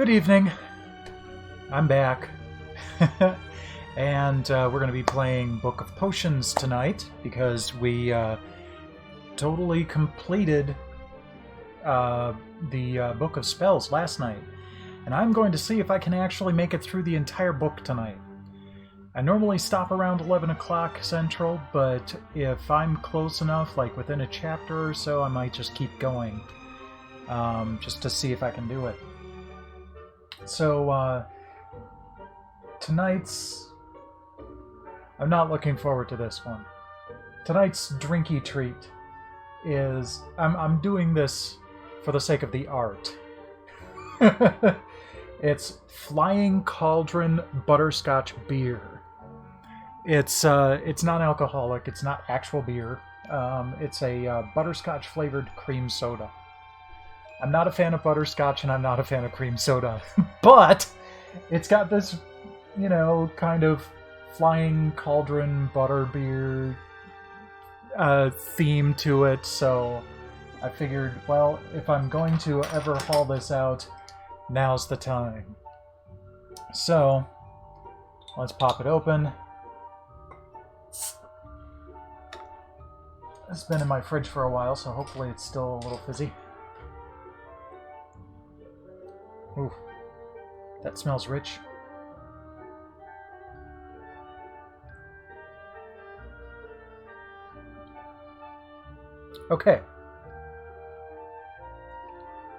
Good evening. I'm back. And we're going to be playing Book of Potions tonight because we totally completed the Book of Spells last night. And I'm going to see if I can actually make it through the entire book tonight. I normally stop around 11 o'clock Central, but if I'm close enough, like within a chapter or so, I might just keep going. Just to see if I can do it. So, tonight's... I'm not looking forward to this one. Tonight's drinky treat is... I'm doing this for the sake of the art. It's Flying Cauldron Butterscotch Beer. It's non-alcoholic, it's not actual beer. It's a butterscotch-flavored cream soda. I'm not a fan of butterscotch, and I'm not a fan of cream soda. But it's got this, you know, kind of flying cauldron butterbeer theme to it, so I figured, well, if I'm going to ever haul this out, now's the time. So, let's pop it open. It's been in my fridge for a while, so hopefully it's still a little fizzy. Ooh, that smells rich. Okay.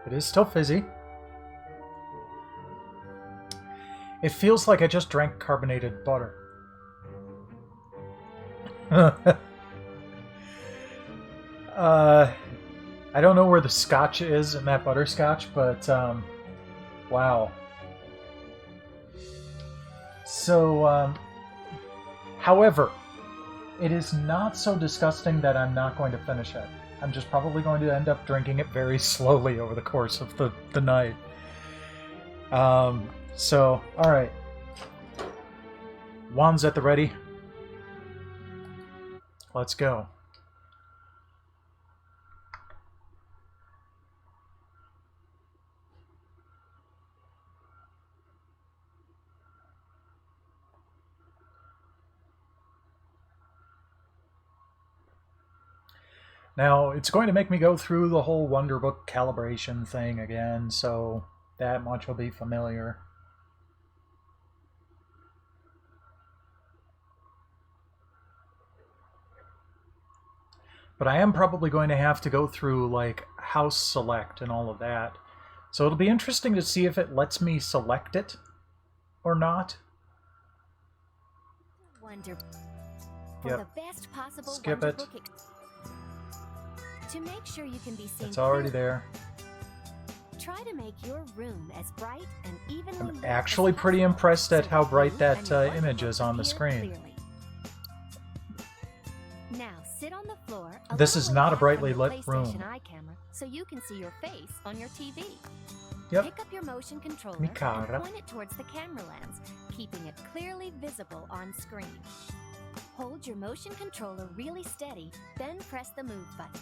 It is still fizzy. It feels like I just drank carbonated butter. I don't know where the scotch is in that butterscotch, but, wow. So, however, it is not so disgusting that I'm not going to finish it. I'm just probably going to end up drinking it very slowly over the course of the night. So, alright. Wands at the ready. Let's go. Now, it's going to make me go through the whole Wonderbook calibration thing again, so that much will be familiar. But I am probably going to have to go through, like, house select and all of that. So it'll be interesting to see if it lets me select it or not. Wonder Yep. for the best possible Skip it. To make sure you can be seen. It's already there. Try to make your room as bright and evenly I'm lit actually as pretty possible, impressed at so how that bright you that and your image is on the appear screen. clearly. Now sit on the floor. This is not a brightly lit PlayStation room. Eye camera, so you can see your face on your TV. Yep. Pick up your motion controller Mi and cara. point it towards the camera lens, keeping it clearly visible on screen. Hold your motion controller really steady, then press the move button.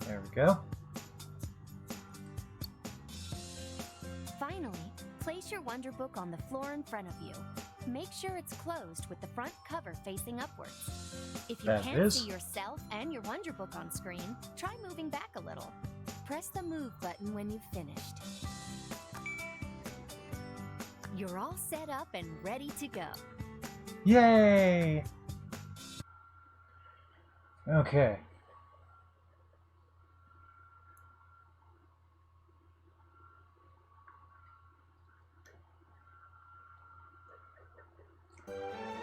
There we go. Finally, place your Wonderbook on the floor in front of you. Make sure it's closed with the front cover facing upwards. If you That can't is. see yourself and your Wonderbook on screen, try moving back a little. Press the move button when you've finished. You're all set up and ready to go. Yay! Okay.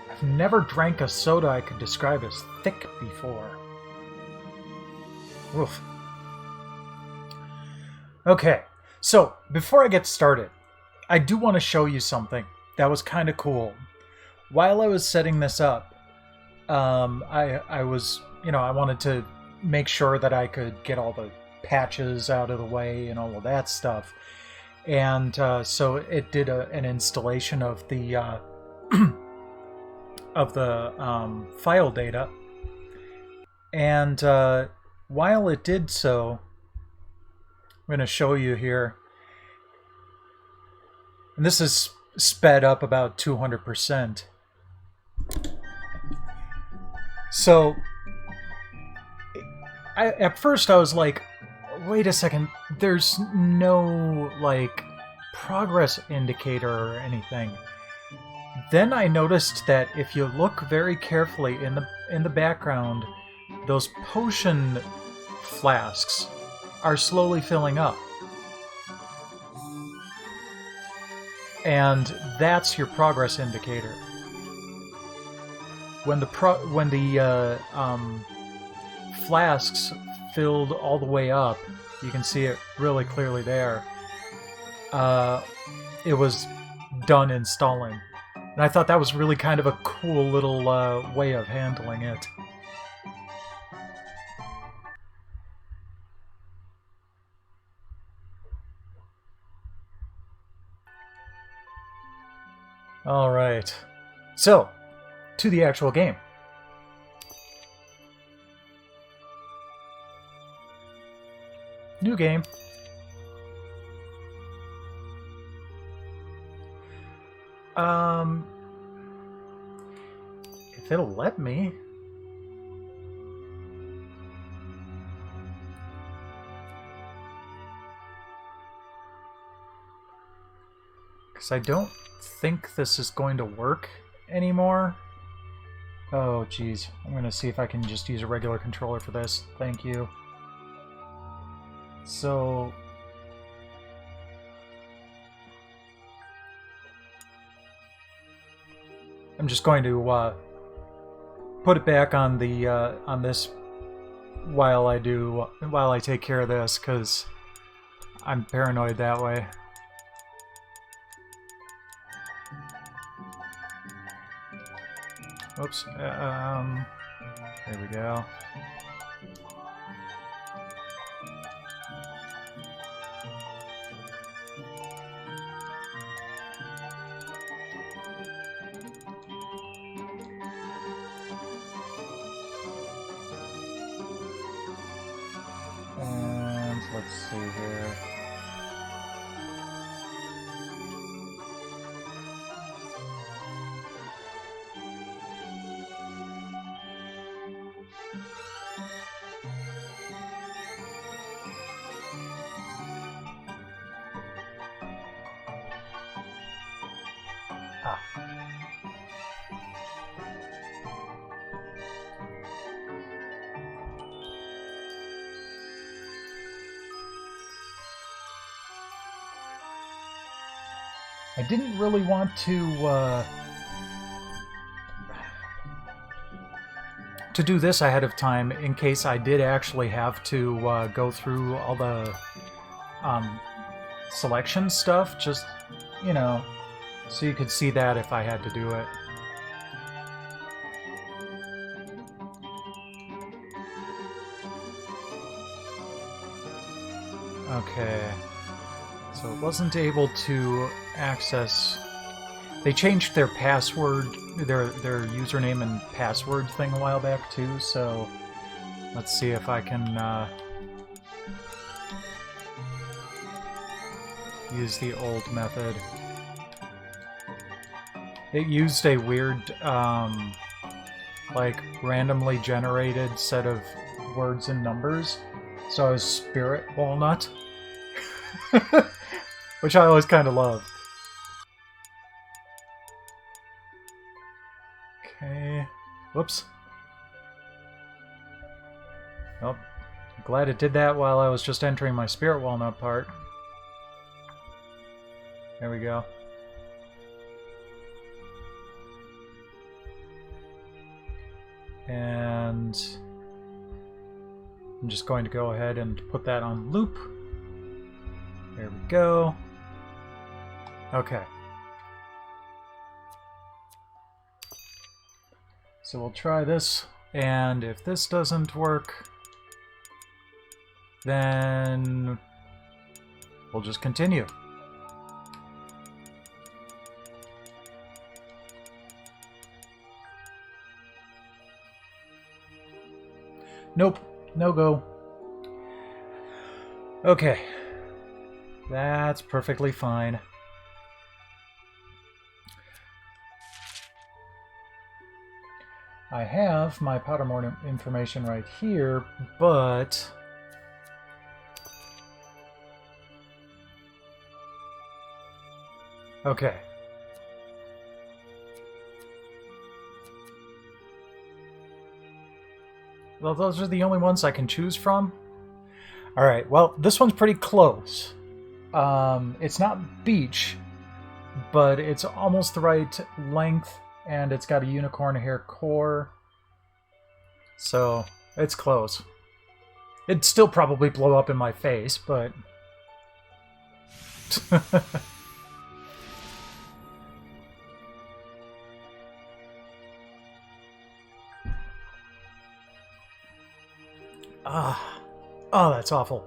I've never drank a soda I could describe as thick before. Oof. Okay, so before I get started, I do want to show you something that was kind of cool. While I was setting this up, I was, you know, I wanted to make sure that I could get all the patches out of the way and all of that stuff. And so it did an installation of the file data. And while it did so, I'm going to show you here. And this is sped up about 200%. So, at first I was like, wait a second, there's no, like, progress indicator or anything. Then I noticed that if you look very carefully in the background, those potion flasks are slowly filling up. And that's your progress indicator. When the flasks filled all the way up, you can see it really clearly there. It was done installing. And I thought that was really kind of a cool little way of handling it. Alright. So, to the actual game. New game. If it'll let me. Because I don't think this is going to work anymore. Oh, geez. I'm going to see if I can just use a regular controller for this. Thank you. So... I'm just going to put it back on the on this while I take care of this, because I'm paranoid that way. Oops. There we go. And let's see here. I didn't really want to do this ahead of time in case I did actually have to go through all the selection stuff, just, you know, so you could see that if I had to do it. Okay. So it wasn't able to access... They changed their password, their username and password thing a while back too, so let's see if I can use the old method. It used a weird, like, randomly generated set of words and numbers, so I was Spirit Walnut. Which I always kind of love. Okay. Whoops. Nope. Glad it did that while I was just entering my Spirit Walnut part. There we go. And I'm just going to go ahead and put that on loop. There we go. Okay. So we'll try this, and if this doesn't work, then we'll just continue. Nope. No go. Okay. That's perfectly fine. I have my Pottermore information right here, but... Okay. Well, those are the only ones I can choose from. Alright, well, this one's pretty close. It's not beach, but it's almost the right length, and it's got a unicorn hair core. So, it's close. It'd still probably blow up in my face, but... Oh, that's awful.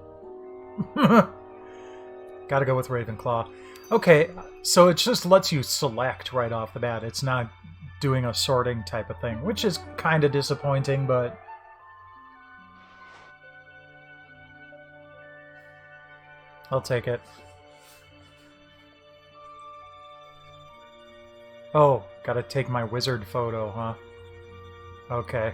Gotta go with Ravenclaw. Okay, so it just lets you select right off the bat. It's not doing a sorting type of thing, which is kind of disappointing, but... I'll take it. Oh, gotta take my wizard photo, huh? Okay.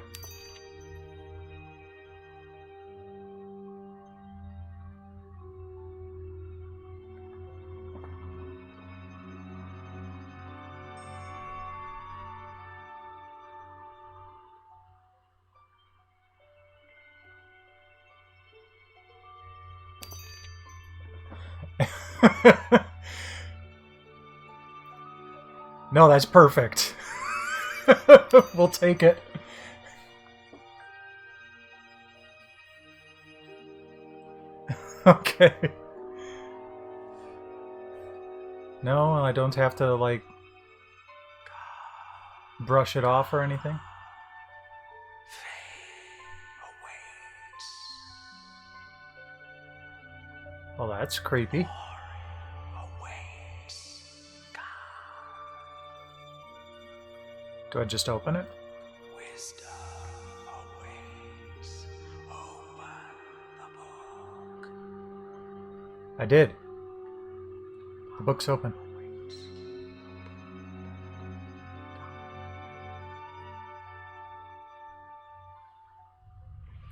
No, that's perfect. We'll take it. Okay. No, I don't have to, like, brush it off or anything. Well, that's creepy. Do I just open it? Wisdom awaits. Open the book. I did. The book's open.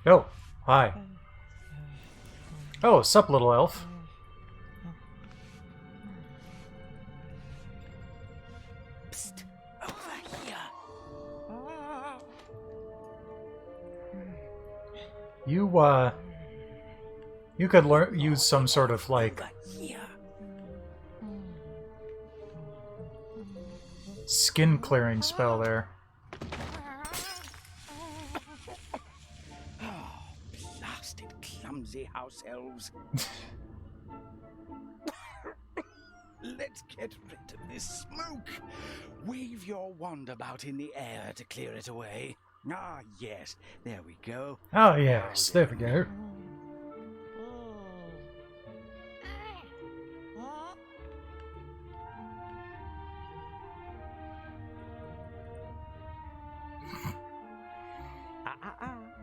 Oh, hi. Oh, sup, little elf. Psst, over here. You could use some sort of, like, Over here. skin clearing spell there. Oh, blasted clumsy house elves. Let's get rid of this smoke. Wave your wand about in the air to clear it away. Ah, yes, there we go. Oh, yes, there we go.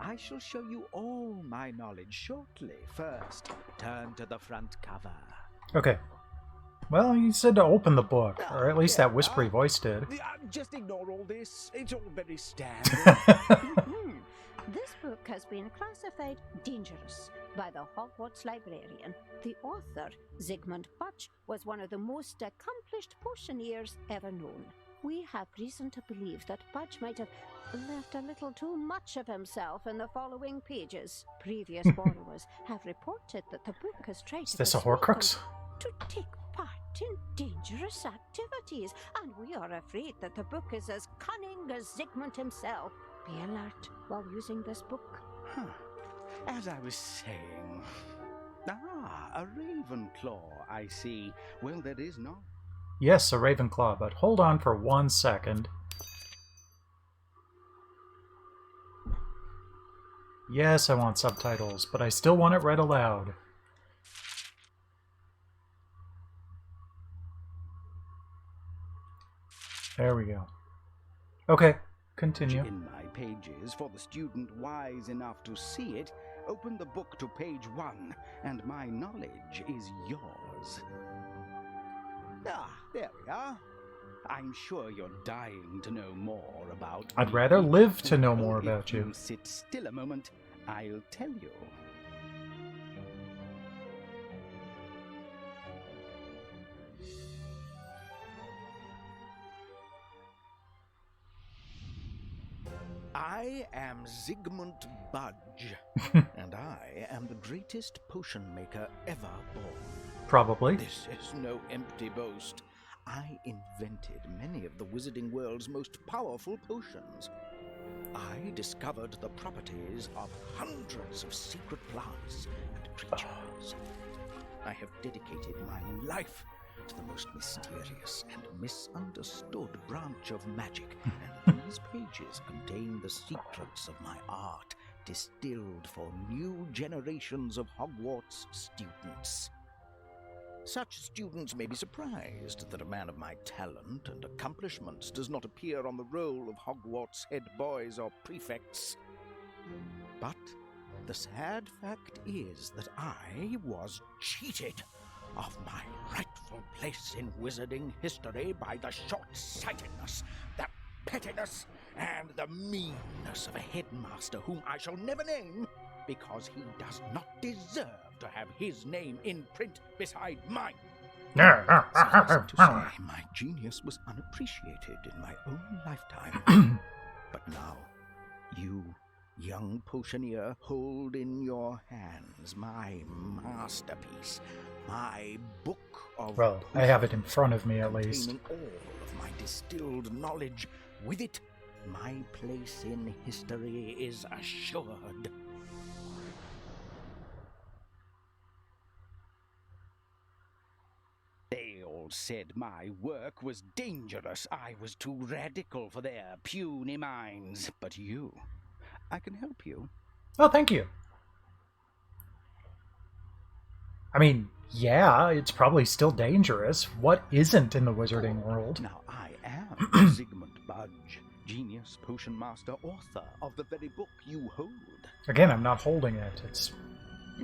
I shall show you all my knowledge shortly. First, turn to the front cover. Okay. Well, you said to open the book, or at least that whispery voice did. Just ignore all this. It's all very standard. This book has been classified dangerous by the Hogwarts librarian. The author, Zygmunt Butch, was one of the most accomplished potioneers ever known. We have reason to believe that Budge might have left a little too much of himself in the following pages. Previous borrowers have reported that the book has tried Is to this a persuade Horcrux? them to take part in dangerous activities, and we are afraid that the book is as cunning as Zygmunt himself. Be alert while using this book. Huh. As I was saying... a Ravenclaw, I see. Well, there is not. Yes, a Ravenclaw, but hold on for 1 second. Yes, I want subtitles, but I still want it read aloud. There we go. Okay, Continue. In my pages, for the student wise enough to see it, open the book to page 1, and my knowledge is yours. Ah, there we are. I'm sure you're dying to know more about I'd me. rather live to know more If about you. you'll sit still a moment, I'll tell you. I am Zygmunt Budge, and I am the greatest potion maker ever born. Probably. This is no empty boast. I invented many of the wizarding world's most powerful potions. I discovered the properties of hundreds of secret plants and creatures. I have dedicated my life to the most mysterious and misunderstood branch of magic, and these pages contain the secrets of my art, distilled for new generations of Hogwarts students. Such students may be surprised that a man of my talent and accomplishments does not appear on the roll of Hogwarts head boys or prefects. But the sad fact is that I was cheated of my rightful place in wizarding history by the short-sightedness, the pettiness, and the meanness of a headmaster whom I shall never name, because he does not deserve to have his name in print beside mine. Suffice to say, my genius was unappreciated in my own lifetime. But now, you, young potioneer, hold in your hands my masterpiece, my book of Well, I have it in front of me, at least. containing all of my distilled knowledge. With it, my place in history is assured. They all said my work was dangerous. I was too radical for their puny minds. But you, I can help you. Oh, thank you. I mean, yeah, it's probably still dangerous. What isn't in the wizarding world? Now I am Zygmunt Budge, genius, potion master, author of the very book you hold. Again, I'm not holding it. It's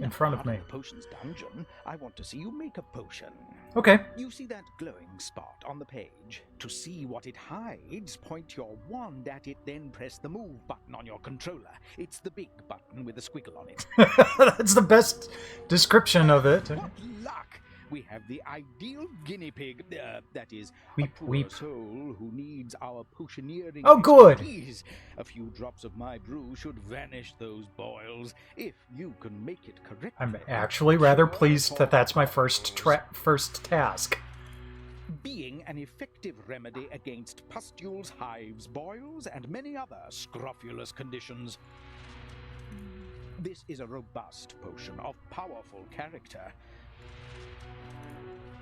in front of Not me. in the potions dungeon. I want to see you make a potion. Okay. You see that glowing spot on the page? To see what it hides, point your wand at it, then press the move button on your controller. It's the big button with a squiggle on it. That's the best description of it. What luck! We have the ideal guinea pig, that is, Weep, a poor weep. soul who needs our potioneering Oh, good. expertise. A few drops of my brew should vanish those boils, if you can make it correctly. I'm actually rather Sure, pleased that that's my for- first task. being an effective remedy against pustules, hives, boils, and many other scrofulous conditions. This is a robust potion of powerful character.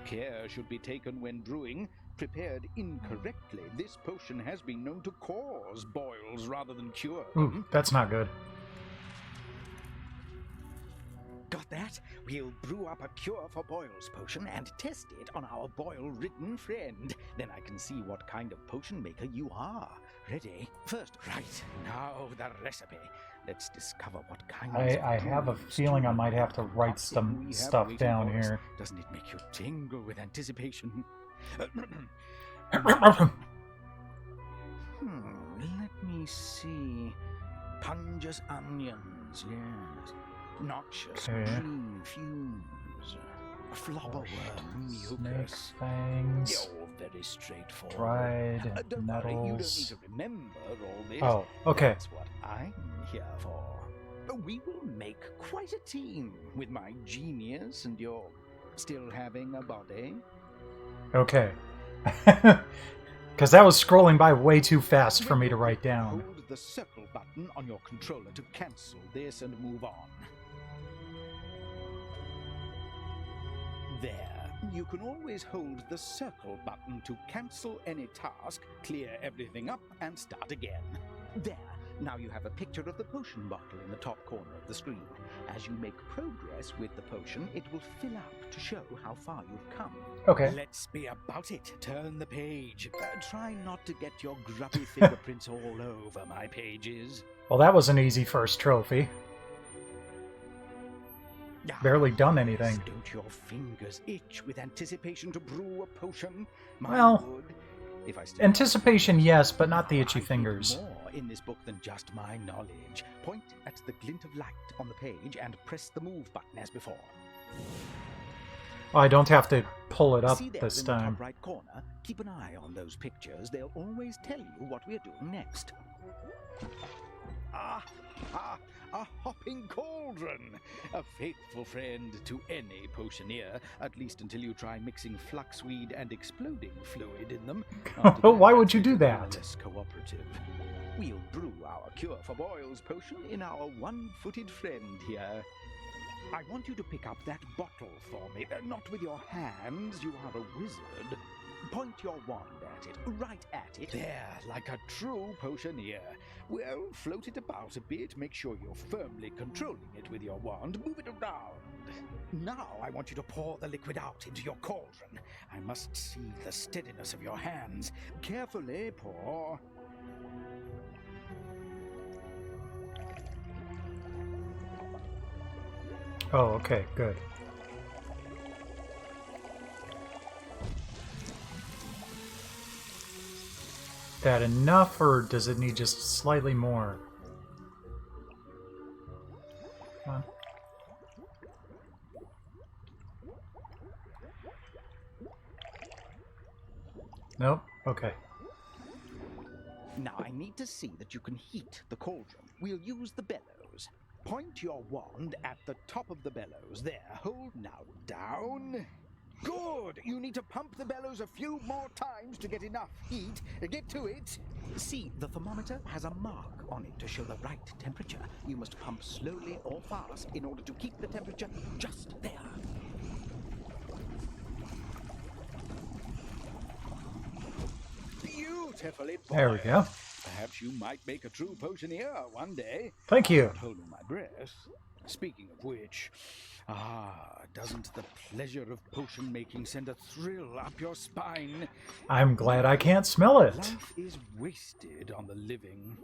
Care should be taken when brewing. Prepared incorrectly, this potion has been known to cause boils rather than cure them. Ooh, that's not good. Got that? We'll brew up a cure for boils potion and test it on our boil-ridden friend. Then I can see what kind of potion maker you are. Ready? First, right. Now the recipe. Let's discover what kind I have a feeling I might have to write some stuff down here. Doesn't it make you tingle with anticipation? Let me see. Pungus onions, yes. Noxious Okay. green fumes. Flobberworm Snake mucus. fangs, You're very straightforward. dried Don't worry, you don't need nettles. to remember all this. Oh, okay. That's what I'm here for. We will make quite a team with my genius and your still having a body. Okay. Because that was scrolling by way too fast for me to write down. Hold the circle button on your controller to cancel this and move on. There. You can always hold the circle button to cancel any task, clear everything up, and start again. There. Now you have a picture of the potion bottle in the top corner of the screen. As you make progress with the potion, it will fill up to show how far you've come. Okay. Let's be about it. Turn the page. Try not to get your grubby fingerprints all over my pages. Well, that was an easy first trophy. Barely done anything. Don't your fingers itch with anticipation to brew a potion? Well, Lord, if I still anticipation, yes, but not the itchy I hid fingers. more in this book than just my knowledge. Point at the glint of light on the page and press the move button as before. Oh, I don't have to pull it up See there this in the time. top right corner? Keep an eye on those pictures. They'll always tell you what we're doing next. A hopping cauldron! A faithful friend to any potioneer, at least until you try mixing fluxweed and exploding fluid in them. Why would you do that? Less cooperative. We'll brew our cure for boils potion in our one-footed friend here. I want you to pick up that bottle for me. Not with your hands, you are a wizard. Point your wand at it, right at it. There, like a true potioneer. Well, float it about a bit, make sure you're firmly controlling it with your wand. Move it around. Now I want you to pour the liquid out into your cauldron. I must see the steadiness of your hands. Carefully pour. Oh, okay, good. That enough, or does it need just slightly more? Come on. Nope. Okay. Now I need to see that you can heat the cauldron. We'll use the bellows. Point your wand at the top of the bellows. There, hold now down. Good! You need to pump the bellows a few more times to get enough heat. Get to it. See, the thermometer has a mark on it to show the right temperature. You must pump slowly or fast in order to keep the temperature just there. Beautifully boiled. There we go. Perhaps you might make a true potioneer one day. Thank you. I'm not holding my breath. Speaking of which, doesn't the pleasure of potion making send a thrill up your spine? I'm glad I can't smell it. Life is wasted on the living.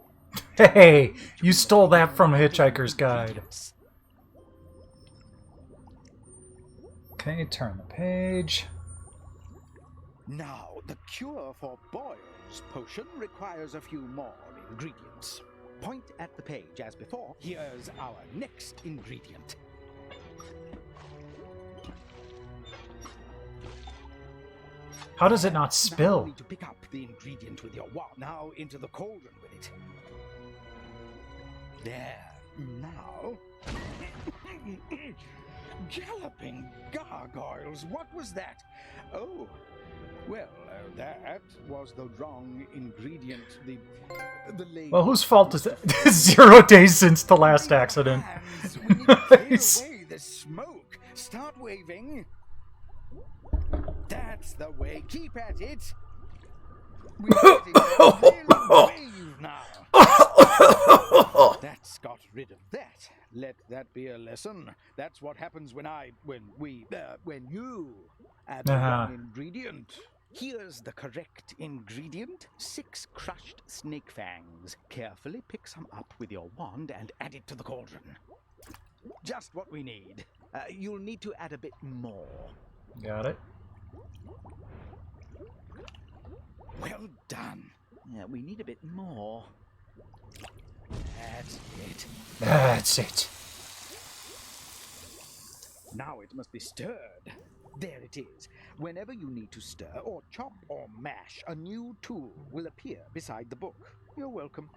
Hey, you stole that from Hitchhiker's Guide. Okay, turn the page. Now, the cure for boils potion requires a few more ingredients. Point at the page as before. Here's our next ingredient. How does it not Now you spill? need to pick up the ingredient with your wand. Now into the cauldron with it. There. Now. Galloping gargoyles. What was that? Oh. Well, that was the wrong ingredient. The Well, whose fault is that? 0 days since the last accident. Hands. We need to clear away the smoke. Start waving. That's the way. Keep at it. We're getting a really wave now. That's got rid of that. Let that be a lesson. That's what happens when you add the wrong ingredient. Here's the correct ingredient. 6 crushed snake fangs. Carefully pick some up with your wand and add it to the cauldron. Just what we need. You'll need to add a bit more. Got it. Well done. Yeah, we need a bit more. That's it. That's it. Now it must be stirred. There it is. Whenever you need to stir or chop or mash, a new tool will appear beside the book. You're welcome.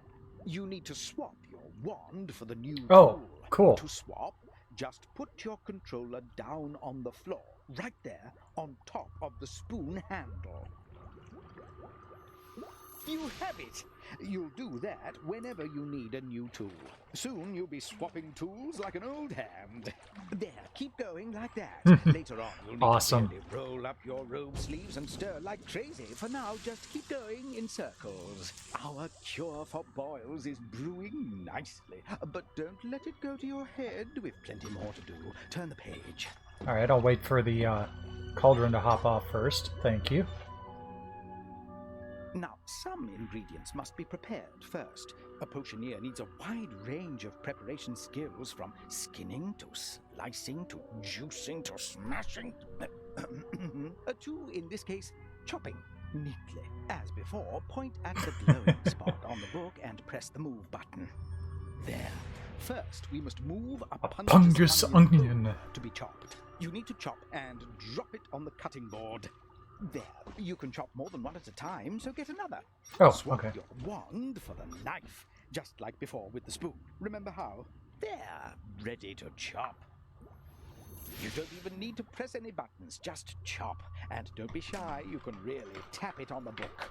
You need to swap your wand for the new tool. Cool. To swap, just put your controller down on the floor, right there on top of the spoon handle. You have it! You'll do that whenever you need a new tool. Soon you'll be swapping tools like an old hand. There, keep going like that. Later on, you'll need Awesome. to really roll up your robe sleeves and stir like crazy. For now, just keep going in circles. Our cure for boils is brewing nicely. But don't let it go to your head. We've plenty more to do. Turn the page. Alright, I'll wait for the cauldron to hop off first. Thank you. Now, some ingredients must be prepared first. A potioneer needs a wide range of preparation skills, from skinning to slicing to juicing to smashing to, in this case, chopping neatly. As before, point at the glowing spot on the book and press the move button. There. First, we must move a Pungus onion. to be chopped. You need to chop and drop it on the cutting board. There. You can chop more than one at a time, so get another. Oh, Swap okay. your wand for the knife, just like before with the spoon. Remember how? There. Ready to chop. You don't even need to press any buttons, just chop. And don't be shy, you can really tap it on the book.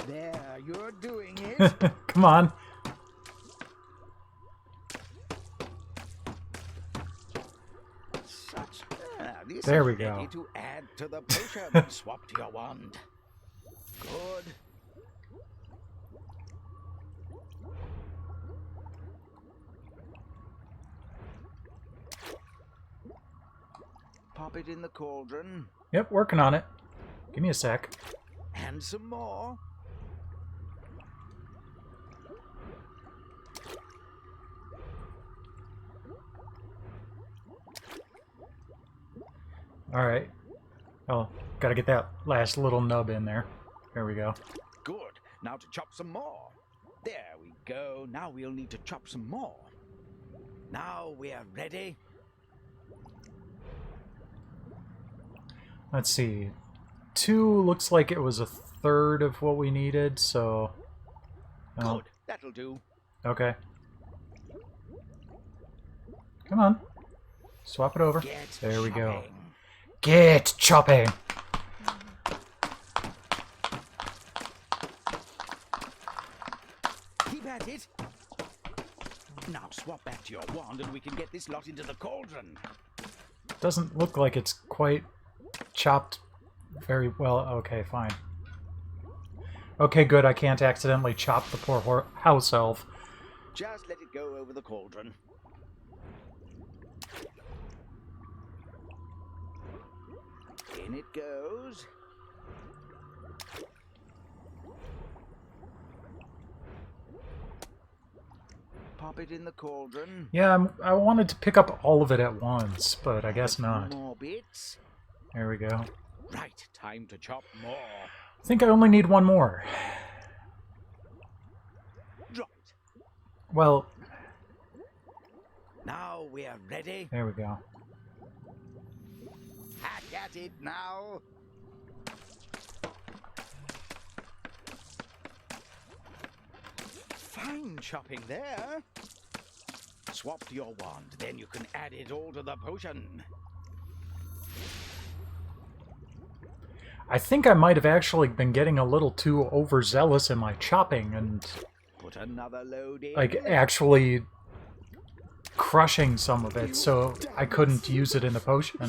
There, you're doing it. Come on. This There is we ready go. to add to the potion. Swap to your wand. Good. Pop it in the cauldron. Yep, working on it. Give me a sec. And some more. Alright. Oh, gotta get that last little nub in there. There we go. Good. Now to chop some more. There we go. Now we'll need to chop some more. Now we're ready. Let's see. 2 looks like it was a third of what we needed, so... Oh, Good. That'll do. okay. Come on. Swap it over. Get There we go. chopping. Get chopping! Keep at it. Now swap back to your wand and we can get this lot into the cauldron. Doesn't look like it's quite chopped very well. Okay, fine. Okay, good. I can't accidentally chop the poor house elf. Just let it go over the cauldron. In it goes. Pop it in the cauldron. Yeah, I wanted to pick up all of it at once, but I guess not. More bits. There we go. Right, time to chop more. I think I only need one more. Drop it. Well, Now we're ready. there we go. Hack at it now. Fine chopping there. Swap to your wand, then you can add it all to the potion. I think I might have actually been getting a little too overzealous in my chopping and, Put another load in. like, actually crushing some of it, so I couldn't use it in the potion.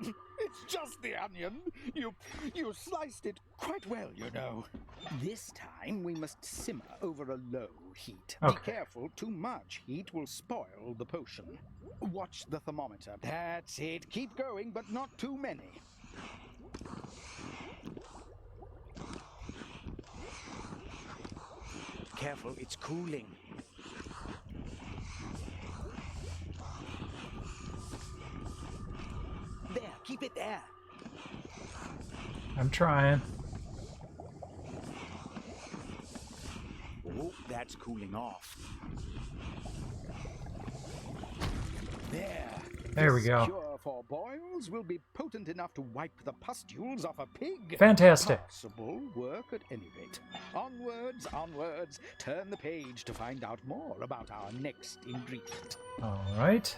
It's just the onion. You sliced it quite well, you know. This time we must simmer over a low heat. Okay. Be careful, too much heat will spoil the potion. Watch the thermometer. That's it. Keep going, but not too many. Careful, it's cooling. There, keep it there. I'm trying. Oh, that's cooling off. There. There we This go. cure for boils will be potent enough to wipe the pustules off a pig. Fantastic. Possible work at any rate. Onwards, onwards. Turn the page to find out more about our next ingredient. Alright.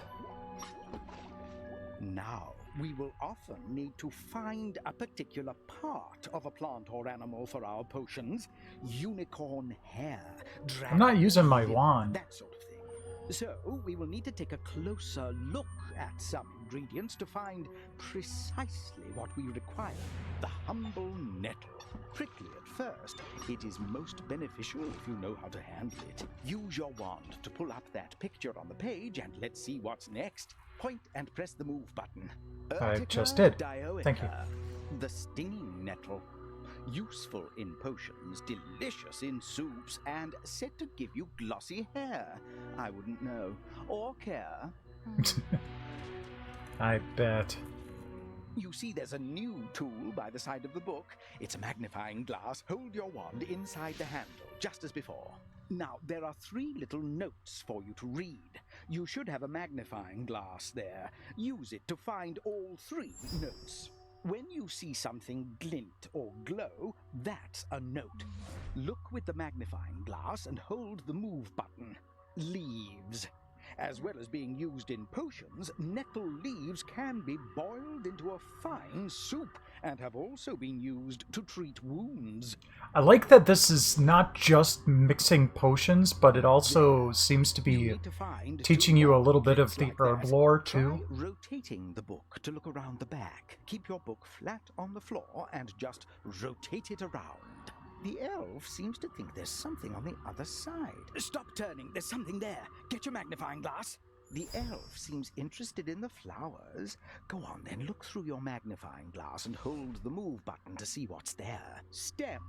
Now, we will often need to find a particular part of a plant or animal for our potions. Unicorn hair, I'm not dragon using my liver, wand. that sort of thing. So, we will need to take a closer look at some ingredients to find precisely what we require. The humble nettle. Prickly at first, it is most beneficial if you know how to handle it. Use your wand to pull up that picture on the page and let's see what's next. Point and press the move button. I Urtica just did. dioica, Thank you. the stinging nettle. Useful in potions, delicious in soups, and said to give you glossy hair. I wouldn't know or care. I bet. You see there's a new tool by the side of the book. It's a magnifying glass. Hold your wand inside the handle, just as before. Now, there are 3 little notes for you to read. You should have a magnifying glass there. Use it to find all 3 notes. When you see something glint or glow, that's a note. Look with the magnifying glass and hold the move button. Leaves. As well as being used in potions, nettle leaves can be boiled into a fine soup and have also been used to treat wounds. I like that this is not just mixing potions, but it also seems to You be need to find teaching 2 you a more little bit of clips the like herb that. lore, Try too. rotating the book to look around the back. Keep your book flat on the floor and just rotate it around. The elf seems to think there's something on the other side. Stop turning, there's something there. Get your magnifying glass. The elf seems interested in the flowers. Go on then, look through your magnifying glass and hold the move button to see what's there. Stem.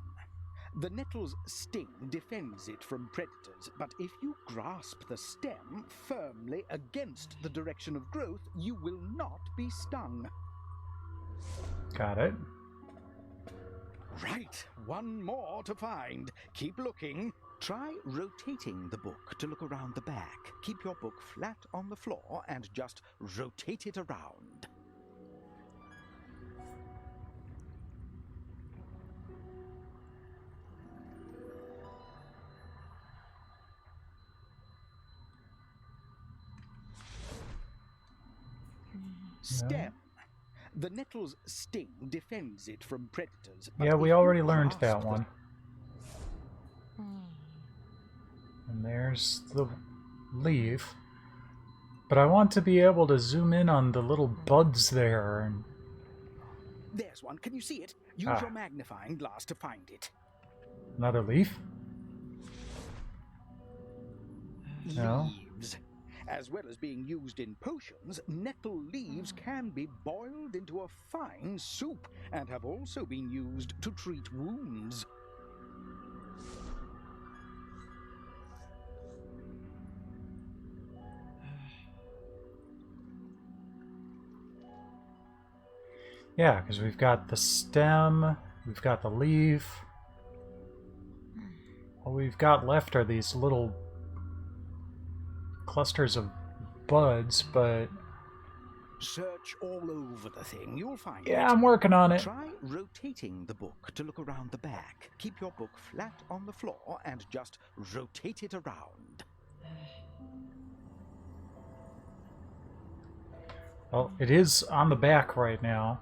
The nettle's sting defends it from predators, but if you grasp the stem firmly against the direction of growth, you will not be stung. Got it. Right, 1 more to find. Keep looking. Try rotating the book to look around the back. Keep your book flat on the floor and just rotate it around. Stem. The nettle's sting defends it from predators. but Yeah, we if you already learned grasp that the- one. And there's the leaf. But I want to be able to zoom in on the little buds there. And There's one. Can you see it? Use Ah. your magnifying glass to find it. another leaf? No. Leaves. As well as being used in potions, nettle leaves can be boiled into a fine soup and have also been used to treat wounds. Yeah, because we've got the stem, we've got the leaf. All we've got left are these little clusters of buds, but Search all over the thing. You'll find yeah, it. I'm working on it. Try rotating the book to look around the back. Keep your book flat on the floor and just rotate it around. Well, it is on the back right now.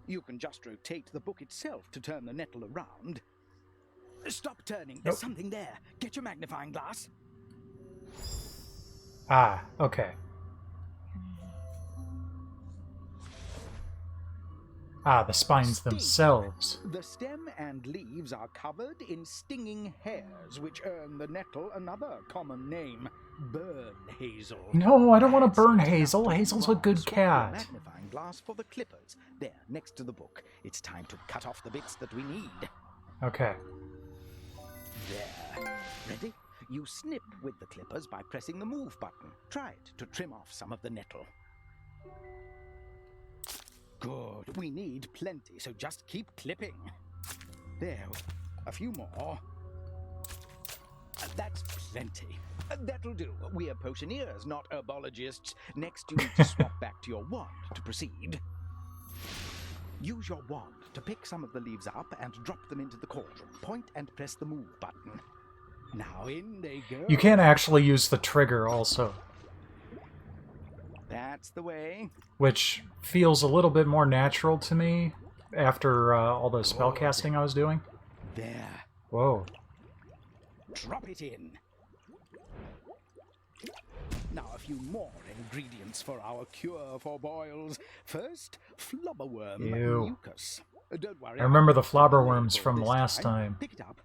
You can just rotate the book itself to turn the nettle around. Stop turning. Nope. There's something there. Get your magnifying glass. Ah, okay. Ah, the spines Sting. themselves. The stem and leaves are covered in stinging hairs, which earn the nettle another common name, burn hazel. No, I don't want to That's burn it. Hazel. Now, Hazel's a good swap your cat. magnifying glass for the clippers. There, next to the book. It's time to cut off the bits that we need. Okay. There. Ready? You snip with the clippers by pressing the move button. Try it to trim off some of the nettle. Good. We need plenty, so just keep clipping. There. A few more. That's plenty. That'll do. We're potioneers, not herbologists. Next, you need to swap back to your wand to proceed. Use your wand to pick some of the leaves up and drop them into the cauldron. Point and press the move button. Now in they go. You can actually use the trigger also, That's the way. which feels a little bit more natural to me after all the spellcasting I was doing. There. Whoa. Drop it in. Now a few more ingredients for our cure for boils. First, flubberworm Ew. mucus. Don't worry. I remember the I'll look at flobberworms label from this last time. Pick it up.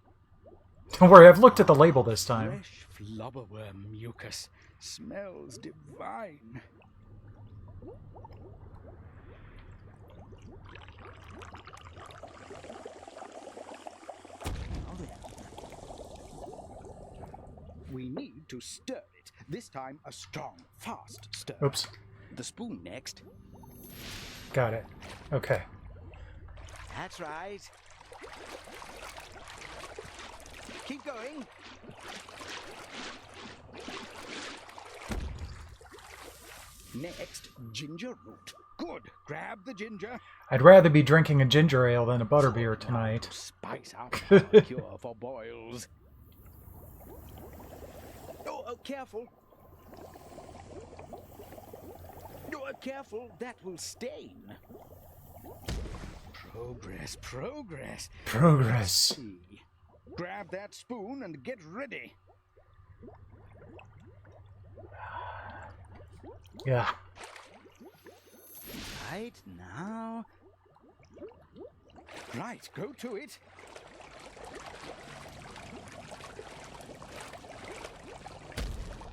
Don't worry, I've looked at the label this time. Fresh flubberworm mucus. Smells divine. Now then. We need to stir it. This time a strong, fast stir. Oops. The spoon next. Got it. Okay. That's right. Keep going. Next, ginger root. Good. Grab the ginger. I'd rather be drinking a ginger ale than a butterbeer tonight. Spice up our cure for boils. Oh, careful. Oh, careful. That will stain. Progress, progress. Progress. See. Grab that spoon and get ready. Yeah. Right now. Right, go to it.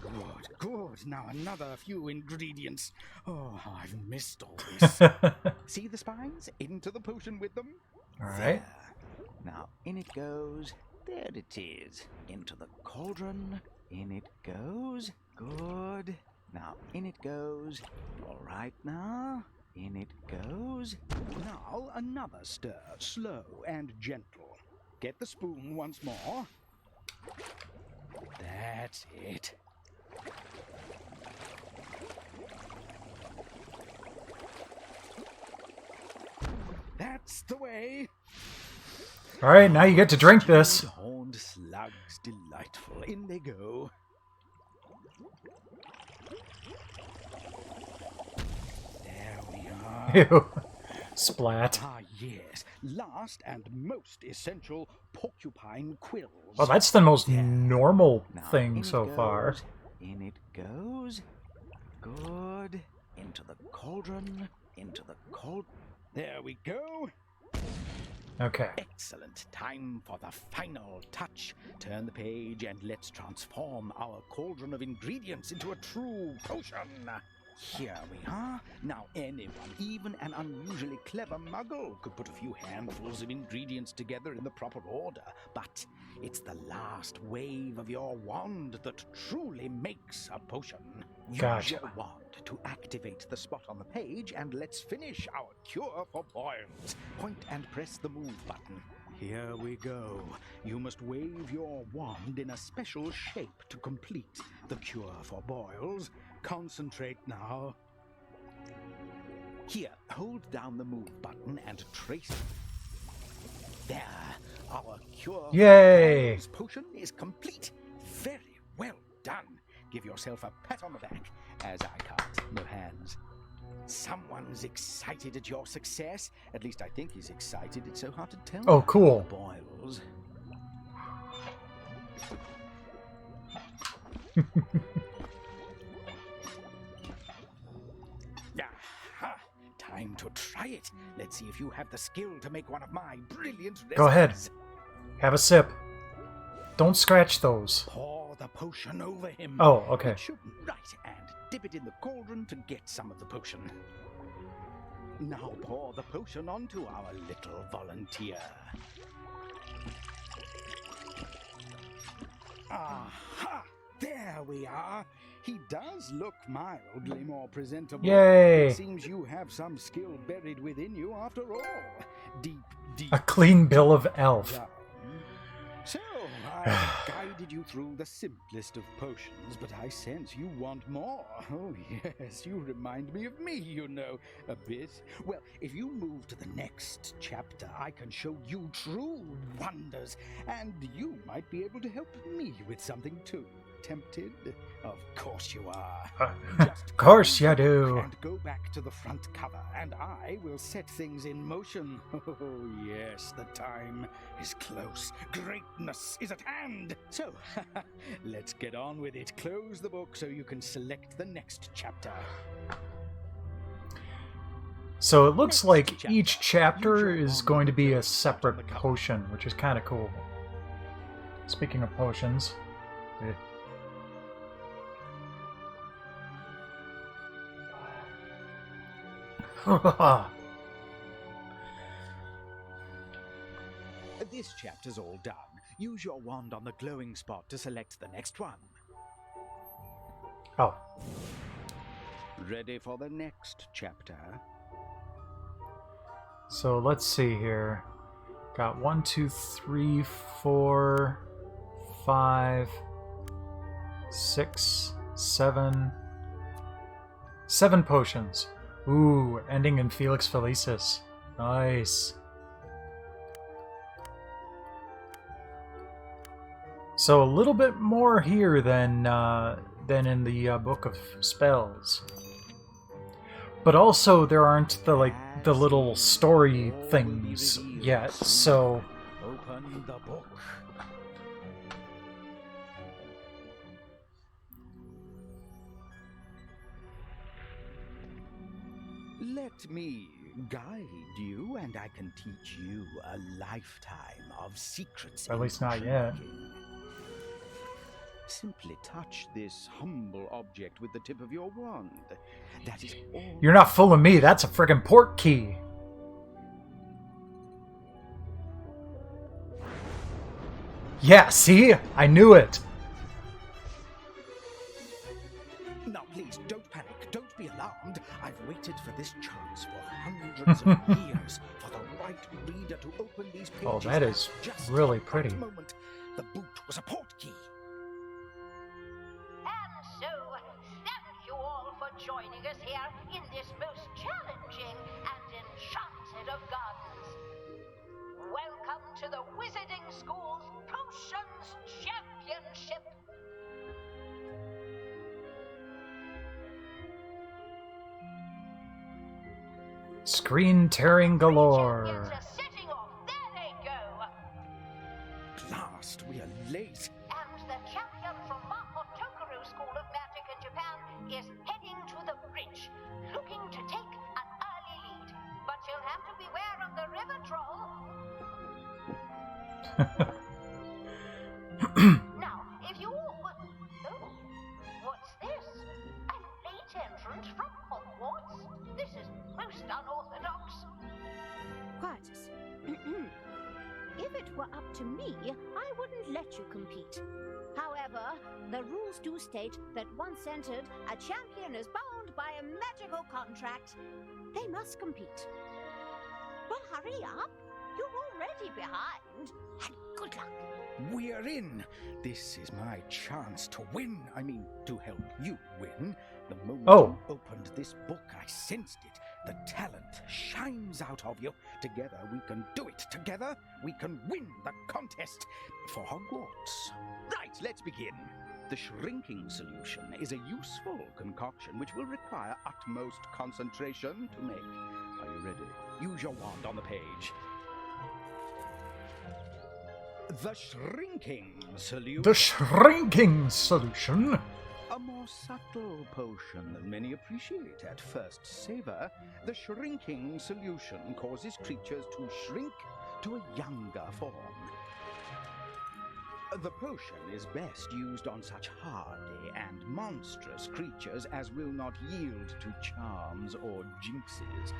Good, good. Now another few ingredients. Oh, how I've missed all this. See the spines? Into the potion with them. All right. There. Now in it goes. There it is. Into the cauldron. In it goes. Good. Now in it goes. All right now. In it goes. Now another stir. Slow and gentle. Get the spoon once more. That's it. That's the way. All right, now you get to drink this. Horned slugs, delightful. In they go. There we are. Ew. Splat. Ah, yes. Last and most essential, porcupine quills. Well, that's the most There. normal Now, in thing it so far. goes. In it goes. Good. Into the cauldron. Into the cauldron. There we go. Okay. Excellent. Time for the final touch. Turn the page and let's transform our cauldron of ingredients into a true potion. Here we are. Now anyone, even an unusually clever muggle, could put a few handfuls of ingredients together in the proper order. But it's the last wave of your wand that truly makes a potion. Gotcha. Use your wand to activate the spot on the page, and let's finish our cure for boils. Point and press the move button. Here we go. You must wave your wand in a special shape to complete the cure for boils. Concentrate now. Here, hold down the move button and trace. There, our cure Yay! for boils potion is complete. Very well done. Give yourself a pat on the back, as I can't. No hands. Someone's excited at your success. At least I think he's excited. It's so hard to tell. Oh, cool. Boils. Aha! Time to try it. Let's see if you have the skill to make one of my brilliant recipes. Go ahead. Have a sip. Don't scratch those. Pour the potion over him. Oh, okay. It should right, and dip it in the cauldron to get some of the potion. Now pour the potion onto our little volunteer. Aha! There we are. He does look mildly more presentable. Yay! It seems you have some skill buried within you after all. Deep, deep A clean bill of elf. down. So, I guided guided you through the simplest of potions, but I sense you want more. Oh, yes, you remind me of me, you know, a bit. Well, if you move to the next chapter, I can show you true wonders, and you might be able to help me with something too. Tempted? Of course you are. Of course you do. And go back to the front cover, and I will set things in motion. Oh, yes, the time is close. Greatness is at hand. So, let's get on with it. Close the book so you can select the next chapter. So it looks like each chapter is going to be a separate potion, which is kind of cool. Speaking of potions... This chapter's all done. Use your wand on the glowing spot to select the next one. Oh. Ready for the next chapter? So let's see here. Got 1, 2, 3, 4, 5, 6, 7. 7 potions. Ooh, ending in Felix Felicis. Nice. So a little bit more here than in the Book of Spells. But also there aren't the little story things yet, so... Open the book. Let me guide you, and I can teach you a lifetime of secrets. At least not yet. Simply touch this humble object with the tip of your wand. That is all. You're not fooling me, that's a friggin' port key! Yeah, see? I knew it! Now please, don't panic, don't be alarmed. I've waited for this chance for hundreds of years, for the right reader to open these pages. Oh, that is Just really at pretty. that moment, the boot was a port key. And so, thank you all for joining us here in this most challenging and enchanted of gardens. Welcome to the Wizarding School's Potions Championship. Screen tearing galore. Champions are setting off. There they go. Last, we are late. And the champion from Mako Tokaru School of Magic in Japan is heading to the bridge, looking to take an early lead. But you'll have to beware of the river troll. Now, if you all would... Oh, what's this? A late entrant from Hogwarts? This is most unorthodox. Quietus. If it were up to me, I wouldn't let you compete. However, the rules do state that once entered, a champion is bound by a magical contract. They must compete. Well, hurry up. You're already behind. And good luck. We're in. This is my chance to win. I mean, to help you win. The moment you opened this book, I sensed it. The talent shines out of you. Together we can do it. Together we can win the contest for Hogwarts. Right, let's begin. The shrinking solution is a useful concoction which will require utmost concentration to make. Are you ready? Use your wand on the page. The shrinking solution. The shrinking solution? A more subtle potion than many appreciate at first savor. The shrinking solution causes creatures to shrink to a younger form. The potion is best used on such hardy and monstrous creatures as will not yield to charms or jinxes.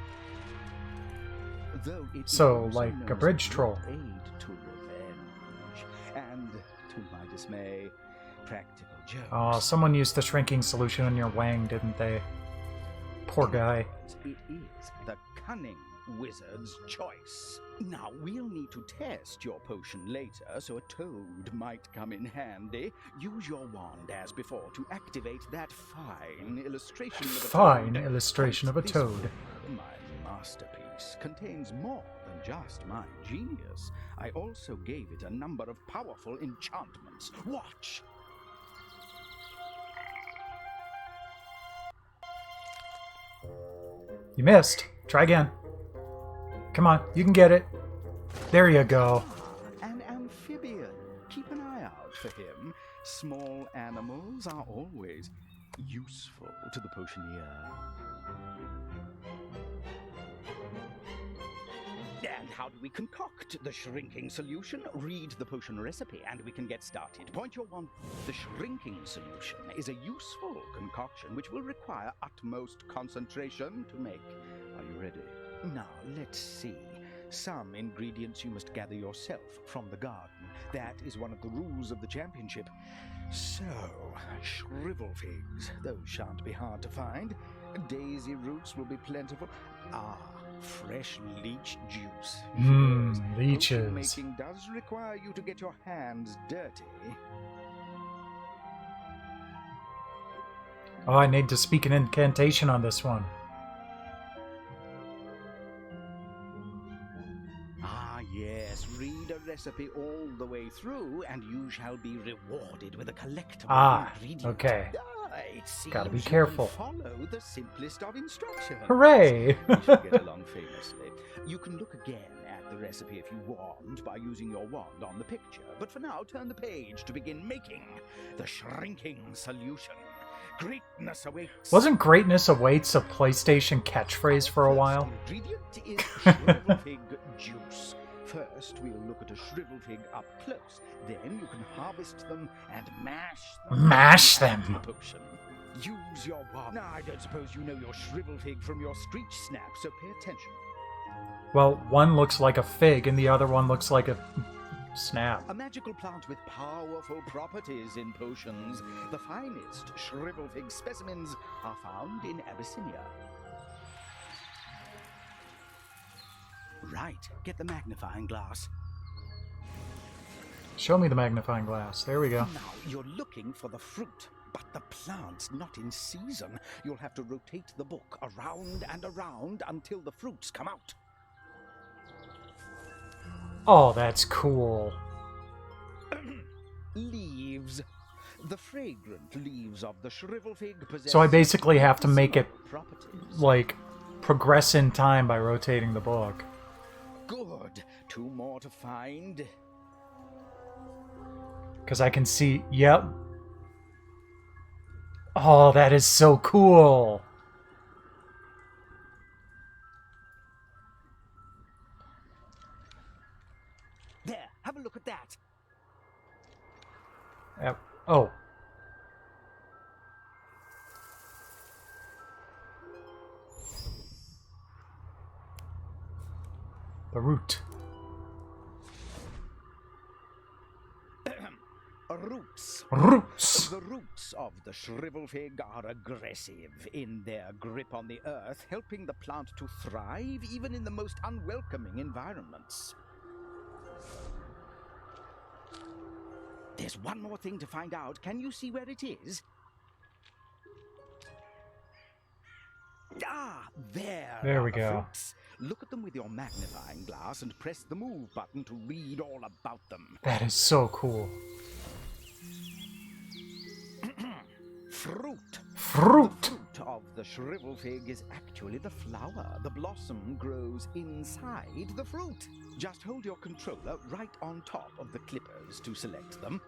Though it So, is like known a as bridge troll. aid to revenge, and to my dismay, practical jokes. Oh, someone used the shrinking solution on your Wang, didn't they? Poor guy. It is the cunning wizard's choice. Now, we'll need to test your potion later, so a toad might come in handy. Use your wand as before to activate that fine illustration of a Fine toad. illustration of a This toad. book, my masterpiece, contains more than just my genius. I also gave it a number of powerful enchantments. Watch! You missed. Try again. Come on, you can get it. There you go. An amphibian. Keep an eye out for him. Small animals are always useful to the potioneer. And how do we concoct the shrinking solution? Read the potion recipe and we can get started. Point your wand. The shrinking solution is a useful concoction which will require utmost concentration to make. Are you ready? Now, let's see. Some ingredients you must gather yourself from the garden. That is one of the rules of the championship. So, shrivel figs. Those shan't be hard to find. Daisy roots will be plentiful. Ah, fresh leech juice. Leeches. Potion making does require you to get your hands dirty. Oh, I need to speak an incantation on this one. Ah, yes. Read a recipe all the way through, and you shall be rewarded with a collectible ingredient. Okay. It seems Gotta be you can careful. Follow the simplest of instructions. Hooray! We should get along famously. You can look again at the recipe if you want by using your wand on the picture. But for now, turn the page to begin making the shrinking solution. Greatness awaits. Wasn't Greatness Awaits a PlayStation catchphrase for a while? First ingredient is shrivel fig juice. First, we'll look at a shrivel fig up close. Then you can harvest them and mash them. Mash them. The potion. Use your wand. Now, I don't suppose you know your shrivel fig from your screech snap, so pay attention. Well, one looks like a fig and the other one looks like a snap. A magical plant with powerful properties in potions. The finest shrivel fig specimens are found in Abyssinia. Right, get the magnifying glass. Show me the magnifying glass. There we go. Now, you're looking for the fruit, but the plant's not in season. You'll have to rotate the book around and around until the fruits come out. Oh, that's cool. Leaves. The fragrant leaves of the shrivel fig possess... So I basically have to make it, properties. like, progress in time by rotating the book. Good. 2 more to find. Because I can see... Yep. Oh, that is so cool. There, have a look at that. Oh. The root. Roots. Roots. The roots of the shrivel fig are aggressive in their grip on the earth, helping the plant to thrive even in the most unwelcoming environments. There's one more thing to find out. Can you see where it is? Ah, there. There are we the go. fruits. Look at them with your magnifying glass and press the move button to read all about them. That is so cool. Fruit. Fruit. The fruit of the shrivel fig is actually the flower. The blossom grows inside the fruit. Just hold your controller right on top of the clippers to select them.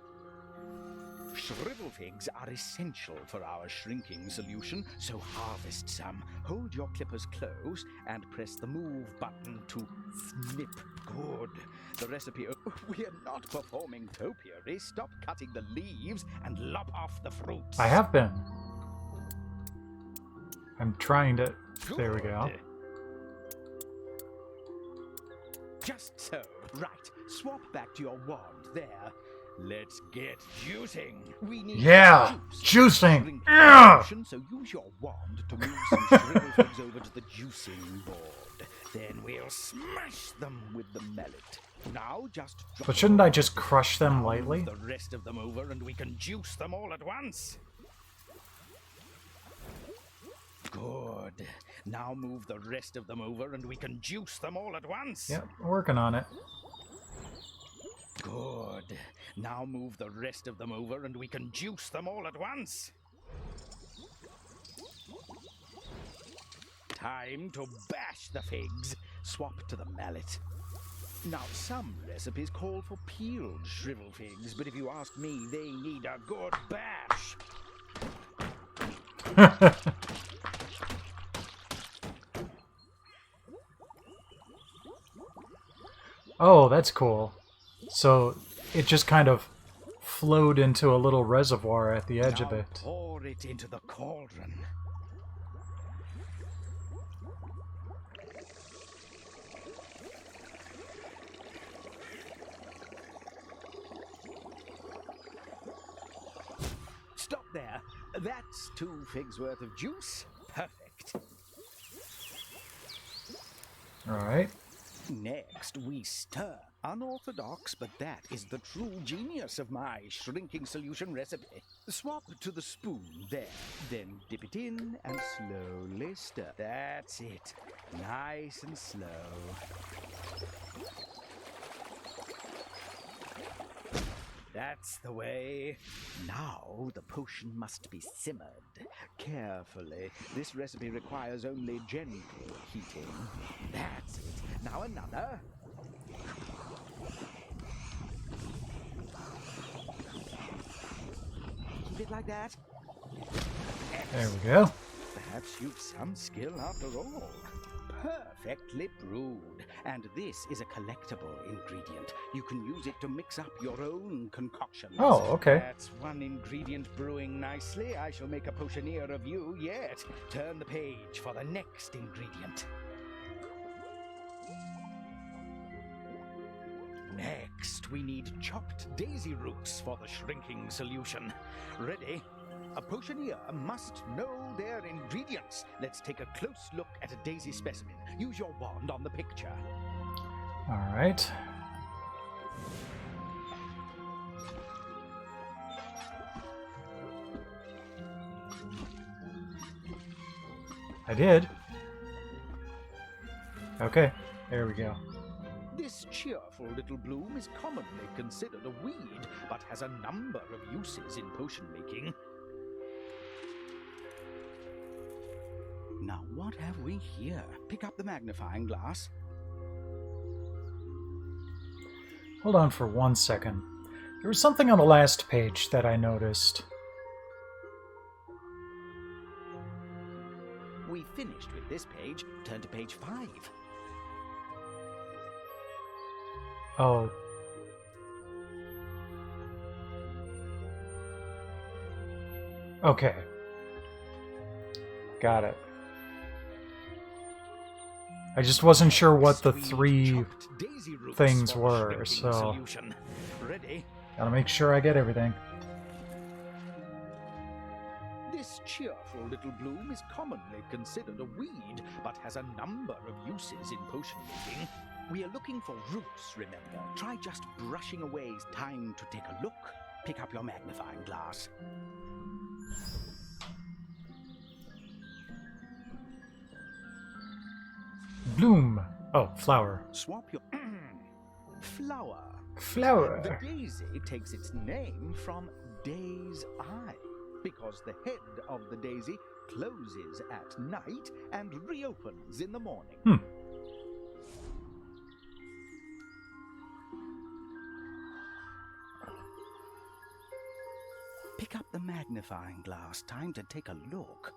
Shrivel figs are essential for our shrinking solution, so harvest some. Hold your clippers close and press the move button to snip. Good. The recipe... We are not performing topiary. Stop cutting the leaves and lop off the fruits. I have been. I'm trying to... There we go. Good. Just so. Right. Swap back to your wand there. Let's get juicing. We need Yeah, juice. juicing. Drink Yeah. potion, so use your wand to move some shrivel figs over to the juicing board. Then we'll smash them with the mallet. Now just drop But shouldn't I them. just crush them Now lightly? move the rest of them over and we can juice them all at once. Good. Now move the rest of them over and we can juice them all at once. Yep, working on it. Good. Now move the rest of them over and we can juice them all at once. Time to bash the figs. Swap to the mallet. Now, some recipes call for peeled shrivel figs, but if you ask me, they need a good bash. Oh, that's cool. So it just kind of flowed into a little reservoir at the edge of Now it. pour it into the cauldron. Stop there. That's 2 figs worth of juice. Perfect. Alright. Next, we stir. Unorthodox, but that is the true genius of my shrinking solution recipe. Swap to the spoon there. Then dip it in and slowly stir. That's it. Nice and slow. That's the way. Now the potion must be simmered carefully. This recipe requires only gentle heating. That's it. Now another. Keep it like that. There we go. Perhaps you've some skill after all. Perfectly brewed. And this is a collectible ingredient. You can use it to mix up your own concoctions. Oh, okay. That's one ingredient brewing nicely. I shall make a potioneer of you yet. Turn the page for the next ingredient. Next, we need chopped daisy roots for the shrinking solution. Ready? A potioneer must know their ingredients. Let's take a close look at a daisy specimen. Use your wand on the picture. Alright. I did. Okay, there we go. This cheerful little bloom is commonly considered a weed, but has a number of uses in potion making. Now, what have we here? Pick up the magnifying glass. Hold on for 1 second. There was something on the last page that I noticed. We finished with this page. Turn to page 5. Oh. Okay. Got it. I just wasn't sure what the 3 things were, so Ready? gotta make sure I get everything. This cheerful little bloom is commonly considered a weed, but has a number of uses in potion making. We are looking for roots, remember. Try just brushing away. Time to take a look. Pick up your magnifying glass. Bloom. Oh, flower. Swap your flower. The Flower. daisy takes its name from day's eye, because the head of the daisy closes at night and reopens in the morning. Pick up the magnifying glass. Time to take a look.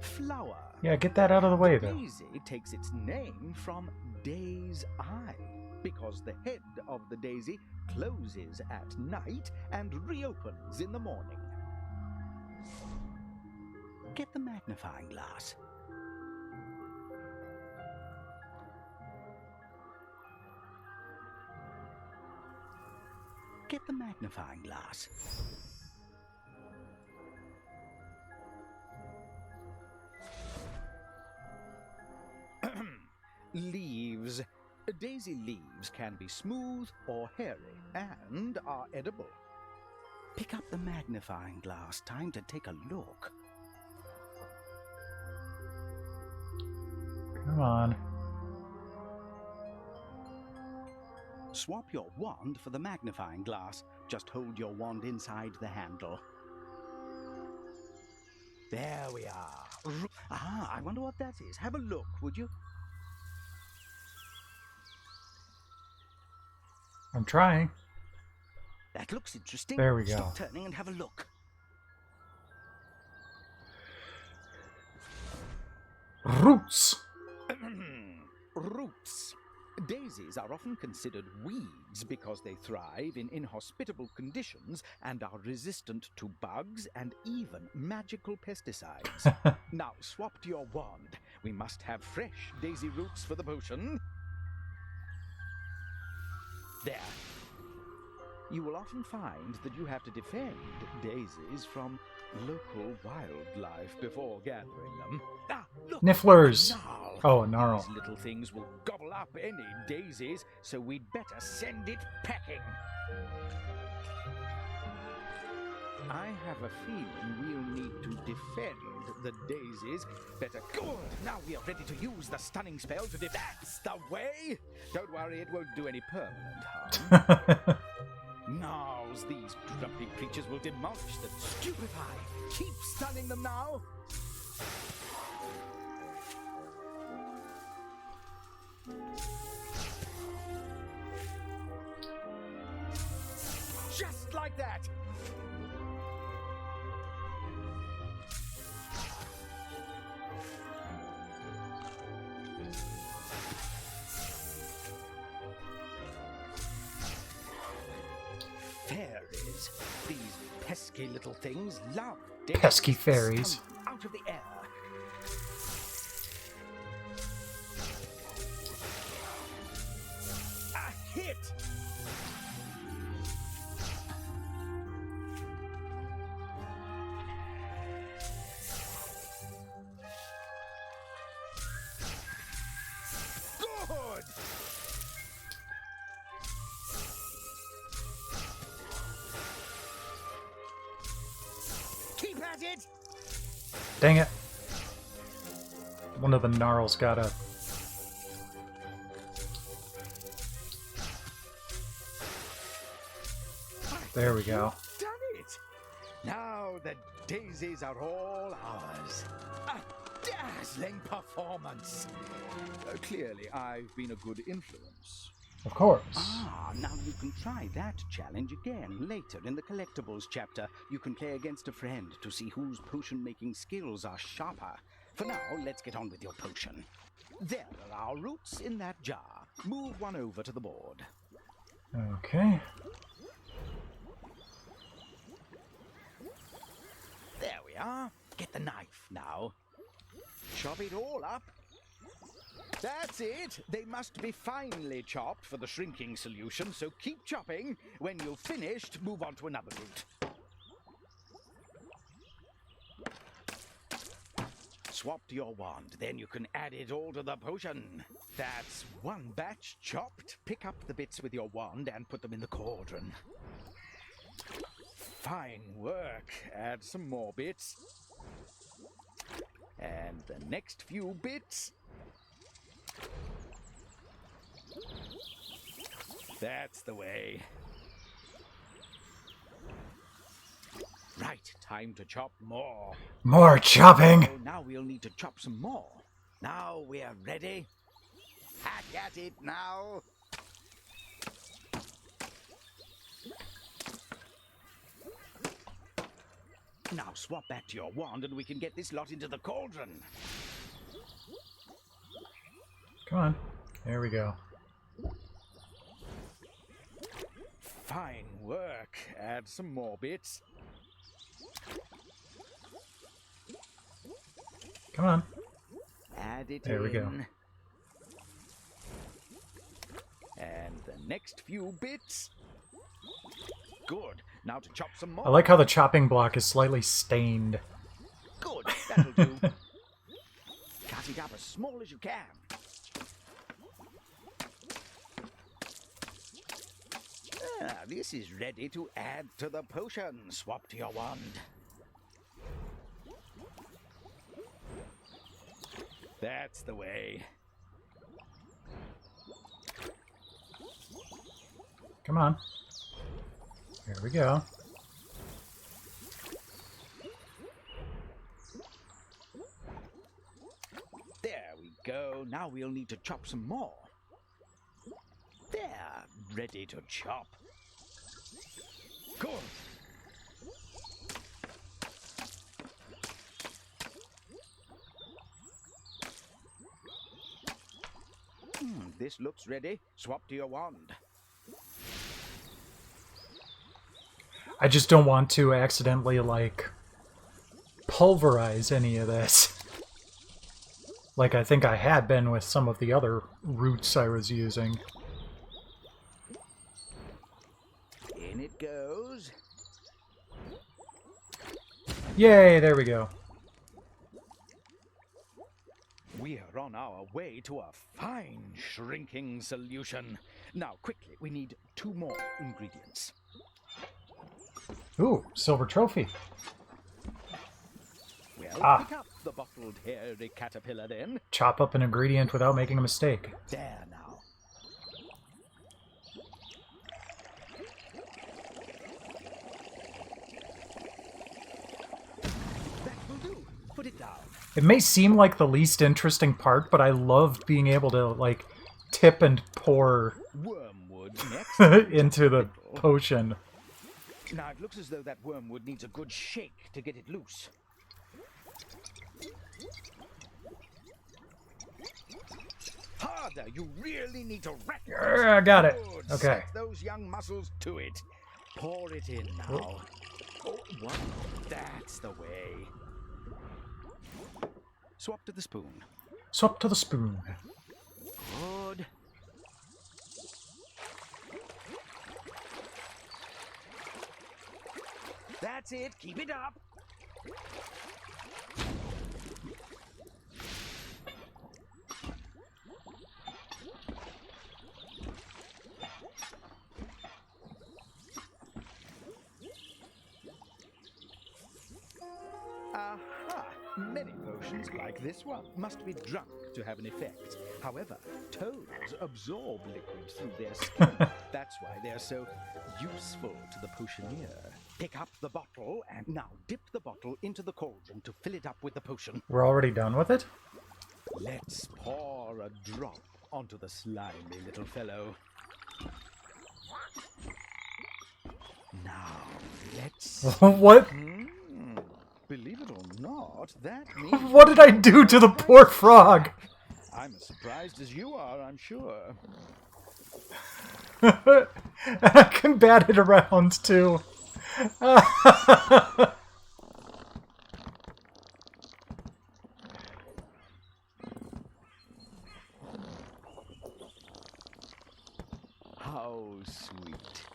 Flower. Yeah, get that out of the way, The though. daisy takes its name from day's eye, because the head of the daisy closes at night and reopens in the morning. Get the magnifying glass. Get the magnifying glass. Leaves. Daisy leaves can be smooth or hairy and are edible. Pick up the magnifying glass. Time to take a look. Come on. Swap your wand for the magnifying glass. Just hold your wand inside the handle. There we are. I wonder what that is. Have a look, would you? I'm trying. That looks interesting. There we go. Stop turning and have a look. Roots. Roots. Daisies are often considered weeds because they thrive in inhospitable conditions and are resistant to bugs and even magical pesticides. Now, swap to your wand. We must have fresh daisy roots for the potion. There. You will often find that you have to defend daisies from local wildlife before gathering them. Ah, look! Nifflers. Gnarl. Oh, gnarl. These little things will gobble up any daisies, so we'd better send it packing. I have a feeling we'll need to defend the daisies better. Good! Now we are ready to use the stunning spell to That's the way! Don't worry, it won't do any permanent harm. Gnarls, these grumpy creatures will demolish them. Stupefy! Keep stunning them now! Just like that! Fairies. These pesky little things love daisies. Pesky fairies. Come out of the air. A hit! Good! Keep at it! Dang it. One of the gnarls got a... There we go. Done it! Now the daisies are all ours. A dazzling performance. Clearly, I've been a good influence. Of course. Now you can try that challenge again later in the collectibles chapter. You can play against a friend to see whose potion-making skills are sharper. For now, let's get on with your potion. There are our roots in that jar. Move one over to the board. Okay. There we are. Get the knife now. Chop it all up. That's it. They must be finely chopped for the shrinking solution, so keep chopping. When you've finished, move on to another root. Swap to your wand, then you can add it all to the potion. That's one batch chopped. Pick up the bits with your wand and put them in the cauldron. Fine work. Add some more bits. And the next few bits. That's the way. Right, time to chop more. More chopping! So now we'll need to chop some more. Now we're ready. Hack at it now. Now swap back to your wand and we can get this lot into the cauldron. Come on. There we go. Fine work. Add some more bits. Come on. Add it There in. we go. And the next few bits. Good. Now to chop some more. I like how the chopping block is slightly stained. Good. That'll do. Cut it up as small as you can. This is ready to add to the potion. Swap to your wand. That's the way. Come on. Here we go. There we go. Now we'll need to chop some more. There, ready to chop. Good. This looks ready. Swap to your wand. I just don't want to accidentally, like, pulverize any of this. Like I think I had been with some of the other roots I was using. In it goes. Yay, there we go. We are on our way to a fine shrinking solution. Now, quickly, we need 2 more ingredients. Ooh, silver trophy. Well, pick up the bottled hairy caterpillar then. Chop up an ingredient without making a mistake. There now. That will do. Put it down. It may seem like the least interesting part, but I love being able to, like, tip and pour Wormwood next. into the potion. Now, it looks as though that wormwood needs a good shake to get it loose. Harder! You really need to rack it. I got it. Good. Okay. Set those young muscles to it. Pour it in now. Oh, what? That's the way. Swap to the spoon. Swap to the spoon. Good. That's it. Keep it up. Aha! Many potions like this one must be drunk to have an effect. However, toads absorb liquid through their skin. That's why they're so useful to the potioneer. Pick up the bottle and now dip the bottle into the cauldron to fill it up with the potion. We're already done with it? Let's pour a drop onto the slimy little fellow. Now, let's... What? Believe it or not, that means... What did I do to the poor frog? I'm as surprised as you are, I'm sure. I can bat it around, too. How sweet.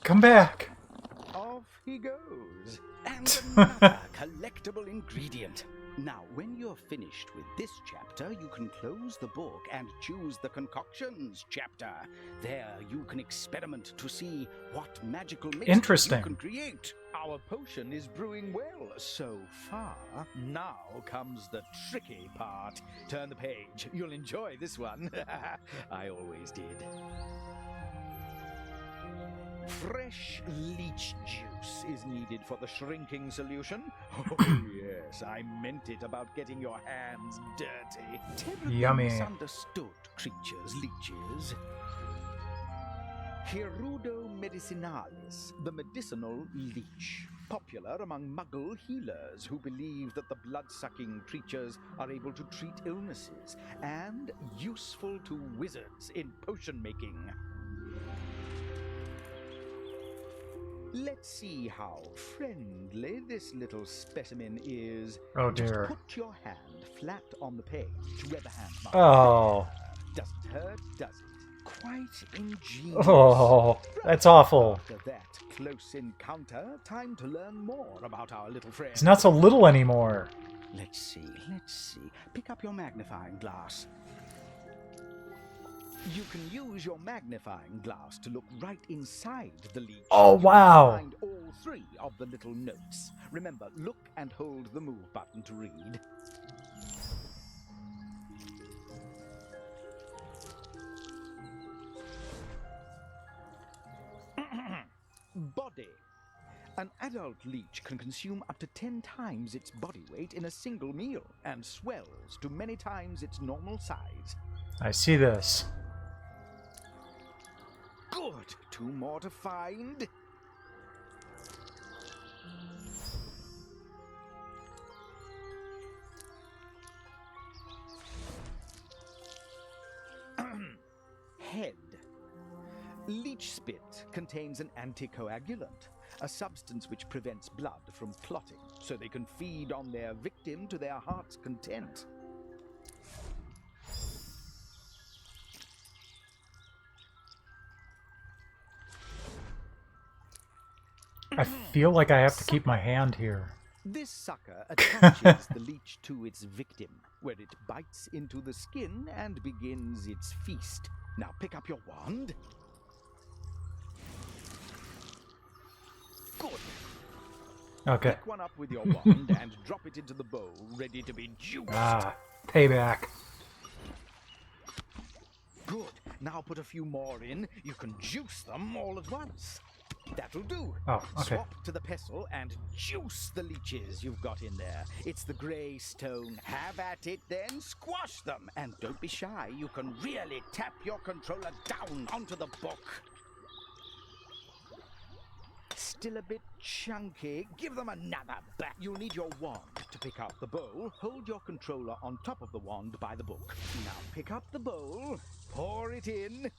Come back. Off he goes. And another collectible ingredient. Now, when you're finished with this chapter, you can close the book and choose the concoctions chapter. There, you can experiment to see what magical mixtures you can create. Our potion is brewing well so far. Now comes the tricky part. Turn the page. You'll enjoy this one. I always did. Fresh leech juice is needed for the shrinking solution. Oh, yes, I meant it about getting your hands dirty. Terribly Yummy. misunderstood creatures, leeches. Hirudo medicinalis, the medicinal leech. Popular among Muggle healers who believe that the blood-sucking creatures are able to treat illnesses, and useful to wizards in potion making. Let's see how friendly this little specimen is. Oh dear. Just put your hand flat on the page where the hand mark. Oh. Doesn't hurt, does it? Quite ingenious. Oh, that's awful. After that close encounter, time to learn more about our little friend. He's not so little anymore. Let's see. Pick up your magnifying glass. You can use your magnifying glass to look right inside the leech. Oh, wow. You can find all 3 of the little notes. Remember, look and hold the move button to read. Body. An adult leech can consume up to 10 times its body weight in a single meal and swells to many times its normal size. I see this. Good. 2 more to find. Head. Leech spit contains an anticoagulant, a substance which prevents blood from clotting, so they can feed on their victim to their heart's content. I feel like I have to keep my hand here. This sucker attaches the leech to its victim, where it bites into the skin and begins its feast. Now pick up your wand. Good. Okay. Pick one up with your wand and drop it into the bowl, ready to be juiced. Ah, payback. Good. Now put a few more in. You can juice them all at once. That'll do. Oh, okay. Swap to the pestle and juice the leeches you've got in there. It's the grey stone. Have at it then. Squash them. And don't be shy. You can really tap your controller down onto the book. Still a bit chunky. Give them another back. You'll need your wand to pick up the bowl. Hold your controller on top of the wand by the book. Now pick up the bowl. Pour it in.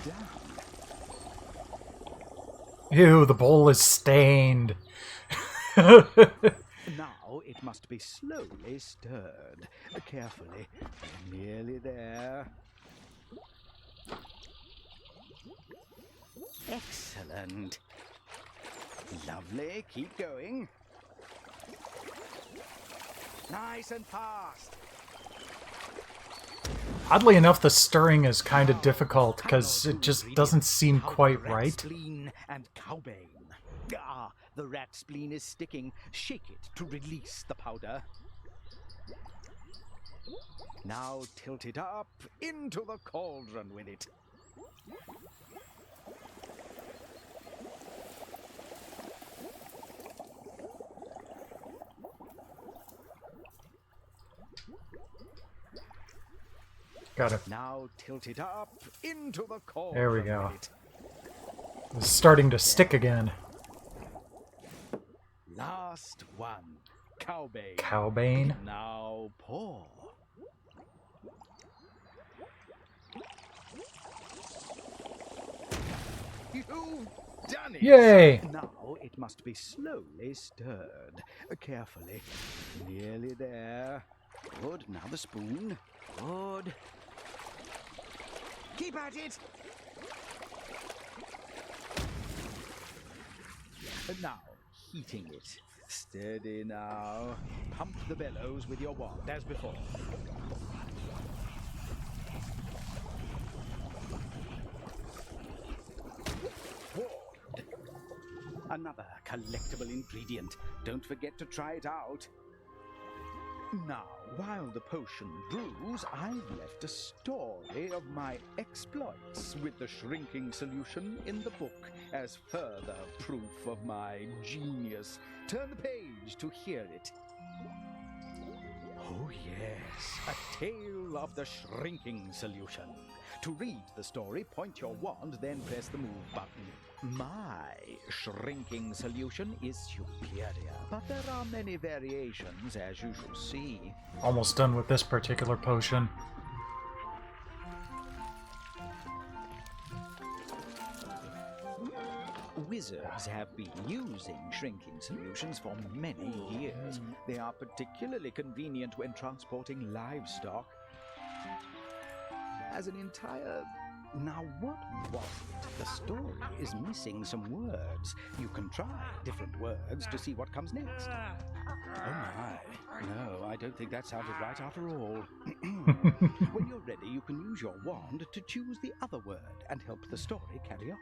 Down. Ew, the bowl is stained. Now it must be slowly stirred. Carefully. Nearly there. Excellent. Lovely. Keep going. Nice and fast. Oddly enough, the stirring is kind of difficult because it just doesn't seem quite Rat right. spleen and cowbane. Ah, the rat spleen is sticking. Shake it to release the powder. Now tilt it up into the cauldron with it. Got it. Now tilt it up into the cauldron. There we go. with it. It's starting to stick again. Last one. Cowbane. Cowbane? Now pour. You've done it! Yay! Now it must be slowly stirred. Carefully. Nearly there. Good. Now the spoon. Good. Keep at it! Now, heating it. Steady now. Pump the bellows with your wand, as before. Ward. Another collectible ingredient. Don't forget to try it out. Now, while the potion brews, I've left a story of my exploits with the shrinking solution in the book as further proof of my genius. Turn the page to hear it. Oh yes, a tale of the shrinking solution. To read the story, point your wand, then press the move button. My shrinking solution is superior, but there are many variations, as you shall see. Almost done with this particular potion. Wizards have been using shrinking solutions for many years. They are particularly convenient when transporting livestock. As an entire... Now, what was it? The story is missing some words. You can try different words to see what comes next. Oh my. No, I don't think that sounded right after all. When you're ready, you can use your wand to choose the other word and help the story carry on.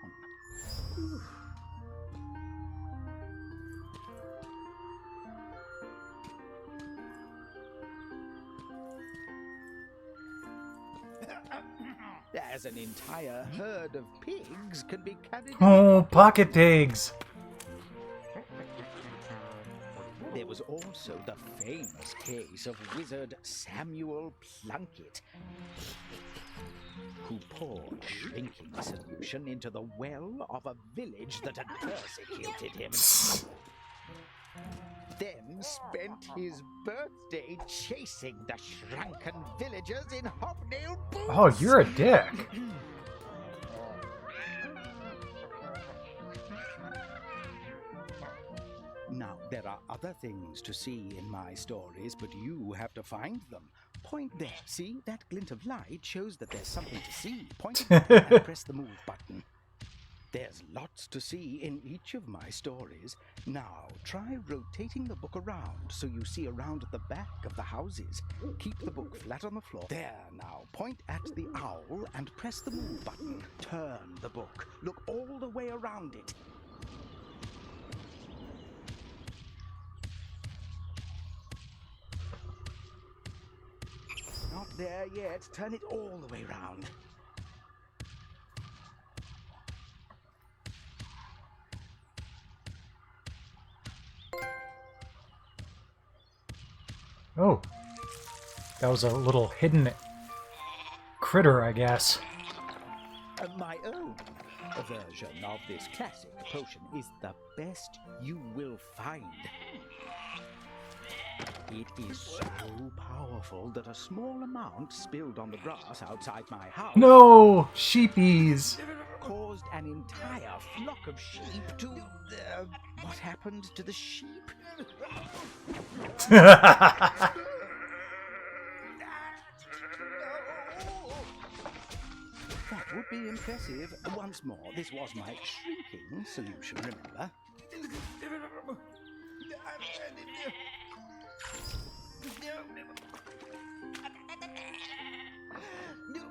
As an entire herd of pigs can be carried. Oh, pocket pigs. There was also the famous case of wizard Samuel Plunkett, who poured shrinking solution into the well of a village that had persecuted him. Then spent his birthday chasing the shrunken villagers in hobnail boots. Oh, you're a dick. Now, there are other things to see in my stories, but you have to find them. Point there. See? That glint of light shows that there's something to see. Point it and press the move button. There's lots to see in each of my stories. Now, try rotating the book around so you see around at the back of the houses. Keep the book flat on the floor. There, now, point at the owl and press the move button. Turn the book. Look all the way around it. Not there yet. Turn it all the way around. Oh. That was a little hidden critter, I guess. My own version of this classic potion is the best you will find. It is so powerful that a small amount spilled on the grass outside my house No! Sheepies! caused an entire flock of sheep to... what happened to the sheep? That would be impressive. Once more, this was my shrinking solution, remember?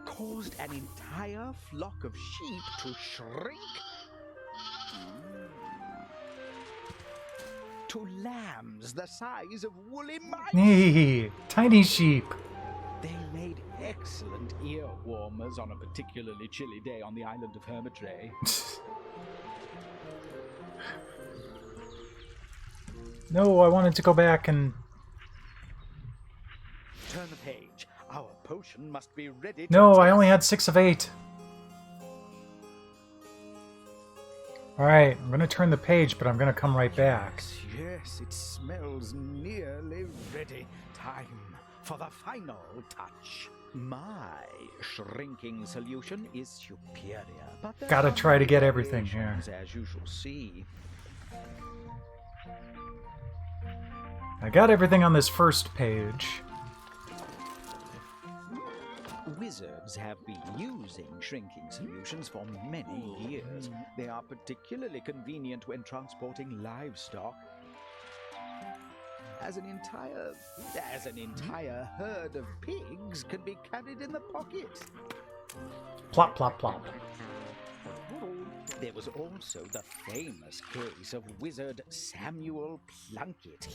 Caused an entire flock of sheep to shrink to lambs the size of woolly mice. Hey, tiny sheep. They made excellent ear warmers on a particularly chilly day on the island of Hermitray. No, I wanted to go back and... Turn the page. Our potion must be ready to No, I test. only had 6 of 8. Alright, I'm gonna turn the page, but I'm gonna come right back. Yes, it smells nearly ready. Time for the final touch. My shrinking solution is superior, but there Gotta are try to many get everything here. variations, as you shall see. I got everything on this first page. Wizards have been using shrinking solutions for many years. They are particularly convenient when transporting livestock. As an entire herd of pigs can be carried in the pocket. Plop, plop, plop. There was also the famous case of wizard Samuel Plunkett,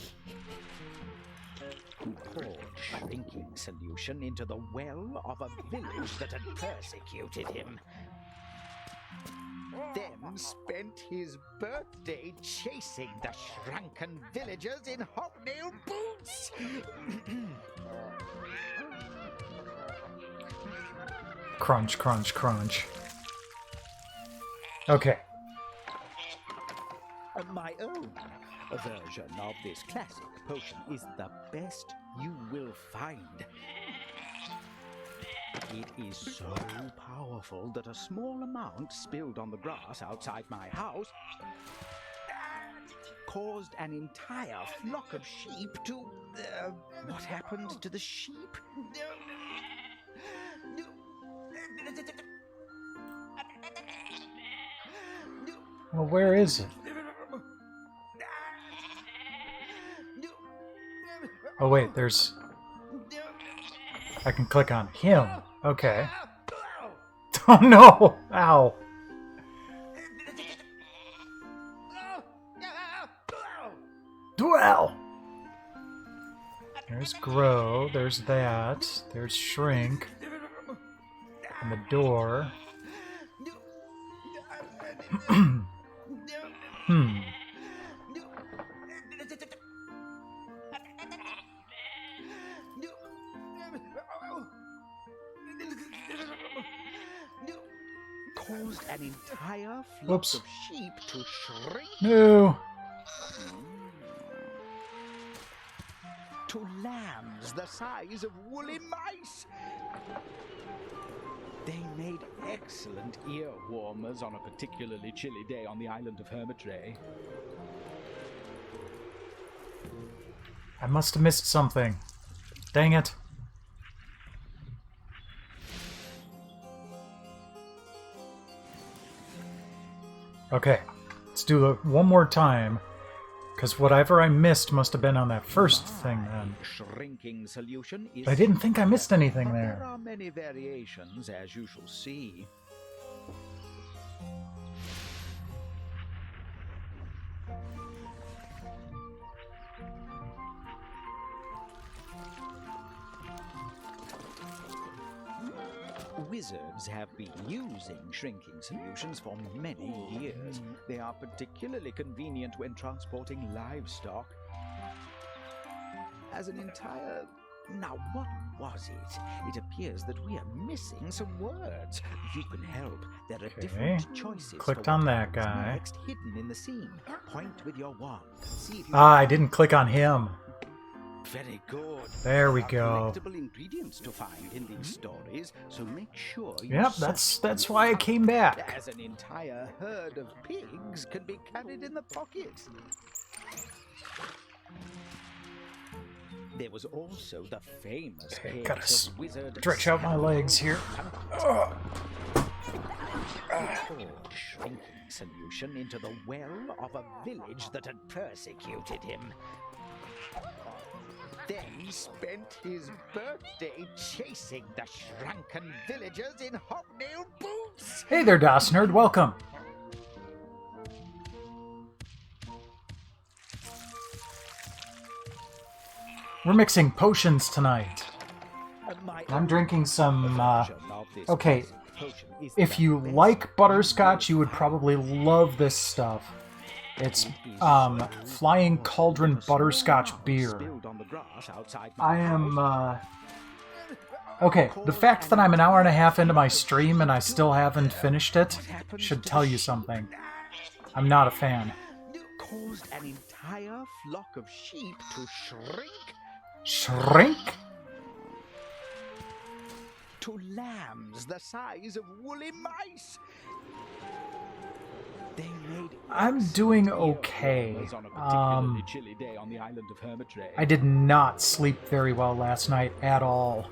who poured shrinking solution into the well of a village that had persecuted him. Then spent his birthday chasing the shrunken villagers in hobnail boots. Crunch, crunch, crunch. Okay. My own version of this classic potion is the best you will find. It is so powerful that a small amount spilled on the grass outside my house caused an entire flock of sheep to... what happened to the sheep? Well, where is it? Oh wait, there's... I can click on him. Okay. Oh no! Ow! Dwell! There's Grow, there's that, there's Shrink, and the door. Caused an entire flock Whoops. of sheep to shrink No! to lambs the size of woolly mice. They made excellent ear warmers on a particularly chilly day on the island of Hermitray. I must have missed something. Dang it. Okay, let's do it one more time, because whatever I missed must have been on that first thing then. Shrinking solution is But I didn't think I missed anything but there. there are many variations, as you shall see. Wizards have been using shrinking solutions for many years. They are particularly convenient when transporting livestock. As an entire... Now, what was it? It appears that we are missing some words. You can help. There are Okay. different choices. Clicked for on what that comes guy. Next, hidden in the scene. Point with your wand. See if you Ah, I didn't click on him. Very good. There we There are go. collectible ingredients to find in these stories, so make sure you Yep, search that's why I came back. as an entire herd of pigs can be carried in the pocket. There was also the famous Okay, case gotta of wizard stretch out my legs here. Ugh. He poured shrinking solution into the well of a village that had persecuted him. Then spent his birthday chasing the shrunken villagers in hobnail boots. Hey there, DOS Nerd, welcome. We're mixing potions tonight. I'm drinking some, okay, if you like butterscotch, you would probably love this stuff. It's, Flying Cauldron Butterscotch Beer. I am, okay, the fact that I'm an hour and a half into my stream and I still haven't finished it should tell you something. I'm not a fan. Caused an entire flock of sheep to shrink Shrink? to lambs the size of woolly mice. They made I'm doing okay. on a particularly chilly day on the island of Hermitray. I did not sleep very well last night at all.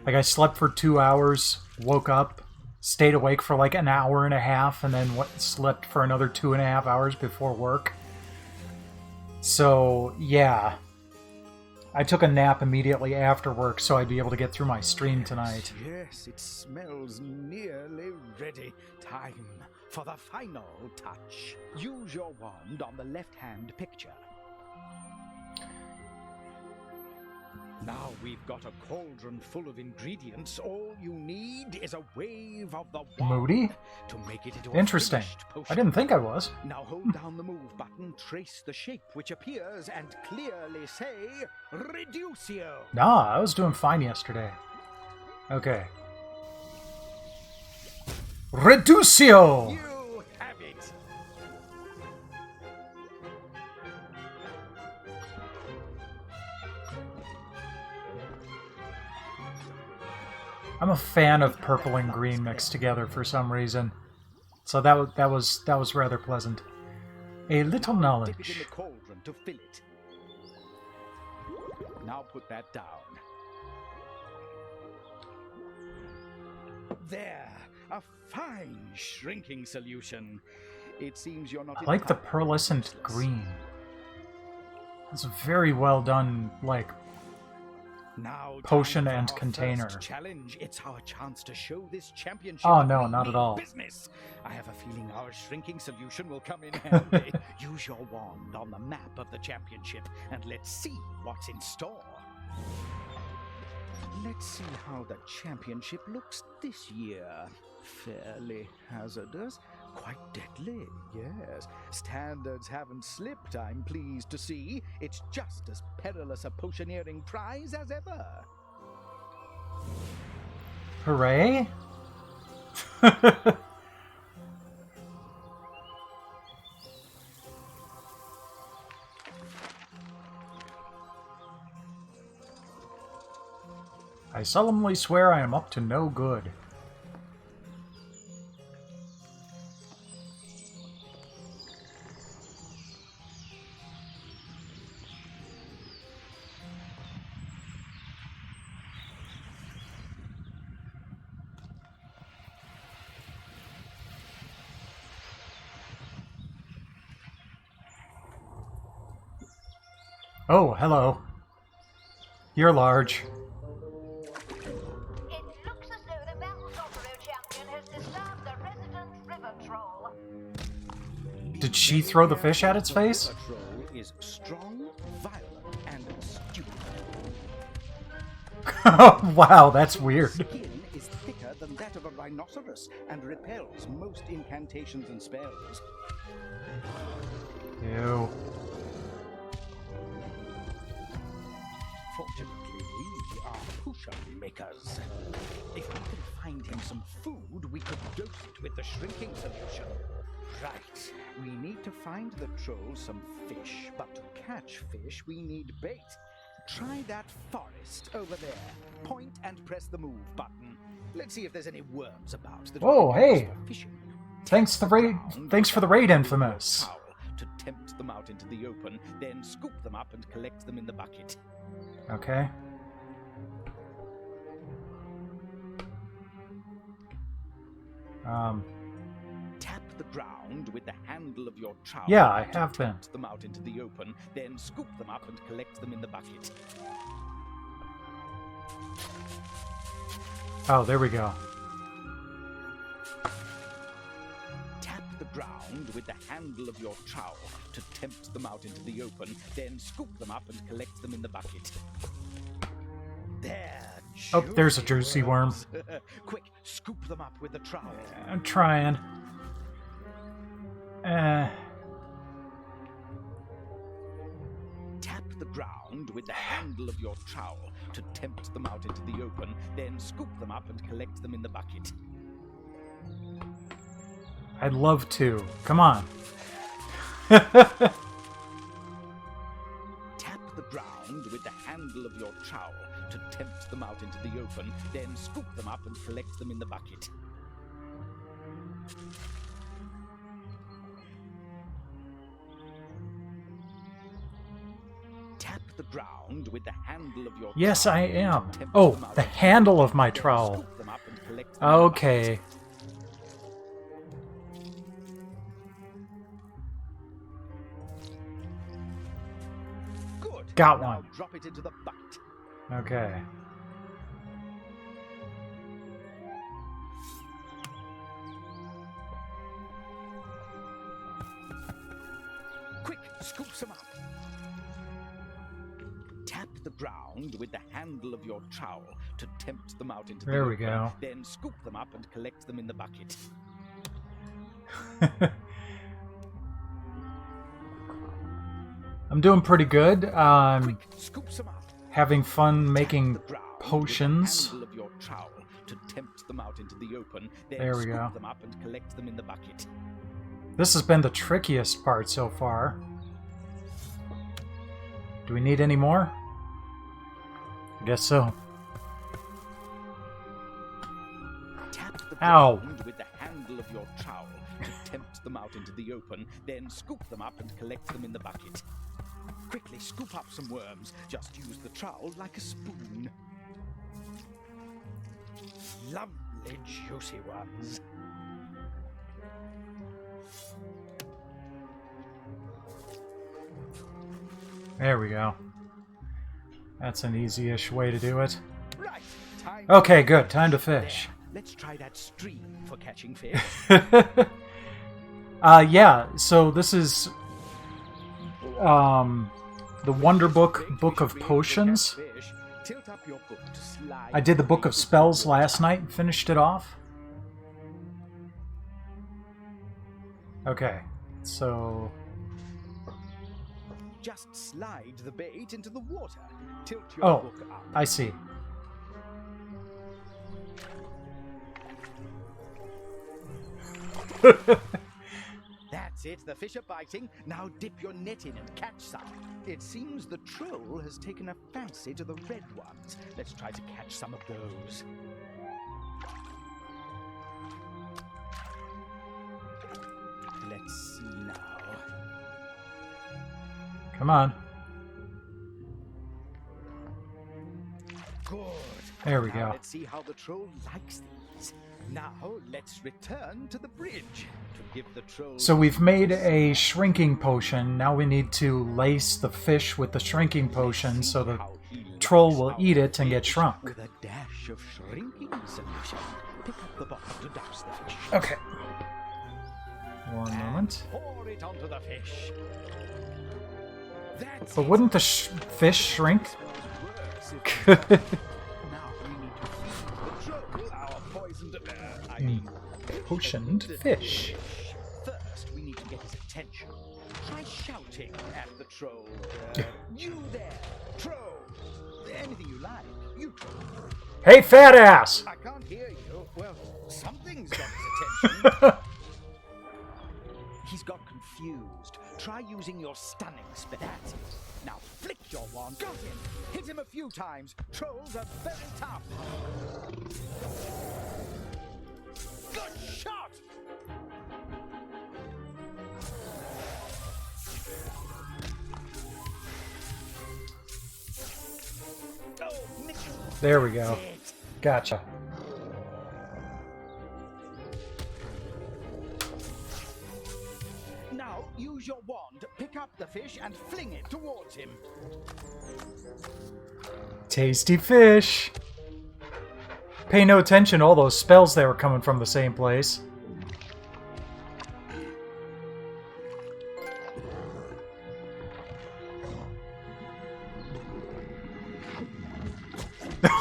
Like, I slept for 2 hours, woke up, stayed awake for like an hour and a half, and then slept for another 2.5 hours before work. So, yeah. I took a nap immediately after work so I'd be able to get through my stream tonight. Yes, it smells nearly ready. Time for the final touch. Use your wand on the left-hand picture. Now we've got a cauldron full of ingredients. All you need is a wave of the wand Moody? to make it into Interesting. a finished potion. I didn't think I was. Now hold down the move button, trace the shape which appears, and clearly say Reducio. Nah, I was doing fine yesterday. Okay. Reducio! You have it. I'm a fan of purple and green mixed together for some reason. So that was rather pleasant. A little Dip it in knowledge. the cauldron to fill it. Now put that down. There, a fine shrinking solution. It seems you're not. I like the pearlescent green. It's very well done, like, Now, potion time for and our container. first challenge. It's our chance to show this championship. Oh, that no, we not at mean all. Business. I have a feeling our shrinking solution will come in handy. Use your wand on the map of the championship, and let's see what's in store. Let's see how the championship looks this year. Fairly hazardous. Quite deadly, yes. Standards haven't slipped, I'm pleased to see. It's just as perilous a potioneering prize as ever. Hooray! I solemnly swear I am up to no good. Oh, hello. You're large. It looks as though the Battle Opero champion has disturbed the resident river troll. Did she throw the fish at its face? The troll is strong, violent, and stupid. Wow, that's weird. Skin is thicker than that of a rhinoceros and repels most incantations and spells. Ew. Fortunately, we are potion makers. If we can find him some food, we could dose it with the shrinking solution. Right. We need to find the troll some fish, but to catch fish, we need bait. Try that forest over there. Point and press the move button. Let's see if there's any worms about that. Whoa, we can use hey. for fishing. Thanks for the raid, Infamous. Towel to tempt them out into the open, then scoop them up and collect them in the bucket. Okay. Tap the ground with the handle of your trowel. Yeah, I to have been. tempt them out into the open, then scoop them up and collect them in the bucket. Oh, there we go. Tap the ground with the handle of your trowel to tempt them out into the open, then scoop them up and collect them in the bucket. There. Oh, there's a juicy worm. Quick, scoop them up with the trowel. I'm trying. Tap the ground with the handle of your trowel to tempt them out into the open, then scoop them up and collect them in the bucket. I'd love to. Come on. Tap the ground with the handle of your trowel to tempt them out into the open, then scoop them up and collect them in the bucket. Tap the ground with the handle of your Yes, trowel I to am. tempt Oh, them out the into the handle open, of my then trowel. scoop them up and collect them in the bucket. Okay. Good. Got Now one. drop it into the bucket. Okay. Quick, scoop some up. Tap the ground with the handle of your trowel to tempt them out into the There we open, go. Then scoop them up and collect them in the bucket. I'm doing pretty good. Quick, scoop some up. Having fun making The ground with the potions. handle of your trowel to tempt them out into the open, then There we scoop go. them up and collect them in the bucket. This has been the trickiest part so far. Do we need any more? I guess so. Tap the Ow. ground with the handle of your trowel to tempt them out into the open, then scoop them up and collect them in the bucket. Quickly scoop up some worms. Just use the trowel like a spoon. Lovely juicy ones. There we go. That's an easy-ish way to do it. Right. Time Okay, good. Time to fish. There. Let's try that stream for catching fish. Yeah, so this is the Wonder Book Book of Potions. Tilt up your book to slide. I did the Book of Spells last night and finished it off. Okay, so... Just slide the bait into the water. Tilt your book up. I see. That's it, the fish are biting. Now dip your net in and catch some. It seems the troll has taken a fancy to the red ones. Let's try to catch some of those. Let's see now. Come on. Good. There we Now go. let's see how the troll likes these. Now let's return to the bridge to give the troll. So we've made a shrinking potion. Now we need to lace the fish with the shrinking potion so the troll will eat it and get shrunk. With a dash of shrinking solution. Pick up the bottle to douse the fish. Okay. One moment. Pour it onto the fish. That's But it. wouldn't the fish shrink? Worse if- Now we need to feed the troll our poisoned Potioned fish. First, we need to get his attention. Try shouting at the troll. You there, troll! Anything you like. You troll. Hey, fat ass! I can't hear you. Well, something's got his attention. He's got confused. Try using your stunning spell. That's it. Now flick your wand. Got him. Hit him a few times. Trolls are very tough. Good shot. Oh, missed. There we go. That's it. Gotcha. Now use your wand, pick up the fish, and fling it towards him. Tasty fish! Pay no attention, all those spells there were coming from the same place.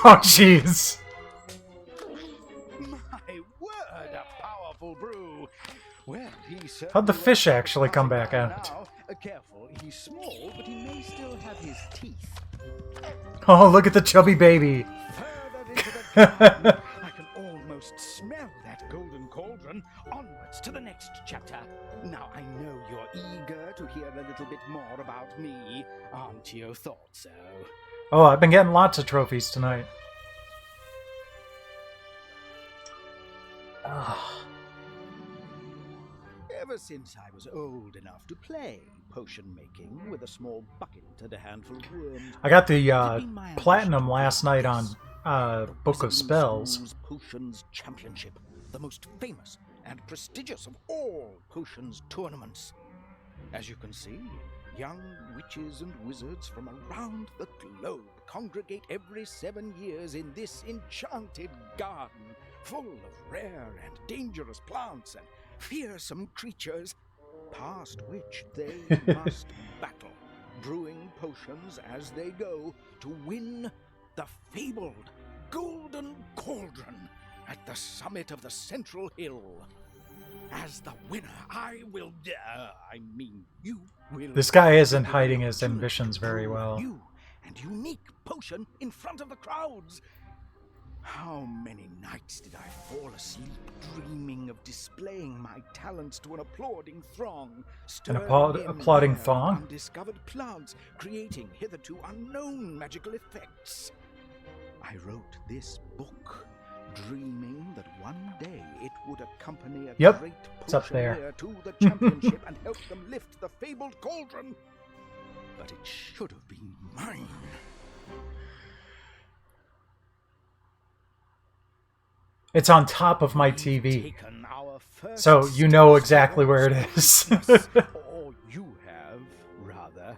Oh, jeez! My word, a powerful brew. Well, he How'd the fish actually come back out? Now, careful, he's small, but he may still have his teeth. Oh, look at the chubby baby! Further into the garden, I can almost smell that golden cauldron. Onwards to the next chapter. Now, I know you're eager to hear a little bit more about me. Aren't you? Thought so. Oh, I've been getting lots of trophies tonight. Ah. Ever since I was old enough to play potion making with a small bucket and a handful of worms, I got the platinum last night on Book of Spells. School's Potions Championship, the most famous and prestigious of all potions tournaments. As you can see, young witches and wizards from around the globe congregate every 7 years in this enchanted garden, full of rare and dangerous plants and fearsome creatures, past which they must battle, brewing potions as they go to win the fabled Golden Cauldron at the summit of the Central Hill. As the winner, you will... This guy isn't hiding his ambitions very well. New and unique potion in front of the crowds. How many nights did I fall asleep dreaming of displaying my talents to an applauding throng, stirring in applauding rare, throng? undiscovered plants, creating hitherto unknown magical effects. I wrote this book, dreaming that one day it would accompany a Yep, great it's up there. potioneer to the championship and help them lift the fabled cauldron. But it should have been mine. It's on top of my TV, Taken our first so you know steps exactly where it towards is. greatness. Or you have, rather.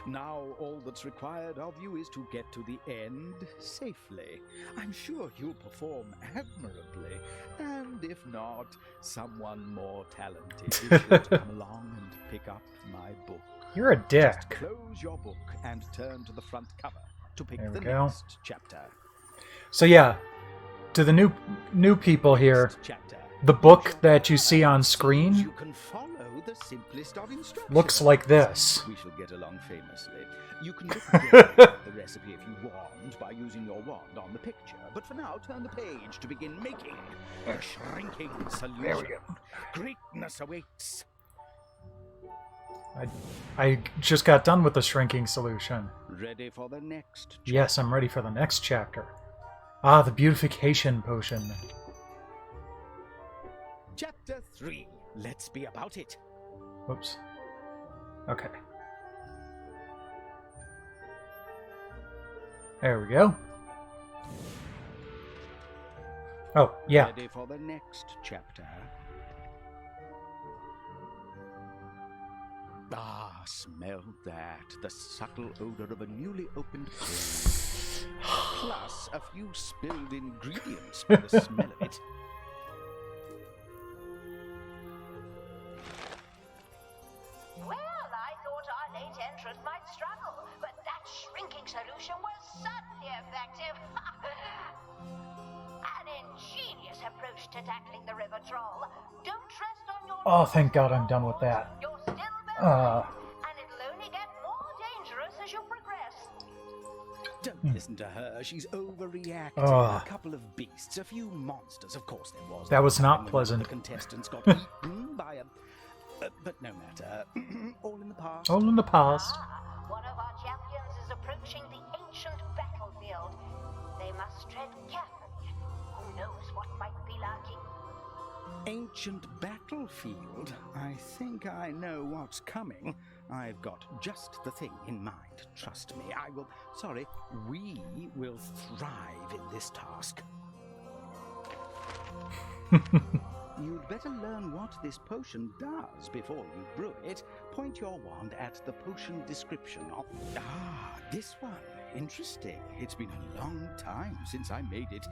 Now all that's required of you is to get to the end safely. I'm sure you'll perform admirably, and if not, someone more talented is sure to come along and pick up my book. You're a dick. Just close your book and turn to the front cover to pick There we the go. next chapter. So yeah, to the new people here, Next chapter. the book that you see on screen You can follow the simplest of instructions. looks like this. We shall get along famously. You can look again at the recipe if you want by using your wand on the picture. But for now, turn the page to begin making a shrinking solution. There we go. Greatness awaits. I just got done with the shrinking solution. Ready for the next? Yes, I'm ready for the next chapter. Ah, the beautification potion. Chapter 3. Let's be about it. Whoops. Okay. There we go. Oh, yeah. Ready for the next chapter. Ah, smell that. The subtle odor of a newly opened page. Plus a few spilled ingredients by the smell of it. Well, I thought our late entrant might struggle, but that shrinking solution was suddenly effective. An ingenious approach to tackling the river troll. Don't rest on your Oh, thank God I'm done with that. You're still very Uh. and it'll only get more dangerous as you progress. Don't listen to her. She's overreacting. Ugh. A couple of beasts, a few monsters. Of course there was. That was not time when pleasant. The contestants got eaten by a... but no matter. All in the past. All in the past. One of our champions is approaching the ancient battlefield. They must tread carefully. Who knows what might be lurking? Ancient battlefield. I think I know what's coming. I've got just the thing in mind. Trust me. We will thrive in this task. You'd better learn what this potion does before you brew it. Point your wand at the potion description of... Ah, this one. Interesting. It's been a long time since I made it.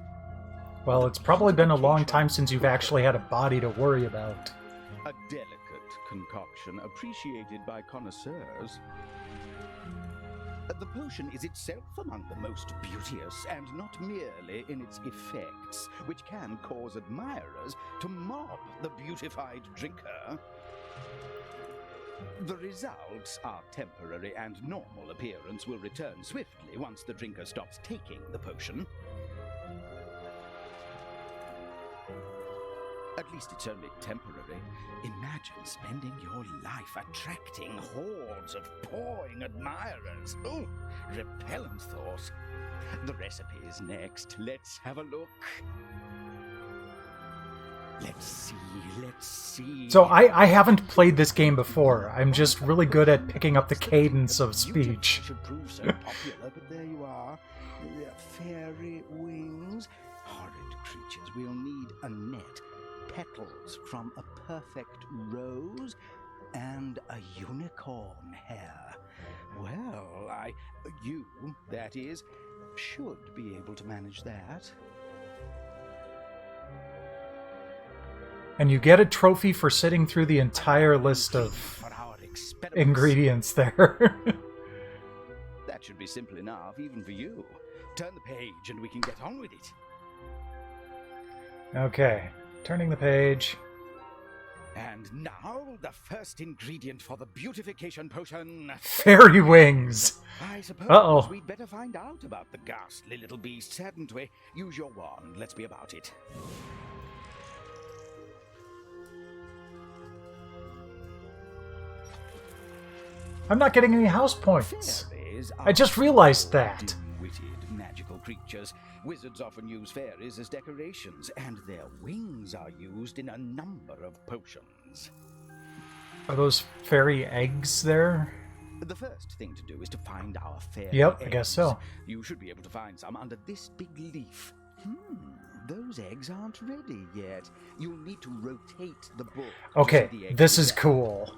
Well, it's probably been a long time since you've actually had a body to worry about. A delicate concoction appreciated by connoisseurs. The potion is itself among the most beauteous, and not merely in its effects, which can cause admirers to mob the beautified drinker. The results are temporary, and normal appearance will return swiftly once the drinker stops taking the potion. At least it's only temporary. Imagine spending your life attracting hordes of pawing admirers. Oh, repellent thought. The recipe is next. Let's have a look. Let's see. So I haven't played this game before. I'm just really good at picking up the cadence of speech. Should prove so popular, but there you are. Fairy wings. Horrid creatures. We'll need a net. Petals from a perfect rose, and a unicorn hair. Well, you, that is, should be able to manage that. And you get a trophy for sitting through the entire list of For our experiments. ingredients there. That should be simple enough, even for you. Turn the page and we can get on with it. Okay, turning the page. And now, the first ingredient for the beautification potion. Fairy wings! I suppose Uh-oh. we'd better find out about the ghastly little beasts, hadn't we? Use your wand. Let's be about it. I'm not getting any house points. Fairies I just realized that. dim-witted magical creatures. Wizards often use fairies as decorations, and their wings are used in a number of potions. Are those fairy eggs there? The first thing to do is to find our fairy Yep, eggs. I guess so. You should be able to find some under this big leaf. Those eggs aren't ready yet. You'll need to rotate the book. to Okay, see the eggs this is together. cool.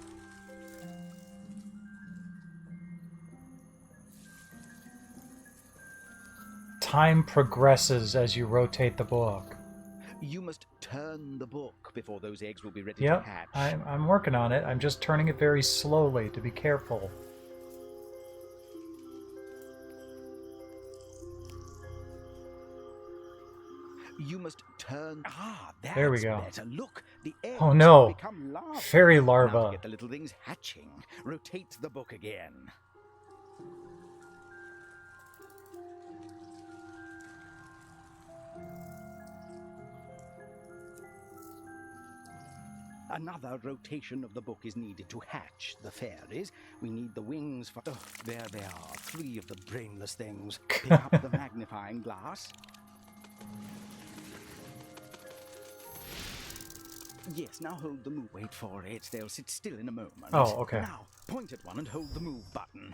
Time progresses as you rotate the book. You must turn the book before those eggs will be ready to Yep, hatch. I'm working on it. I'm just turning it very slowly to be careful. You must turn. Ah, that's There we go. better. Look, the eggs Oh no! have become larvae. Fairy Now larva. to get the little things hatching, rotate the book again. Another rotation of the book is needed to hatch the fairies. We need the wings for... Oh, there they are, 3 of the brainless things. Pick up the magnifying glass. Yes, now hold the move. Wait for it. They'll sit still in a moment. Oh, okay. Now, point at one and hold the move button.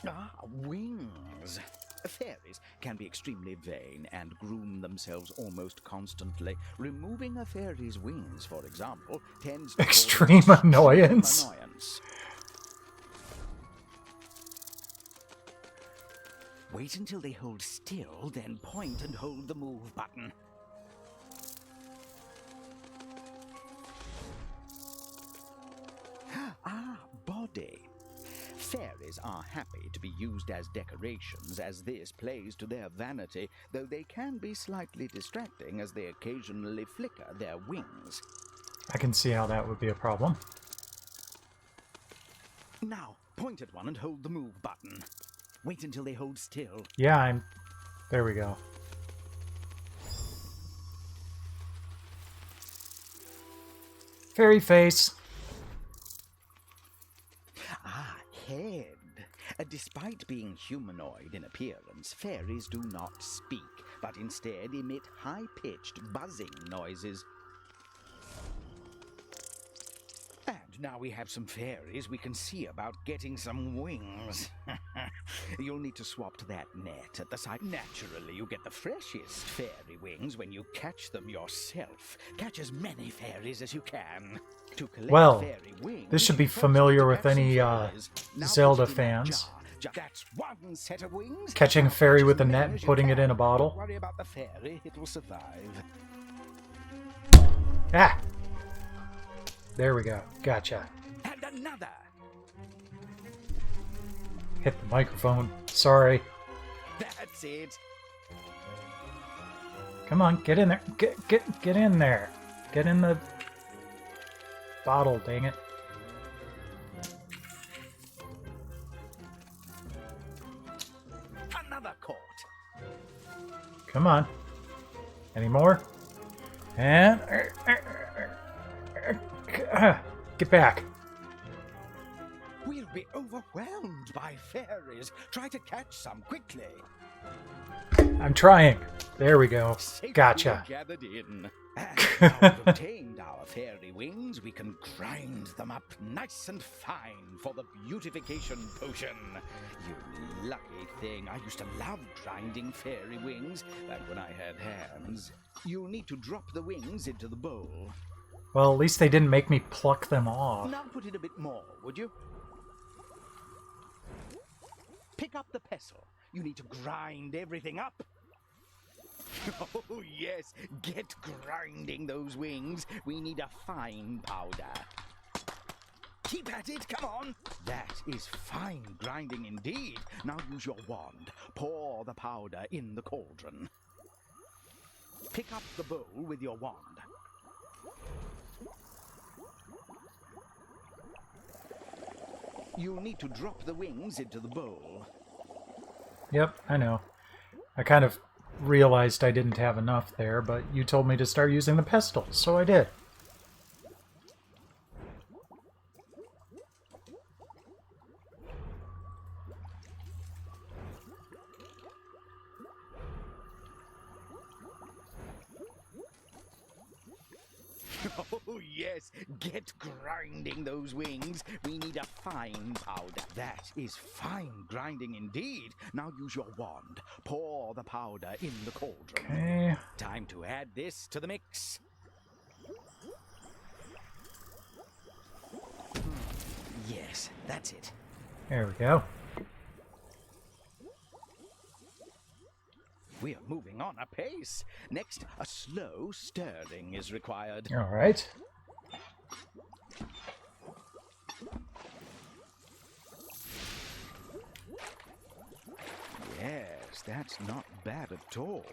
Ah, wings. Fairies can be extremely vain and groom themselves almost constantly. Removing a fairy's wings, for example, tends to Extreme annoyance. Wait until they hold still, then point and hold the move button. Ah, body. Fairies are happy to be used as decorations, as this plays to their vanity, though they can be slightly distracting as they occasionally flicker their wings. I can see how that would be a problem. Now, point at one and hold the move button. Wait until they hold still. Yeah, there we go. Fairy face. Ah, head. Despite being humanoid in appearance, fairies do not speak, but instead emit high-pitched buzzing noises. And now we have some fairies, we can see about getting some wings. You'll need to swap to that net at the side. Naturally, you get the freshest fairy wings when you catch them yourself. Catch as many fairies as you can. To collect Well, fairy wings, this should be first familiar you with catch some any fairies. Now Zelda put it in that fans. jar. That's one set of wings. Catching a Now fairy catch with as a net many and as you putting it can. in a bottle. Don't worry about the fairy, it will survive. Ah! There we go. Gotcha. And another. Hit the microphone. Sorry. That's it. Come on, get in there. Get in there. Get in the bottle, dang it. Another court. Come on. Any more? And get back. We'll be overwhelmed by fairies. Try to catch some quickly. I'm trying. There we go. Safely Gotcha. gathered in. And now we've obtained our fairy wings, we can grind them up nice and fine for the beautification potion. You lucky thing. I used to love grinding fairy wings back when I had hands. You'll need to drop the wings into the bowl. Well, at least they didn't make me pluck them off. Now put in a bit more, would you? Pick up the pestle. You need to grind everything up. Oh, yes. Get grinding those wings. We need a fine powder. Keep at it. Come on. That is fine grinding indeed. Now use your wand. Pour the powder in the cauldron. Pick up the bowl with your wand. You'll need to drop the wings into the bowl. Yep, I know. I kind of realized I didn't have enough there, but you told me to start using the pestle, so I did. Oh, yes. Get grinding those wings. We need a fine powder. That is fine grinding indeed. Now use your wand. Pour the powder in the cauldron. Okay. Time to add this to the mix. Yes, That's it. There we go. We are moving on apace. Next, a slow stirring is required. All right. Yes, that's not bad at all.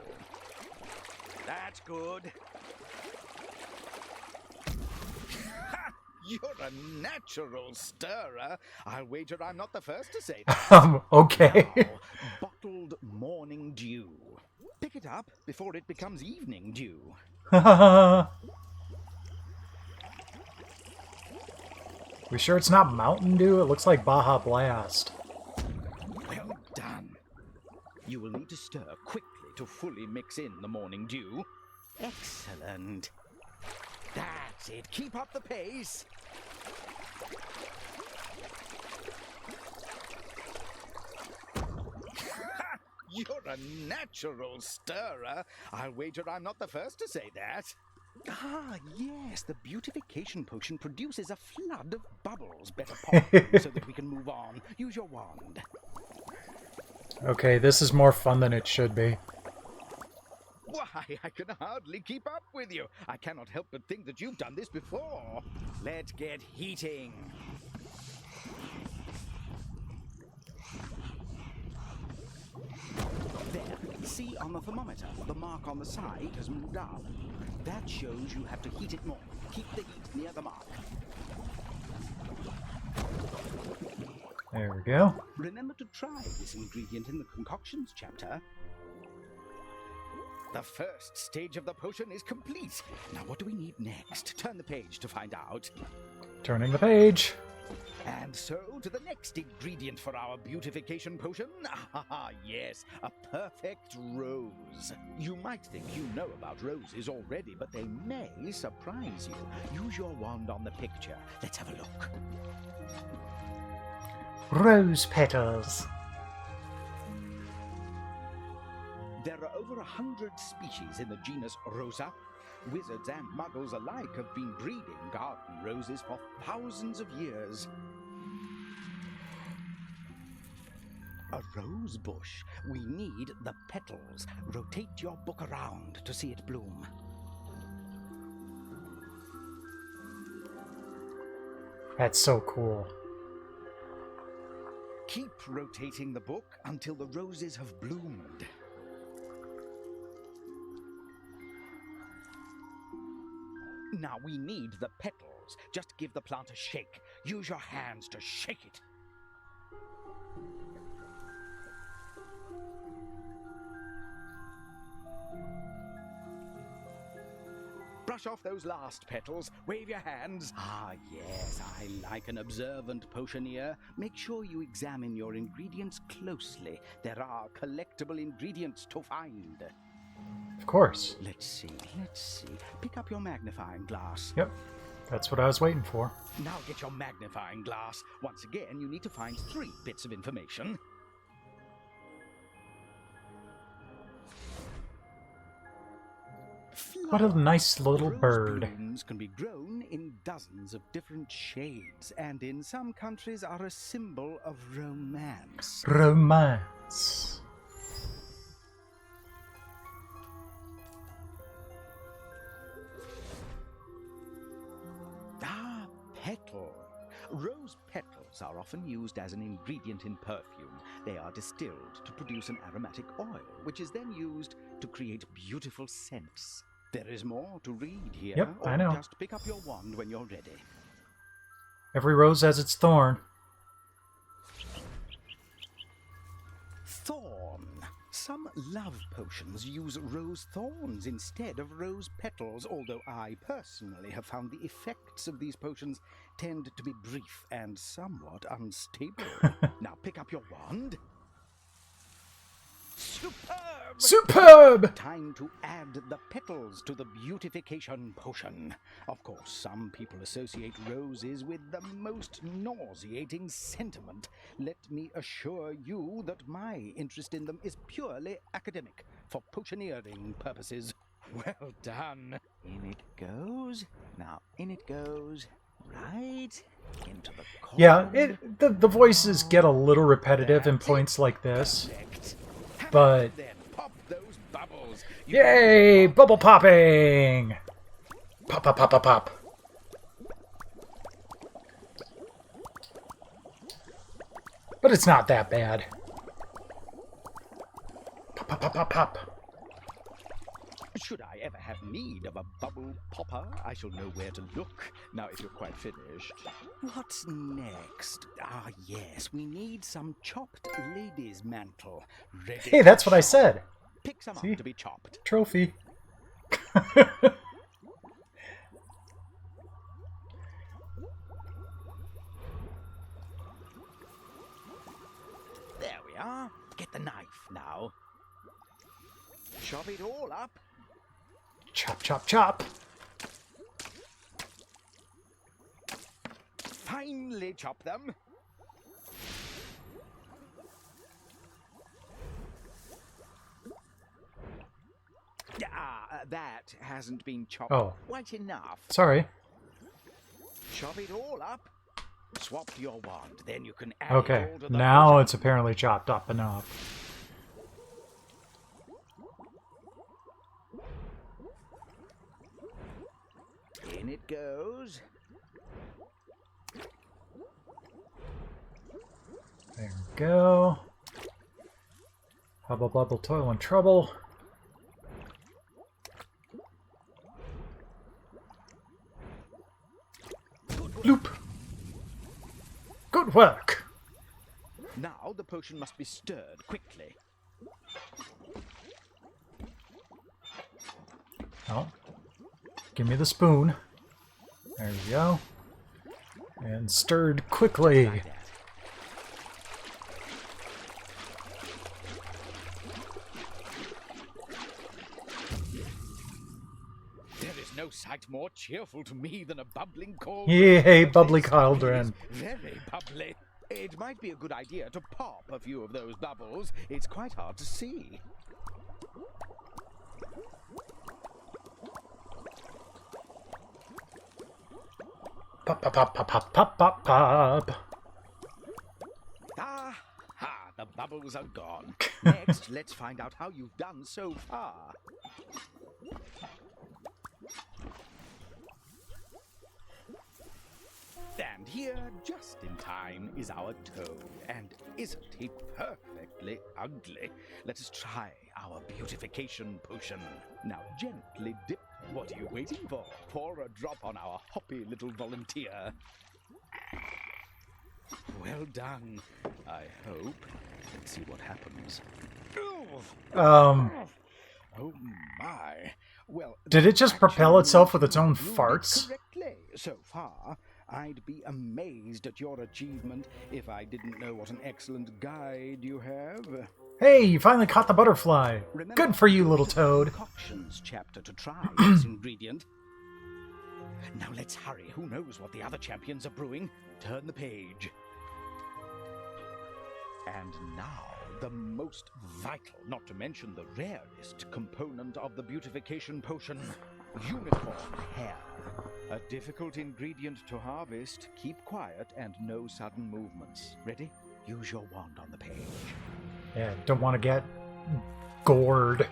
That's good. You're a natural stirrer. I'll wager I'm not the first to say that. Okay. Now, bottled morning dew. Pick it up before it becomes evening dew. We sure it's not Mountain Dew? It looks like Baja Blast. Well done. You will need to stir quickly to fully mix in the morning dew. Excellent. That's it. Keep up the pace. You're a natural stirrer. I'll wager I'm not the first to say that. Ah, yes, the beautification potion produces a flood of bubbles. Better pop them so that we can move on. Use your wand. Okay, this is more fun than it should be. Why, I can hardly keep up with you. I cannot help but think that you've done this before. Let's get heating. There, see on the thermometer, the mark on the side has moved up. That shows you have to heat it more. Keep the heat near the mark. There we go. Remember to try this ingredient in the concoctions chapter. The first stage of the potion is complete. Now what do we need next? Turn the page to find out. Turning the page. And so to the next ingredient for our beautification potion. Ah, yes, a perfect rose. You might think you know about roses already, but they may surprise you. Use your wand on the picture. Let's have a look. Rose petals. There are over 100 species in the genus Rosa. Wizards and muggles alike have been breeding garden roses for thousands of years. A rose bush. We need the petals. Rotate your book around to see it bloom. That's so cool. Keep rotating the book until the roses have bloomed. Now we need the petals. Just give the plant a shake. Use your hands to shake it. Brush off those last petals. Wave your hands. Ah, yes, I like an observant potioneer. Make sure you examine your ingredients closely. There are collectible ingredients to find. Of course. Let's see. Pick up your magnifying glass. Yep. That's what I was waiting for. Now get your magnifying glass. Once again, you need to find 3 bits of information. What a nice little Rose bird. blooms can be grown in dozens of different shades, and in some countries are a symbol of romance. Romance. Ah, petal. Rose petals are often used as an ingredient in perfume. They are distilled to produce an aromatic oil, which is then used to create beautiful scents. There is more to read here. Yep, or I know. Just pick up your wand when you're ready. Every rose has its thorn. Thorn. Some love potions use rose thorns instead of rose petals, although I personally have found the effects of these potions tend to be brief and somewhat unstable. Now pick up your wand. Superb! Superb! Time to add the petals to the beautification potion. Of course, some people associate roses with the most nauseating sentiment. Let me assure you that my interest in them is purely academic, for potioneering purposes. Well done. In it goes. Now in it goes. Right into the corn. Yeah, the voices get a little repetitive in points like this, but Then pop those bubbles. yay, bubble popping! Pop, pop, pop, pop, pop. But it's not that bad. Pop, pop, pop, pop, pop. Should I ever have need of a bubble popper, I shall know where to look. Now, if you're quite finished. What's next? Ah, yes, we need some chopped lady's mantle. Ready Hey, that's what I said. Pick some See? up to be chopped. Trophy. There we are. Get the knife now. Chop it all up. Chop, chop, chop. Finely chop them. That hasn't been chopped Oh. quite enough. Sorry. Chop it all up. Swap your wand, then you can add Okay, it all to the now potion. it's apparently chopped up enough. In it goes. There we go. Hubble bubble toil and trouble. Loop. Good work. Now the potion must be stirred quickly. Oh. Give me the spoon. There we go. And stirred quickly. Like that. There is no sight more cheerful to me than a bubbling cauldron. Yay, bubbly This cauldron. is very bubbly. It might be a good idea to pop a few of those bubbles. It's quite hard to see. Pop, pop, pop, pop, pop, pop, pop, pop. Ah, ha, the bubbles are gone. Next, let's find out how you've done so far. And here, just in time, is our toad. And isn't he perfectly ugly? Let us try our beautification potion. Now gently dip. What are you waiting for? Pour a drop on our hoppy little volunteer. Well done, I hope. Let's see what happens. Oh my. Well, Did it just propel actually itself with its own brewed it farts? Correctly. So far, I'd be amazed at your achievement if I didn't know what an excellent guide you have. Hey, you finally caught the butterfly. Remember, Good for you, little there's a toad. Concoctions chapter to try this ingredient. Now let's hurry. Who knows what the other champions are brewing? Turn the page. And now, the most vital, not to mention the rarest component of the beautification potion, unicorn hair. A difficult ingredient to harvest. Keep quiet and no sudden movements. Ready? Use your wand on the page. Yeah, don't want to get gored.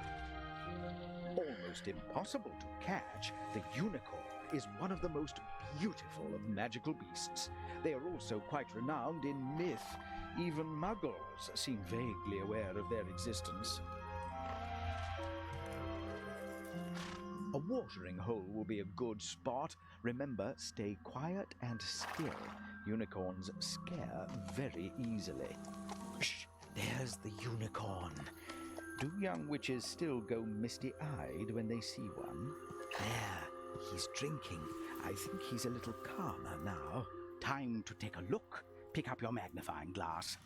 Almost impossible to catch, the unicorn is one of the most beautiful of magical beasts. They are also quite renowned in myth. Even Muggles seem vaguely aware of their existence. A watering hole will be a good spot. Remember, stay quiet and still. Unicorns scare very easily. Shh! There's the unicorn. Do young witches still go misty-eyed when they see one? There, he's drinking. I think he's a little calmer now. Time to take a look. Pick up your magnifying glass.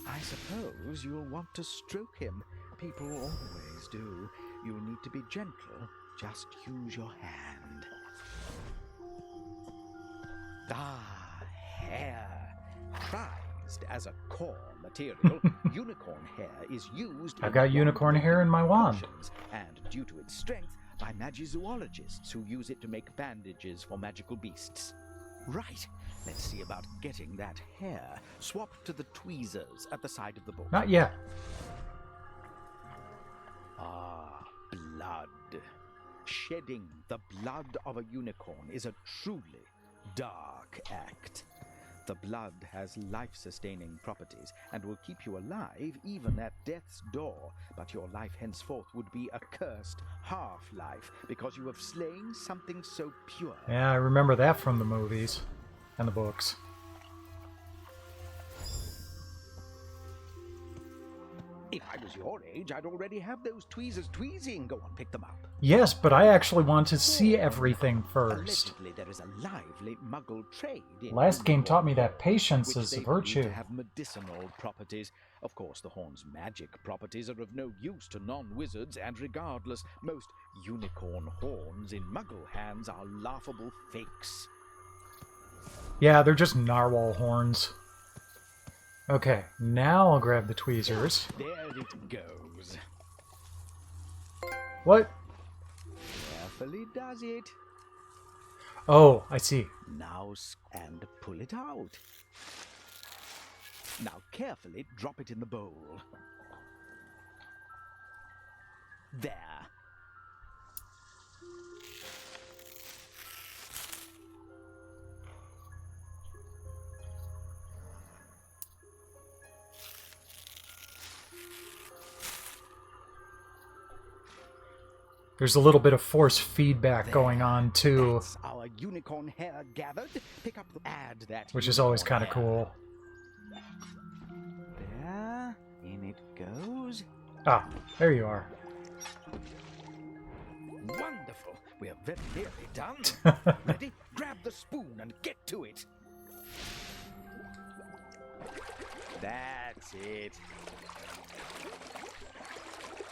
I suppose you'll want to stroke him. People always do. You'll need to be gentle. Just use your hand. Ah, hair. Prized as a core material, unicorn hair is used. I've in got unicorn hair in my wand. potions, and due to its strength, by by magizoologists who use it to make bandages for magical beasts. Right. Let's see about getting that hair swapped to the tweezers at the side of the book. Not yet. Ah, blood. Shedding the blood of a unicorn is a truly dark act. The blood has life-sustaining properties and will keep you alive even at death's door, but your life henceforth would be a cursed half-life because you have slain something so pure. Yeah, I remember that from the movies and the books. If I was your age, I'd already have those tweezers tweezing. Go on, pick them up. Yes, but I actually want to see everything first. Allegedly, there is a lively Muggle trade in Last game taught me that horns, patience which is they a believe virtue. to have medicinal properties. Of course, the horn's magic properties are of no use to non-wizards, and regardless, most unicorn horns in Muggle hands are laughable fakes. Yeah, they're just narwhal horns. Okay, now I'll grab the tweezers. There it goes. What? Carefully does it. Oh, I see. Now and pull it out. Now carefully drop it in the bowl. There. There's a little bit of force feedback going on too, That's our unicorn hair gathered. Pick up the add that. which is always unicorn kind of hair. cool. There, in it goes. Ah, there you are. Wonderful. We are very nearly done. Ready? Grab the spoon and get to it. That's it.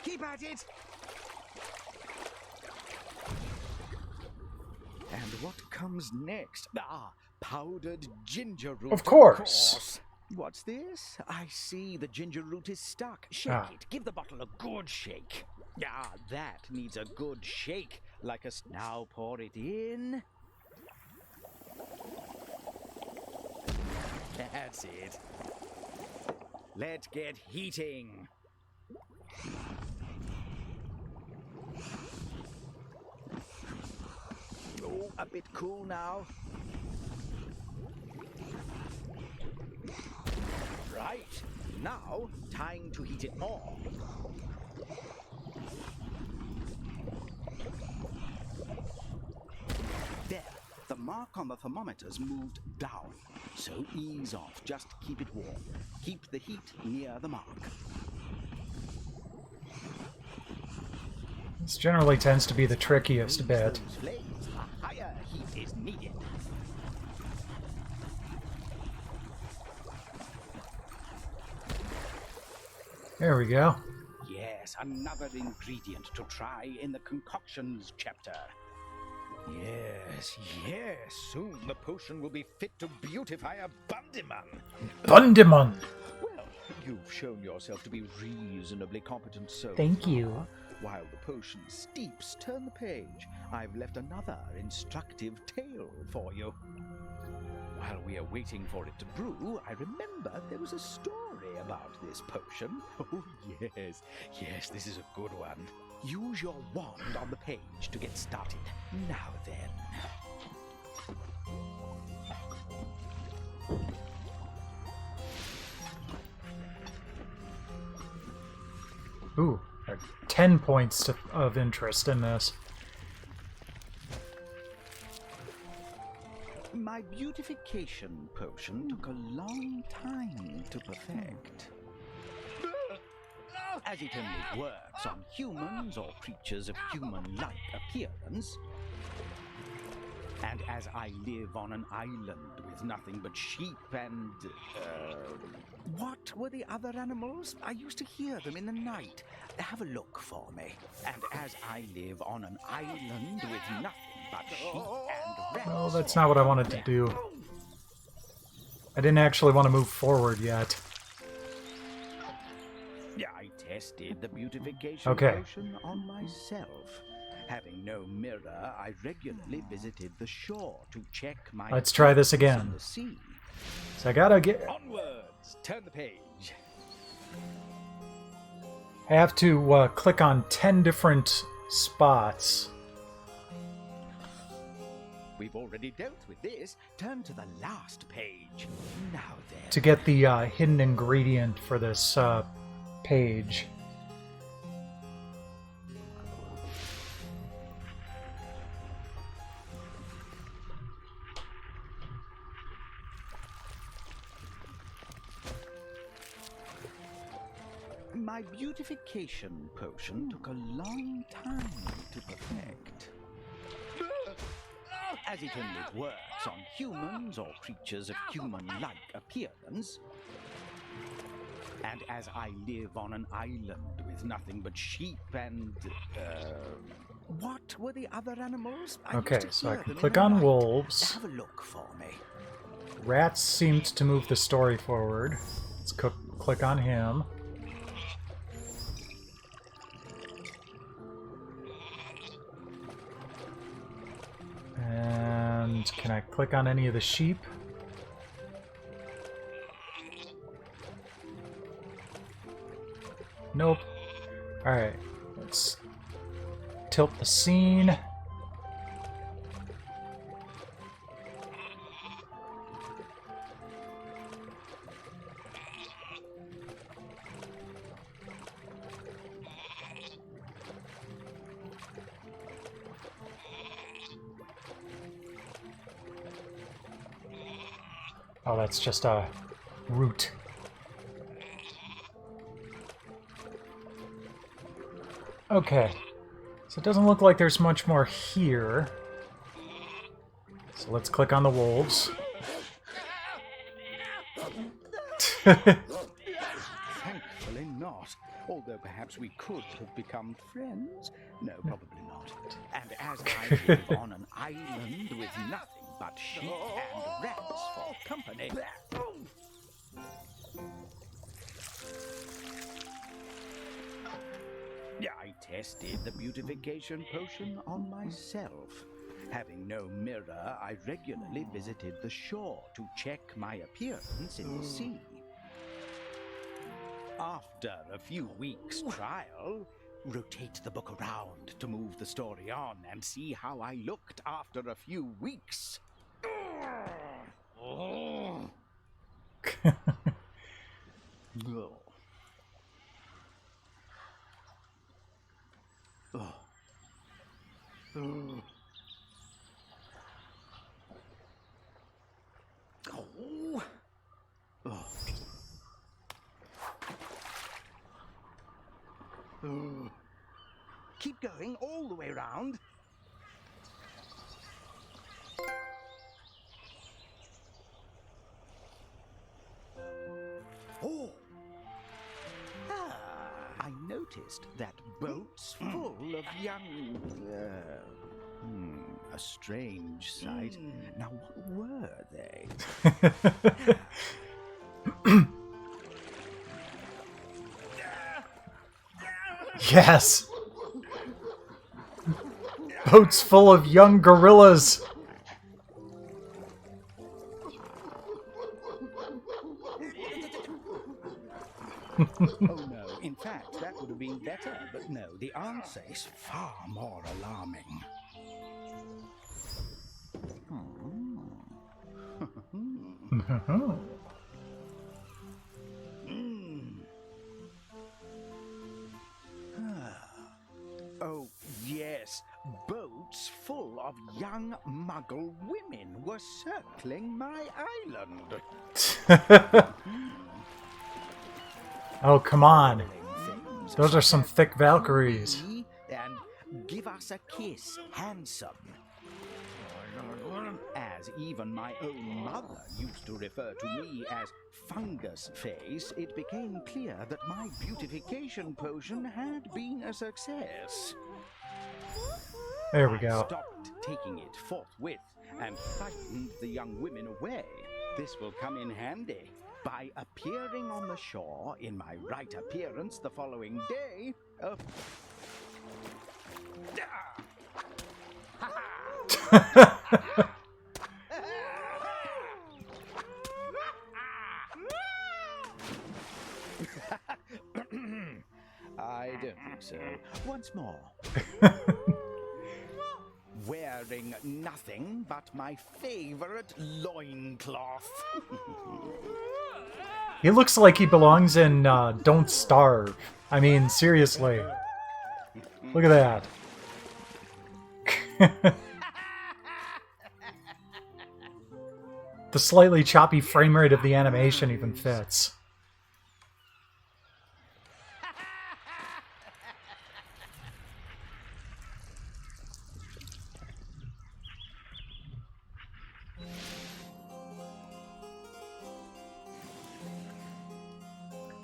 Keep at it. And what comes next? Ah, powdered ginger root. Of course. What's this? I see the ginger root is stuck. Shake Ah. it. Give the bottle a good shake. Ah, that needs a good shake. Like a... Now pour it in. That's it. Let's get heating. Oh, a bit cool now. Right. Now, time to heat it more. There. The mark on the thermometer's moved down. So ease off. Just keep it warm. Keep the heat near the mark. This generally tends to be the trickiest bit. Those flames, a higher heat is needed. There we go. Yes, another ingredient to try in the concoctions chapter. Yes, yes, soon the potion will be fit to beautify a Bundyman. Bundimon! Well, you've shown yourself to be reasonably competent so Thank far. you. While the potion steeps, turn the page. I've left another instructive tale for you. While we are waiting for it to brew, I remember there was a story about this potion. Oh, yes, yes, this is a good one. Use your wand on the page to get started. Now then. Ooh, 10 points of interest in this. My beautification potion took a long time to perfect. As it only works on humans or creatures of human-like appearance, and as I live on an island with nothing but sheep and... what were the other animals? I used to hear them in the night. Have a look for me. And as I live on an island with nothing but sheep and rats... Oh, that's not what I wanted to do. I didn't actually want to move forward yet. I tested the beautification Okay. potion on myself. Having no mirror, I regularly visited the shore to check my... Let's try this again. in the sea. So I gotta get... Onwards! Turn the page. I have to click on 10 different spots. We've already dealt with this. Turn to the last page. Now then. To get the hidden ingredient for this page. My beautification potion took a long time to perfect. As it only works on humans or creatures of human-like appearance, and as I live on an island with nothing but sheep and... what were the other animals? Okay, so I can click on wolves. Have a look for me. Rats seemed to move the story forward. Let's click on him. And can I click on any of the sheep? Nope. Alright, let's tilt the scene. Oh, that's just a root. Okay. So it doesn't look like there's much more here. So let's click on the wolves. Thankfully not. Although perhaps we could have become friends. No, probably not. And as I live on an island with nothing but sheep and rats for company... I tested the beautification potion on myself. Having no mirror, I regularly visited the shore to check my appearance in the sea. After a few weeks' trial, rotate the book around to move the story on and see how I looked after a few weeks. Oh. Keep going all the way around. Oh! I noticed that boats full of young... a strange sight. Now, what were they? Yes! Boats full of young gorillas! Oh no, in fact, that would have been better, but no, the answer is far more alarming. Oh, yes, boats full of young Muggle women were circling my island. Oh, come on. Those are some thick Valkyries. And give us a kiss, handsome. As even my own mother used to refer to me as Fungus Face, it became clear that my beautification potion had been a success. There we go. I stopped taking it forthwith and frightened the young women away. This will come in handy. By appearing on the shore in my right appearance the following day... I don't think so. Once more. Wearing nothing but my favorite loincloth. He looks like he belongs in Don't Starve. I mean, seriously. Look at that. The slightly choppy frame rate of the animation even fits.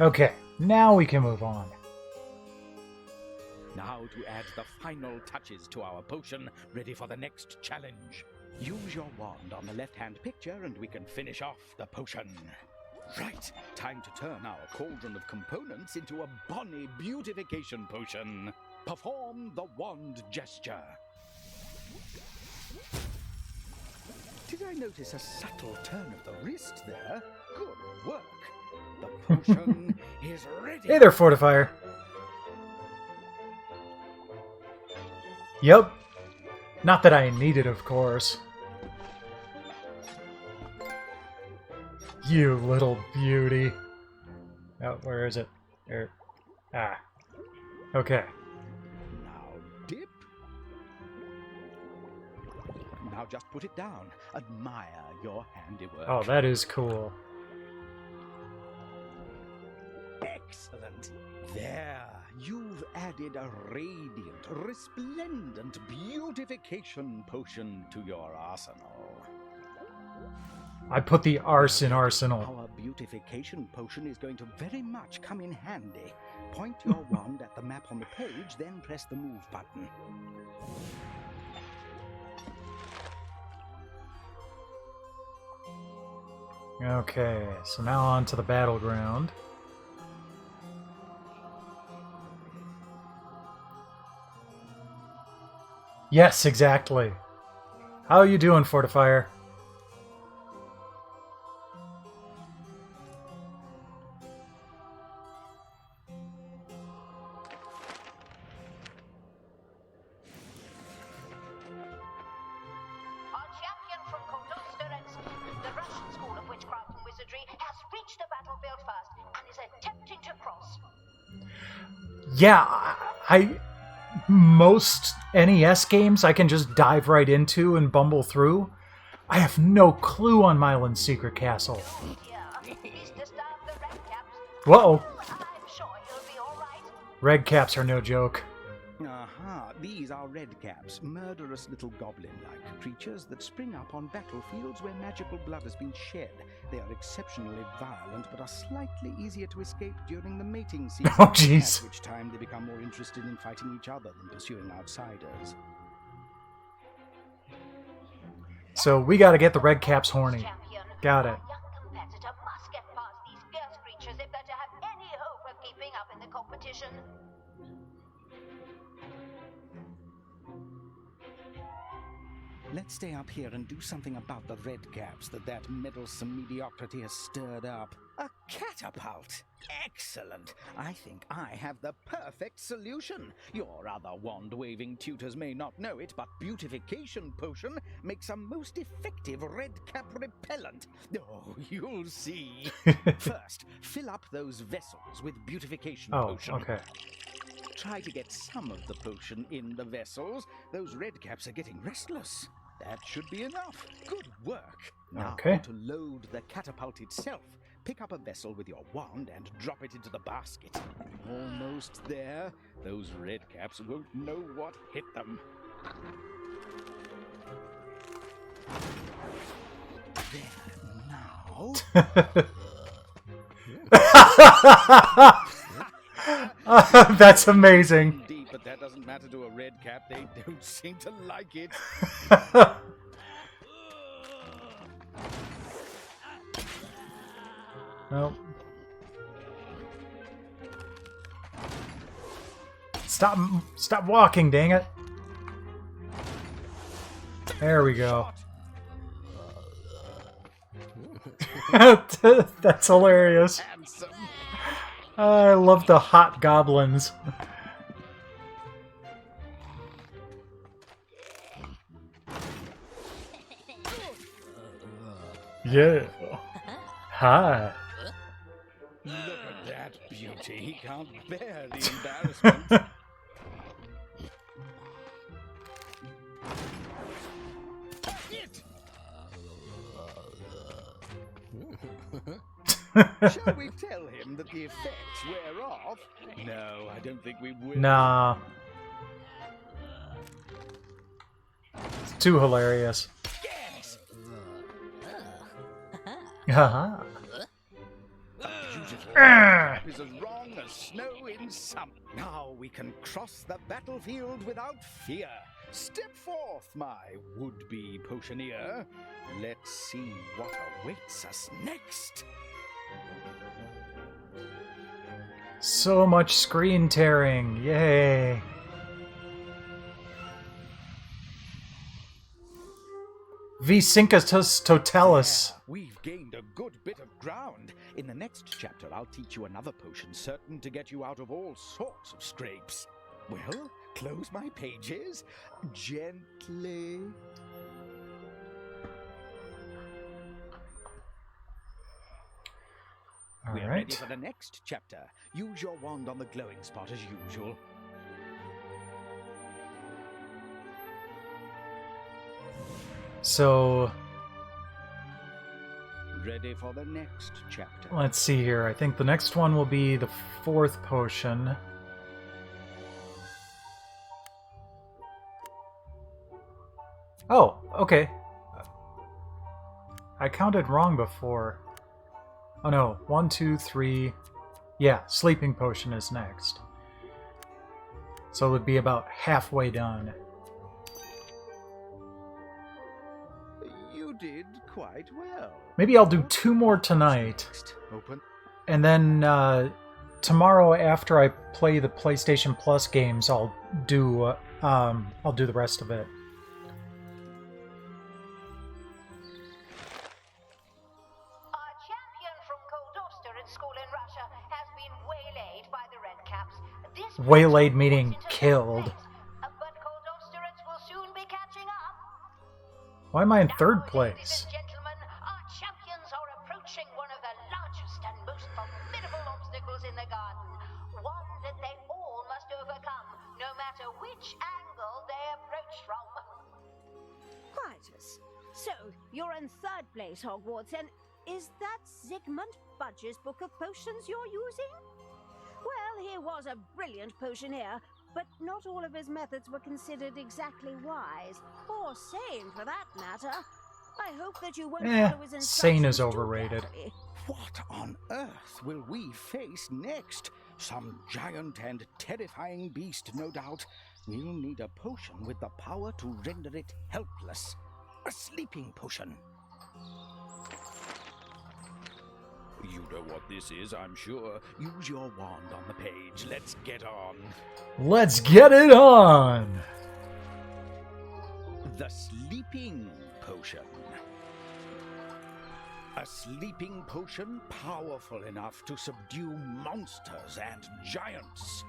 Okay, now we can move on. Now to add the final touches to our potion, ready for the next challenge. Use your wand on the left-hand picture and we can finish off the potion. Right, time to turn our cauldron of components into a bonny beautification potion. Perform the wand gesture. Did I notice a subtle turn of the wrist there? Good work. The potion is ready. Hey there, Fortifier. Yep. Not that I need it, of course. You little beauty. Oh, where is it? There. Ah. Okay. Now dip. Now just put it down. Admire your handiwork. Oh, that is cool. Excellent. There, you've added a radiant, resplendent beautification potion to your arsenal. I put the arse in arsenal. Our beautification potion is going to very much come in handy. Point your wand at the map on the page, then press the move button. Okay, so now on to the battleground. Yes, exactly. How are you doing, Fortifier? Our champion from Kodostoretsk, the Russian School of Witchcraft and Wizardry, has reached the battlefield first and is attempting to cross. Yeah, most NES games I can just dive right into and bumble through. I have no clue on Mylan's Secret Castle. Yeah, he's disturbed the red caps. Whoa! I'm sure he'll be all right. Red caps are no joke. Aha, these are redcaps, murderous little goblin-like creatures that spring up on battlefields where magical blood has been shed. They are exceptionally violent, but are slightly easier to escape during the mating season, Oh, jeez. at which time they become more interested in fighting each other than pursuing outsiders. So we gotta get the red caps horny. Champion, Got it. our young competitor must get past these fierce creatures if they're to have any hope of keeping up in the competition. Let's stay up here and do something about the redcaps that meddlesome mediocrity has stirred up. A catapult! Excellent! I think I have the perfect solution. Your other wand-waving tutors may not know it, but beautification potion makes a most effective redcap repellent. Oh, you'll see. First, fill up those vessels with beautification potion. Okay. Try to get some of the potion in the vessels. Those redcaps are getting restless. That should be enough. Good work. Now Okay. to load the catapult itself. Pick up a vessel with your wand and drop it into the basket. Almost there. Those redcaps won't know what hit them. There, now. That's amazing. Indeed, but that doesn't matter to a redcap. They don't seem to like it. Well. Stop walking, dang it. There we go. Shot. That's hilarious. Handsome. I love the hot goblins. Yeah. Hi. Look at that beauty. He can't bear the embarrassment. Shall we tell him that the effects wear off? No, I don't think we will. Nah. It's too hilarious. Yes! Haha. Beautiful. Ah. Is as wrong as snow in summer. Now we can cross the battlefield without fear. Step forth, my would-be potioneer. Let's see what awaits us next. So much screen tearing. Yay. Vicincatus totalis. There, we've gained a good bit of ground. In the next chapter, I'll teach you another potion certain to get you out of all sorts of scrapes. Well, close my pages gently. All We're ready right. for the next chapter. Use your wand on the glowing spot as usual. So Ready for the next chapter. let's see here. I think the next one will be the fourth potion. Oh, okay. I counted wrong before. Oh no, 1, 2, 3. Yeah, sleeping potion is next. So it would be about halfway done. You did quite well. Maybe I'll do 2 more tonight. Next, open. And then tomorrow, after I play the PlayStation Plus games, I'll do the rest of it. Our champion from Koldoster at school in Russia has been waylaid by the Redcaps. This Waylaid brings meaning us into third killed. place, but Koldosterites will soon be catching up. Why am I in Now, third ladies place? and gentlemen, our champions are approaching one of the largest and most formidable obstacles in the garden. One that they all must overcome, no matter which angle they approach from. Quietus. So, you're in third place, Hogwarts, and is that Zygmunt Budge's book of potions you're using? Well, he was a brilliant potioneer, but not all of his methods were considered exactly wise, or sane for that matter. I hope that you won't follow his instructions sane is too overrated. carefully. What on earth will we face next? Some giant and terrifying beast, no doubt. We'll need a potion with the power to render it helpless. A sleeping potion. You know what this is, I'm sure. Use your wand on the page. Let's get on. Let's get it on! The sleeping potion. A sleeping potion powerful enough to subdue monsters and giants.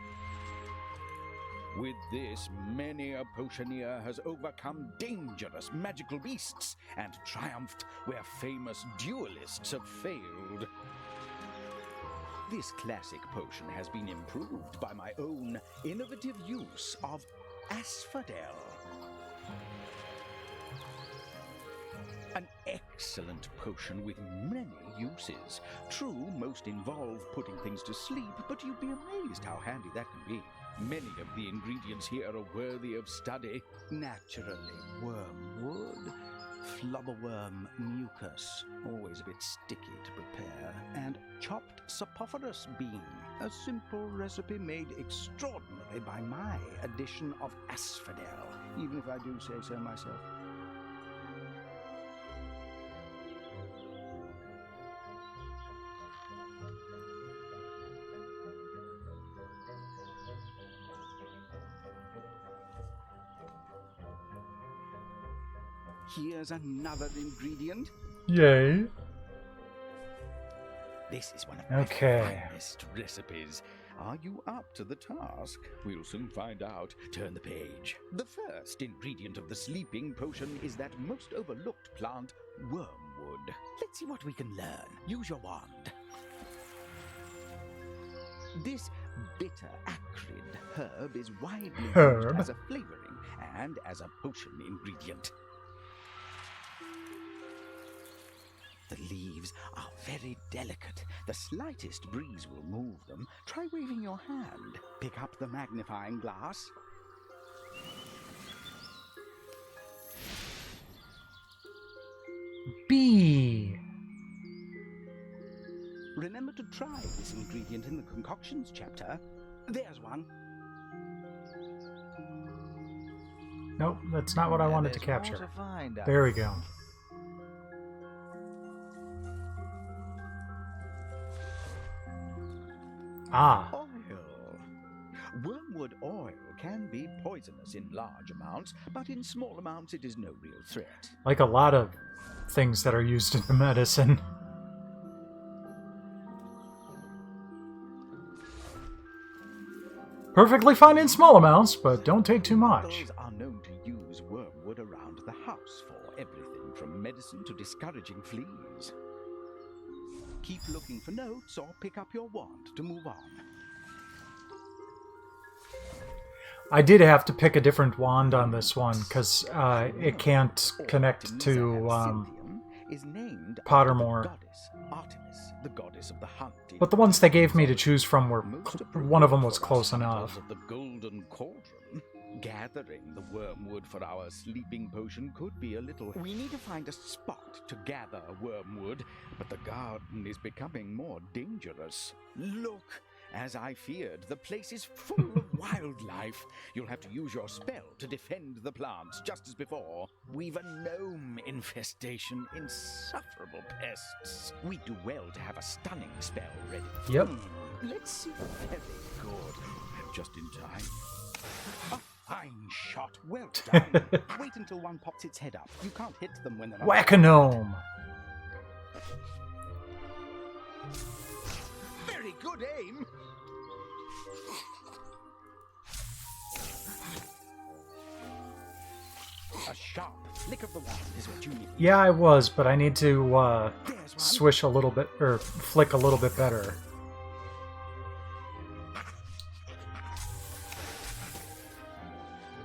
With this, many a potioneer has overcome dangerous magical beasts and triumphed where famous duelists have failed. This classic potion has been improved by my own innovative use of asphodel. An excellent potion with many uses. True, most involve putting things to sleep, but you'd be amazed how handy that can be. Many of the ingredients here are worthy of study. Naturally, wormwood, flubberworm mucus, always a bit sticky to prepare, and chopped saprophoros bean, a simple recipe made extraordinary by my addition of asphodel, even if I do say so myself. here's another ingredient. Yay. This is one of my finest recipes. Are you up to the task? We'll soon find out. Turn the page. The first ingredient of the sleeping potion is that most overlooked plant, wormwood. Let's see what we can learn. Use your wand. This bitter, acrid herb is widely used as a flavoring and as a potion ingredient. The leaves are very delicate. The slightest breeze will move them. Try waving your hand. Pick up the magnifying glass. B. Remember to try this ingredient in the concoctions chapter. There's one. Nope, that's not what I wanted to capture. There we go. Ah. Oil. Wormwood oil can be poisonous in large amounts, but in small amounts it is no real threat. Like a lot of things that are used in the medicine. Perfectly fine in small amounts, but don't take too much. Muggles are known to use wormwood around the house for everything from medicine to discouraging fleas. Keep looking for notes or pick up your wand to move on. I did have to pick a different wand on this one, because it can't connect to is named Pottermore. Goddess Artemis, the goddess of the hunt. But the ones they gave me to choose from were... one of them was close enough. Of the golden cauldron. Gathering the wormwood for our sleeping potion could be a little... We need to find a spot to gather wormwood, but the garden is becoming more dangerous. Look! As I feared, the place is full of wildlife. You'll have to use your spell to defend the plants, just as before. We've a gnome infestation, insufferable pests. We do well to have a stunning spell ready. Yep. Let's see. Very good. Just in time. A fine shot. Well done. Wait until one pops its head up. You can't hit them when they're not... Whack a gnome! Very good aim. A sharp flick of the wand is what you need. Yeah, I was, but I need to swish a little bit, or flick a little bit better.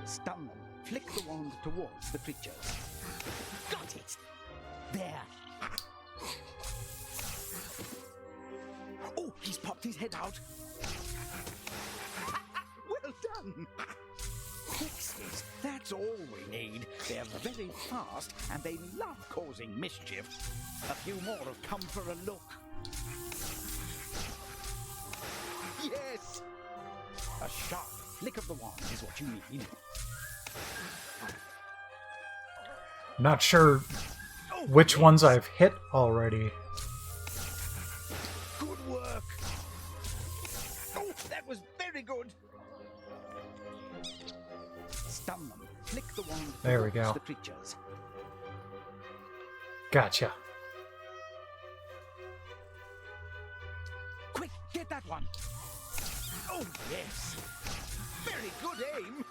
Stun them. Flick the wand towards the creatures. Got it. There. Oh, he's popped his head out. Well done. Fixes. That's all we need. They're very fast and they love causing mischief. A few more have come for a look. Yes! A sharp flick of the wand is what you need. Not sure which ones I've hit already. Good work. Oh, that was very good. Stun them. Flick the wand. There we go. The creatures. Gotcha. Quick, get that one. Oh, yes. Very good aim.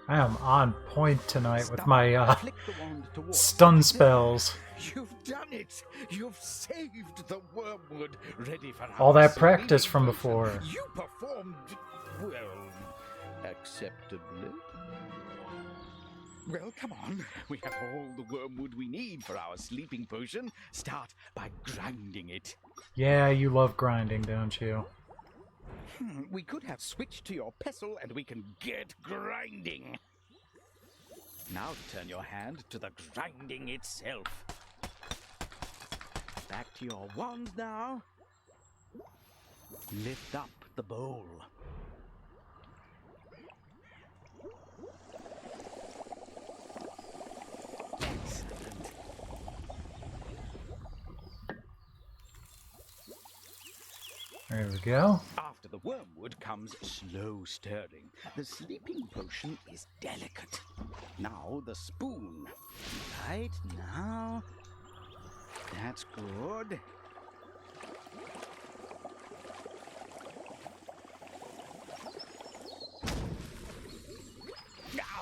I am on point tonight with my Flick the wand towards stun spells. You've done it. You've saved the wormwood. Ready for All our that practice from sleeping before. potion. You performed, well, acceptably. Well, come on. We have all the wormwood we need for our sleeping potion. Start by grinding it. Yeah, you love grinding, don't you? We could have switched to your pestle and we can get grinding. Now turn your hand to the grinding itself. Back to your wand now. Lift up the bowl. Excellent. There we go. After the wormwood comes slow stirring. The sleeping potion is delicate. Now the spoon. Right now. That's good.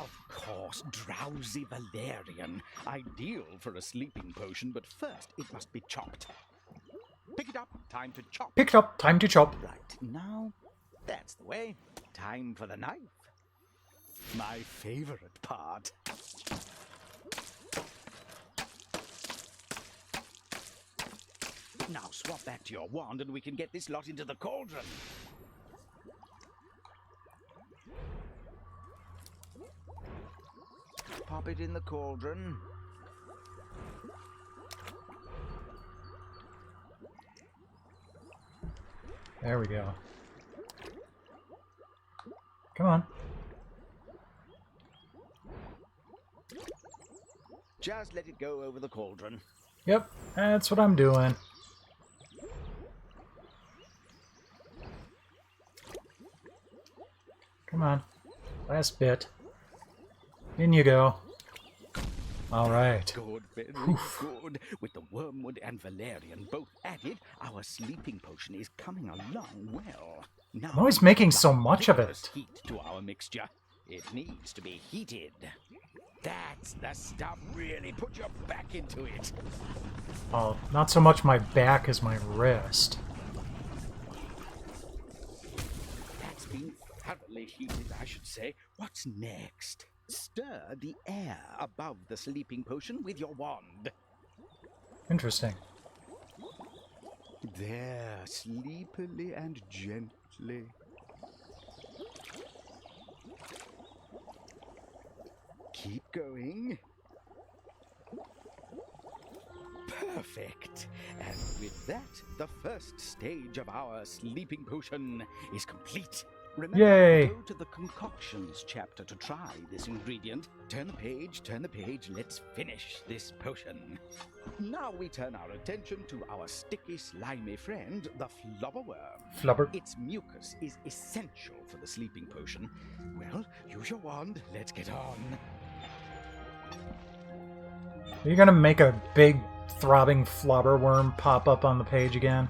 Of course, drowsy valerian. Ideal for a sleeping potion, but first it must be chopped. Pick it up. Time to chop. Pick it up. Time to chop. Right, now, that's the way. Time for the knife. My favorite part. Now swap back to your wand and we can get this lot into the cauldron. Pop it in the cauldron. There we go. Come on. Just let it go over the cauldron. Yep, that's what I'm doing. Come on. Last bit. In you go. All right. Good, very good. With the wormwood and valerian both added, our sleeping potion is coming along well. Now, I'm always making so much of vigorous it. Heat to our mixture. It needs to be heated. That's the stuff. Really put your back into it. Oh, not so much my back as my wrist. That's been thoroughly heated, I should say. What's next? Stir the air above the sleeping potion with your wand. Interesting. There, sleepily and gently. Keep going. Perfect. And with that, the first stage of our sleeping potion is complete. Remember, Yay. go to the concoctions chapter to try this ingredient. Turn the page, let's finish this potion. Now we turn our attention to our sticky, slimy friend, the flubberworm. Flubber. Its mucus is essential for the sleeping potion. Well, use your wand, let's get on. Are you gonna make a big, throbbing flubber worm pop up on the page again?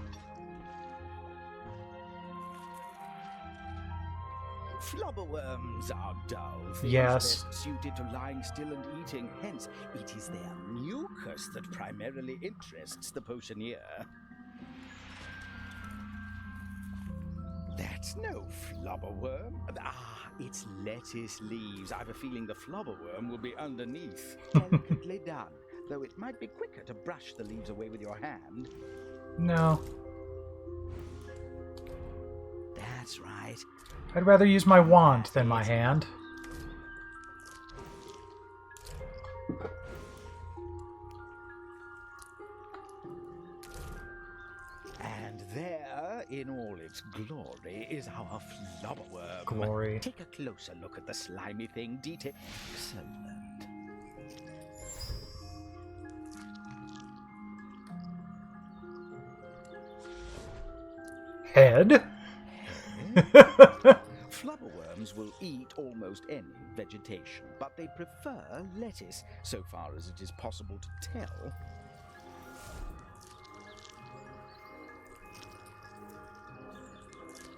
Flubberworms are dull things, Yes. best suited to lying still and eating. Hence, it is their mucus that primarily interests the potioneer. That's no flubberworm. Ah, it's lettuce leaves. I have a feeling the flubberworm will be underneath. Delicately done, though it might be quicker to brush the leaves away with your hand. No. That's right. I'd rather use my wand than my hand. And there, in all its glory, is our flubberworm. Glory. Take a closer look at the slimy thing, detail. Excellent. Head? Flubberworms will eat almost any vegetation, but they prefer lettuce, so far as it is possible to tell.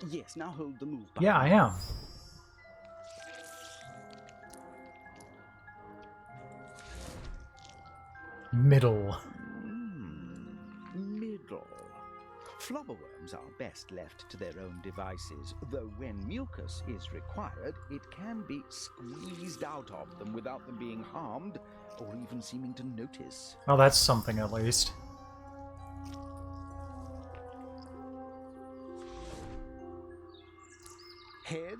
Yes, now hold the move button. Yeah, I am. Middle. Middle. Flubberworms are best left to their own devices, though when mucus is required, it can be squeezed out of them without them being harmed or even seeming to notice. Oh, that's something at least. Head.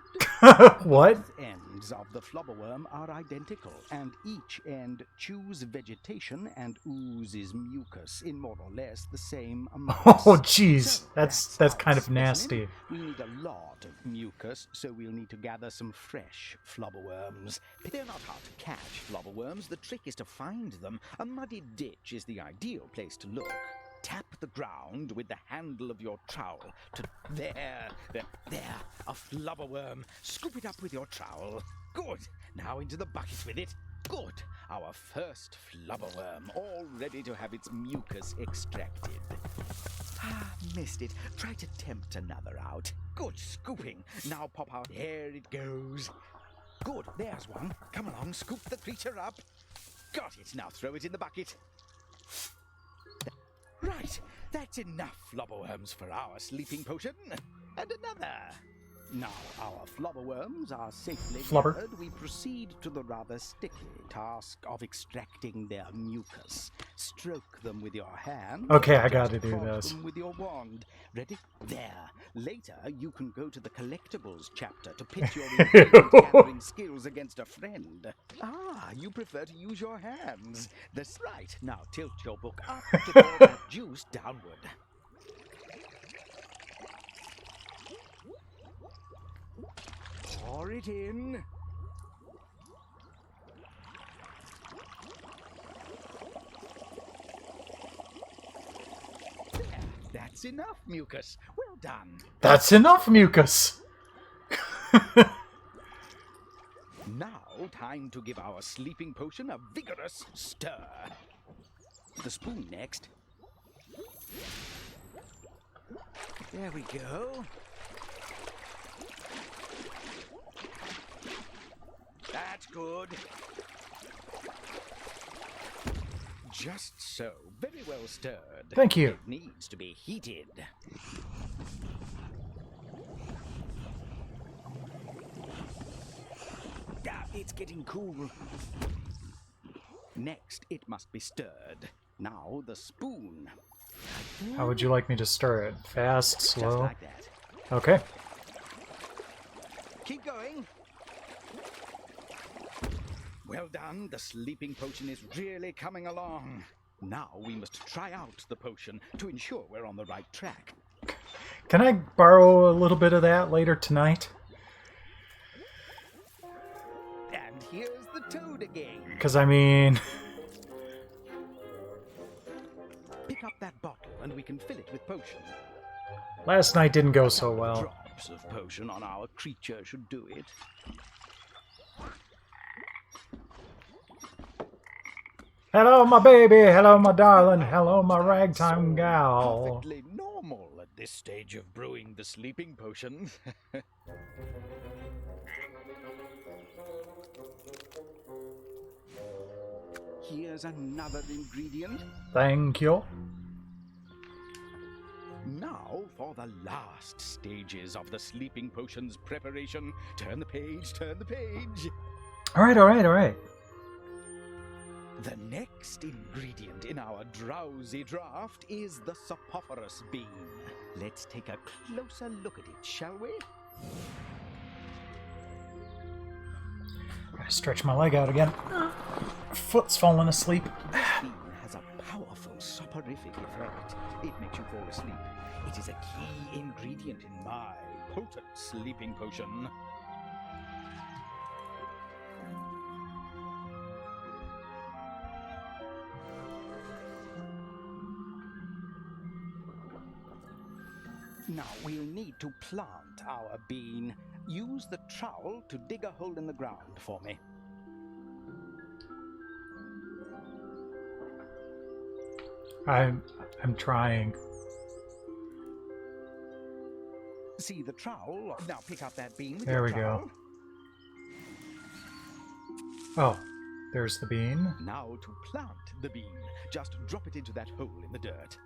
What? Both ends of the flubberworm are identical, and each end chews vegetation and oozes mucus in more or less the same amounts. Oh, jeez. So That's our kind of specimen. nasty. We need a lot of mucus, so we'll need to gather some fresh flubberworms. They're not hard to catch, flubberworms. The trick is to find them. A muddy ditch is the ideal place to look. Tap the ground with the handle of your trowel to there, a flubberworm. Scoop it up with your trowel. Good. Now into the bucket with it. Good. Our first flubberworm, all ready to have its mucus extracted. Ah, missed it. Try to tempt another out. Good scooping. Now pop out. Here it goes. Good. There's one. Come along, scoop the creature up. Got it. Now throw it in the bucket. Right. That's enough flubberworms for our sleeping potion. And another. Now our flubberworms are safely gathered, we proceed to the rather sticky task of extracting their mucus. Stroke them with your hand. Okay, I gotta do this. Them with your wand. Ready? There. Later, you can go to the collectibles chapter to pit your ingredient gathering skills against a friend. Ah, you prefer to use your hands. That's right. Now tilt your book up to pour that juice downward. Pour it in. There, that's enough mucus. Well done. That's enough mucus. Now, time to give our sleeping potion a vigorous stir. The spoon next. There we go. That's good. Just so. Very well stirred. Thank you. It needs to be heated. Ah, it's getting cool. Next, it must be stirred. Now, the spoon. How would you like me to stir it? Fast, slow? Just like that. Okay. Keep going. Well done. The sleeping potion is really coming along. Now we must try out the potion to ensure we're on the right track. Can I borrow a little bit of that later tonight? And here's the toad again. Because, I mean... Pick up that bottle and we can fill it with potion. Last night didn't go so well. Drops of potion on our creature should do it. Hello, my baby. Hello, my darling. Hello, my ragtime gal. Perfectly normal at this stage of brewing the sleeping potion. Here's another ingredient. Thank you. Now for the last stages of the sleeping potion's preparation. Turn the page, turn the page. All right, all right, all right. The next ingredient in our drowsy draft is the Sapophoros bean. Let's take a closer look at it, shall we? I stretch my leg out again. Foot's falling asleep. This bean has a powerful soporific effect. It makes you fall asleep. It is a key ingredient in my potent sleeping potion. Now we'll need to plant our bean. Use the trowel to dig a hole in the ground for me. I'm trying. See the trowel? Now pick up that bean with There your we trowel. go. Oh, there's the bean. Now to plant the bean. Just drop it into that hole in the dirt.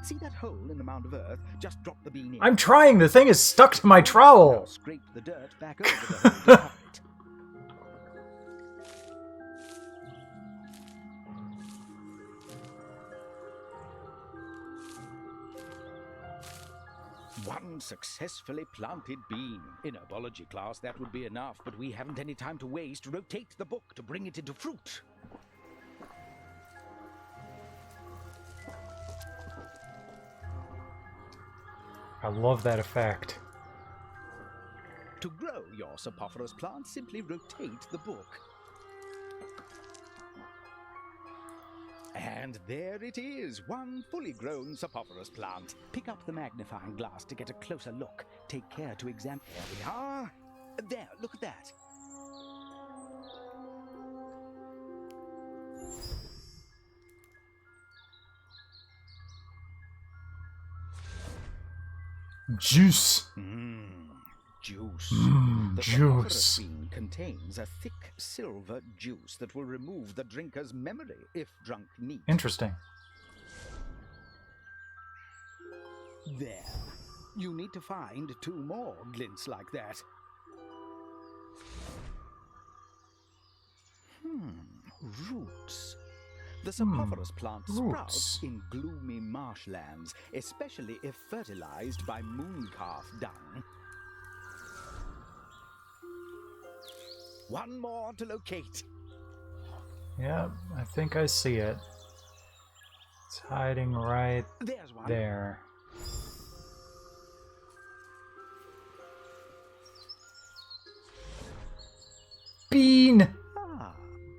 See that hole in the mound of earth? Just drop the bean in. I'm trying. The thing is stuck to my trowel. Now scrape the dirt back over the hole to cover it. One successfully planted bean. In herbology class, that would be enough, but we haven't any time to waste. Rotate the book to bring it into fruit. I love that effect. To grow your Sapophoros plant, simply rotate the book. And there it is, one fully grown saprophyros plant. Pick up the magnifying glass to get a closer look. Take care to examine. There we are. There, look at that. Juice. Juice. The Juice. saprophyros bean contains a thick silver juice that will remove the drinker's memory if drunk neat. Interesting. There. You need to find 2 more glints like that. Roots. The saprophyros plant sprouts in gloomy marshlands, especially if fertilized by mooncalf dung. 1 more to locate. Yep, I think I see it. It's hiding right There's one. there. Bean! Ah,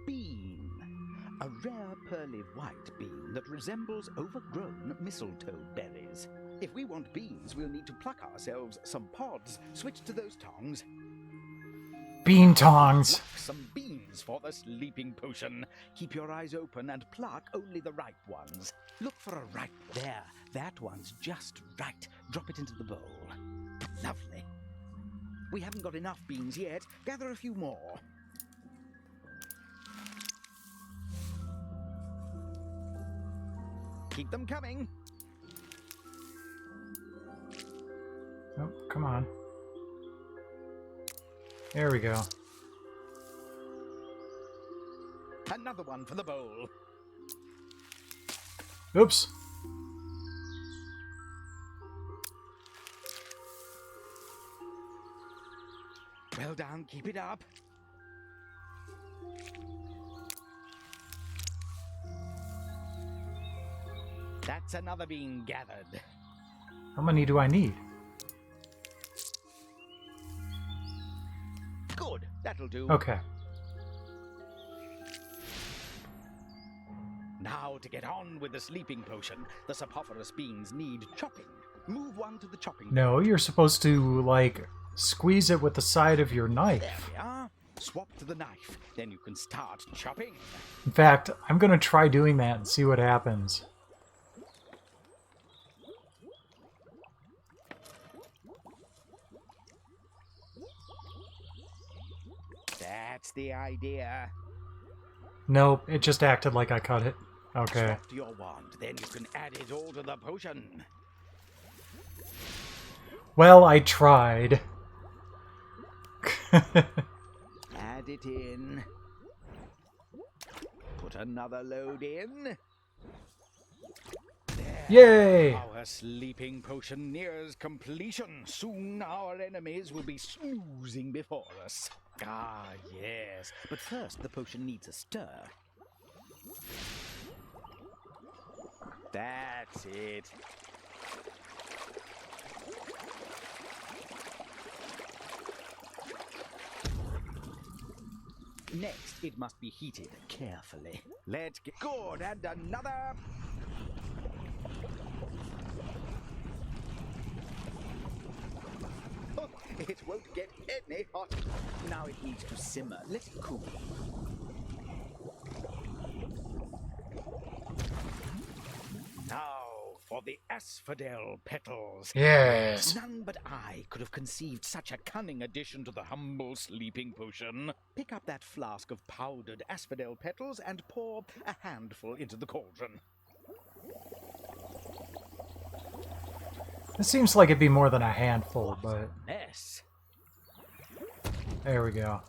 bean. A rare pearly white bean that resembles overgrown mistletoe berries. If we want beans, we'll need to pluck ourselves some pods. Switch to those tongs. Bean tongs! Pluck some beans for the sleeping potion. Keep your eyes open and pluck only the ripe ones. Look for a ripe. There, that one's just right. Drop it into the bowl. Lovely. We haven't got enough beans yet. Gather a few more. Keep them coming. Oh, come on. There we go. Another one for the bowl. Oops. Well done, keep it up. That's another bean gathered. How many do I need? Good, that'll do. Okay. Now to get on with the sleeping potion. The saprophyros beans need chopping. Move one to the chopping board. No, you're supposed to, like, squeeze it with the side of your There knife. we are. Swap to the knife. Then you can start chopping. In fact, I'm gonna try doing that and see what happens. That's the idea. Nope, it just acted like I cut it. Okay. Swap to your wand. Then you can add it all to the potion. Well, I tried. Add it in. Put another load in. There. Yay! Our sleeping potion nears completion. Soon our enemies will be snoozing before us. Ah, yes. But first, the potion needs a stir. That's it. Next, it must be heated carefully. Let's get good and another. Oh, it won't get any hotter. Now it needs to simmer. Let it cool. Now for the asphodel petals. Yes. None but I could have conceived such a cunning addition to the humble sleeping potion. Pick up that flask of powdered asphodel petals and pour a handful into the cauldron. It seems like it'd be more than a handful, but Mess. there we go.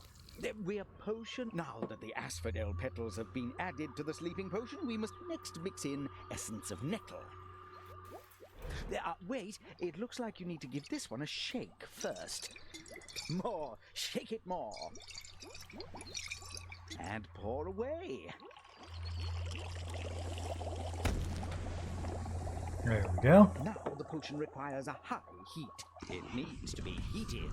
We're potion. Now that the asphodel petals have been added to the sleeping potion, we must next mix in essence of nettle. Wait, it looks like you need to give this one a shake first. More, shake it more. And pour away. There we go. Now the potion requires a high heat. It needs to be heated.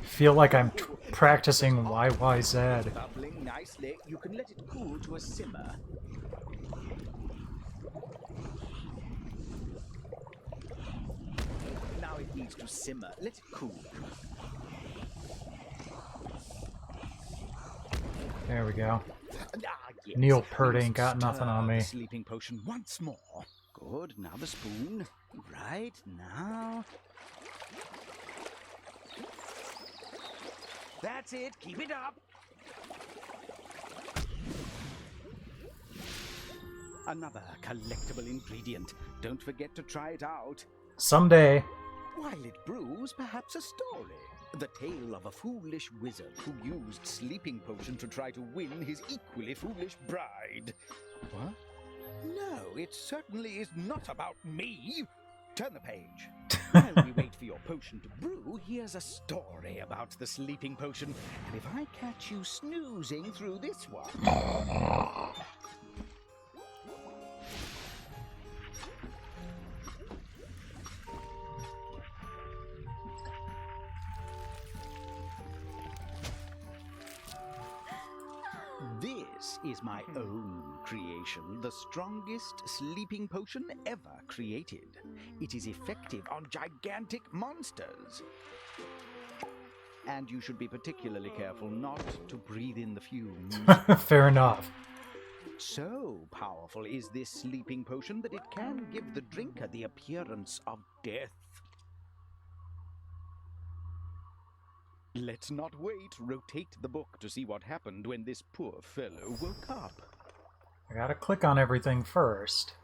Feel like I'm practicing YYZ. Bubbling nicely. You can let it cool to a simmer. Now it needs to simmer. Let it cool. There we go. Yes. Neil Peart ain't Now got nothing stir on me. the sleeping potion once more. Good. Now the spoon. Right now. That's it. Keep it up. Another collectible ingredient. Don't forget to try it out. Someday. While it brews, perhaps a story. The tale of a foolish wizard who used sleeping potion to try to win his equally foolish bride. What? No, it certainly is not about me. Turn the page. While we wait for your potion to brew, here's a story about the sleeping potion. And if I catch you snoozing through this one... This is my own creation, the strongest sleeping potion ever created. It is effective on gigantic monsters. And you should be particularly careful not to breathe in the fumes. Fair enough. So powerful is this sleeping potion that it can give the drinker the appearance of death. Let's not wait. Rotate the book to see what happened when this poor fellow woke up. I gotta click on everything first.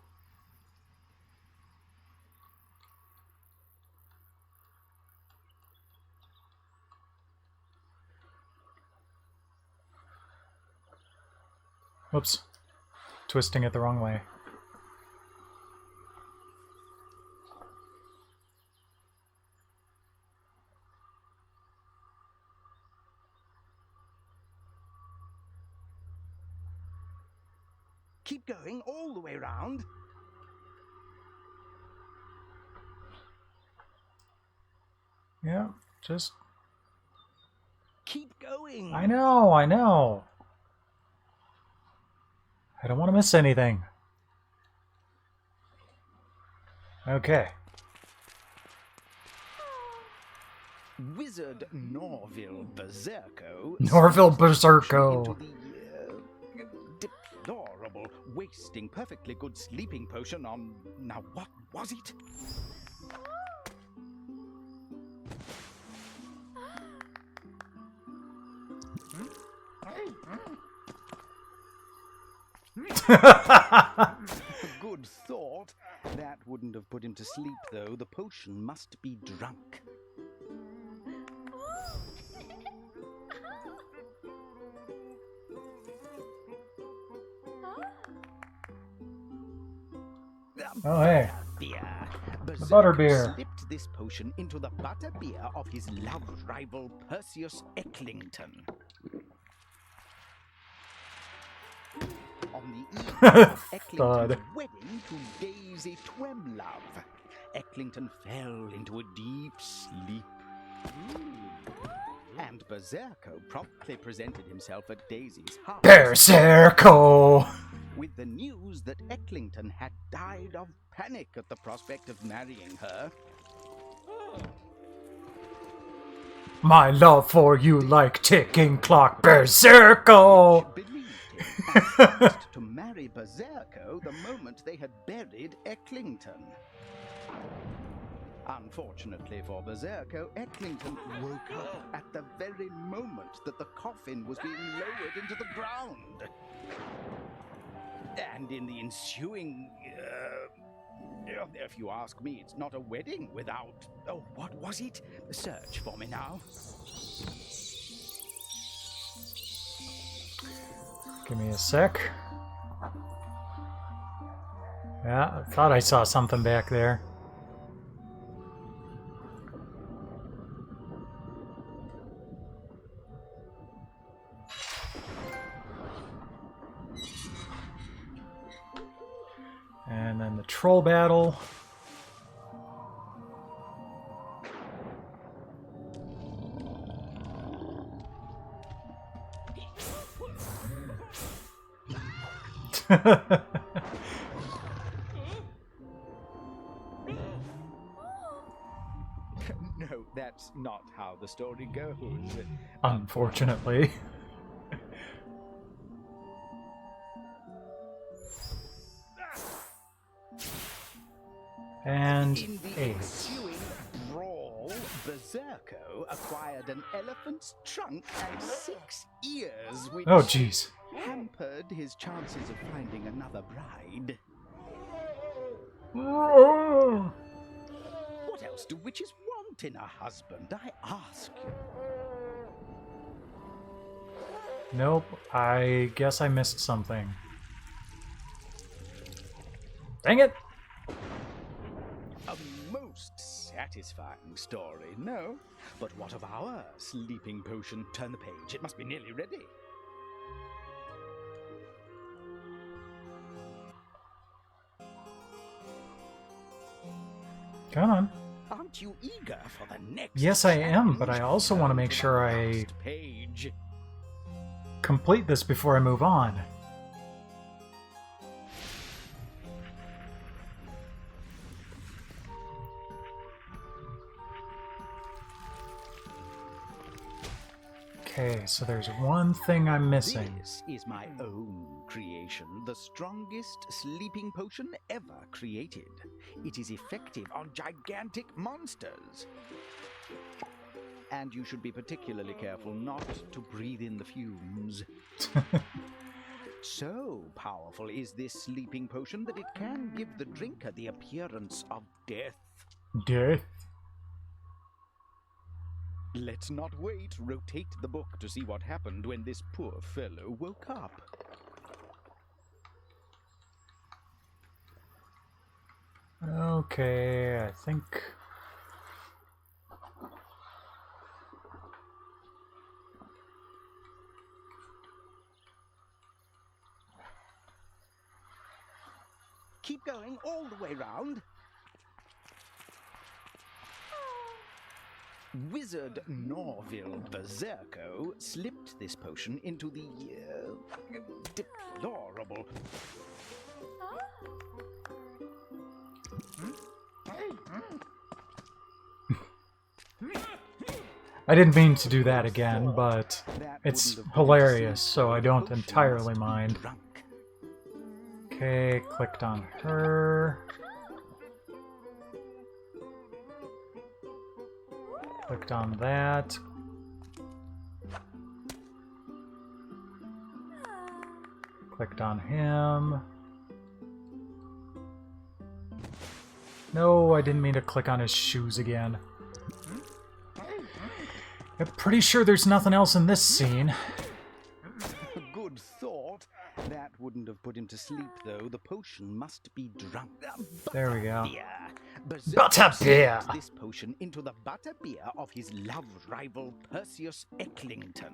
Whoops. Twisting it the wrong way. Keep going all the way around. Yeah, just... Keep going. I know. I don't want to miss anything. Okay. Wizard Norville Berserko. Norville Berserko. Into the deplorable, wasting perfectly good sleeping potion on... Now, what was it? Good thought. That wouldn't have put him to sleep, though. The potion must be drunk. Oh, hey. Beer. The butterbeer. Slipped this potion into the butterbeer of his love rival Perseus Ecklington. On the eve of Ecklington's wedding to Daisy Twemlove, Ecklington fell into a deep sleep. And Berserko promptly presented himself at Daisy's house. Berserko! With the news that Ecklington had died of panic at the prospect of marrying her. My love for you like ticking clock, Berserko! Believed him and promised to marry Berserko the moment they had buried Ecklington. Unfortunately for Berserko, Ecklington woke up at the very moment that the coffin was being lowered into the ground. And in the ensuing, if you ask me, it's not a wedding without... Oh, what was it? Search for me now. Give me a sec. Yeah, I thought I saw something back there. And then the troll battle. No, that's not how the story goes. Unfortunately. And In the ace. ensuing brawl, Berserko acquired an elephant's trunk and 6 ears, which Oh, jeez. hampered his chances of finding another bride. What else do witches want in a husband, I ask you? Nope, I guess I missed something. Dang it! A most satisfying story, no? But what of our sleeping potion? Turn the page, it must be nearly ready. Come on. Aren't you eager for the next Yes, I am, but I challenge? also want to make Turn sure the I last page. complete this before I move on. Okay, so there's one thing I'm missing. This is my own creation, the strongest sleeping potion ever created. It is effective on gigantic monsters. And you should be particularly careful not to breathe in the fumes. So powerful is this sleeping potion that it can give the drinker the appearance of death. Death? Let's not wait. Rotate the book to see what happened when this poor fellow woke up. Okay, I think... Keep going all the way round. Wizard Norville Berserko slipped this potion into the deplorable. I didn't mean to do that again, but That it's wouldn't have put him to hilarious, sleep, so I the don't potion entirely must be mind. drunk. Okay, clicked on her. Clicked on that. Clicked on him. No, I didn't mean to click on his shoes again. I'm pretty sure there's nothing else in this scene. Good thought. That wouldn't have put him to sleep, though. The potion must be drunk. There we go. Berserker Butterbeer! slipped this potion into the butterbeer of his love rival Perseus Ecklington.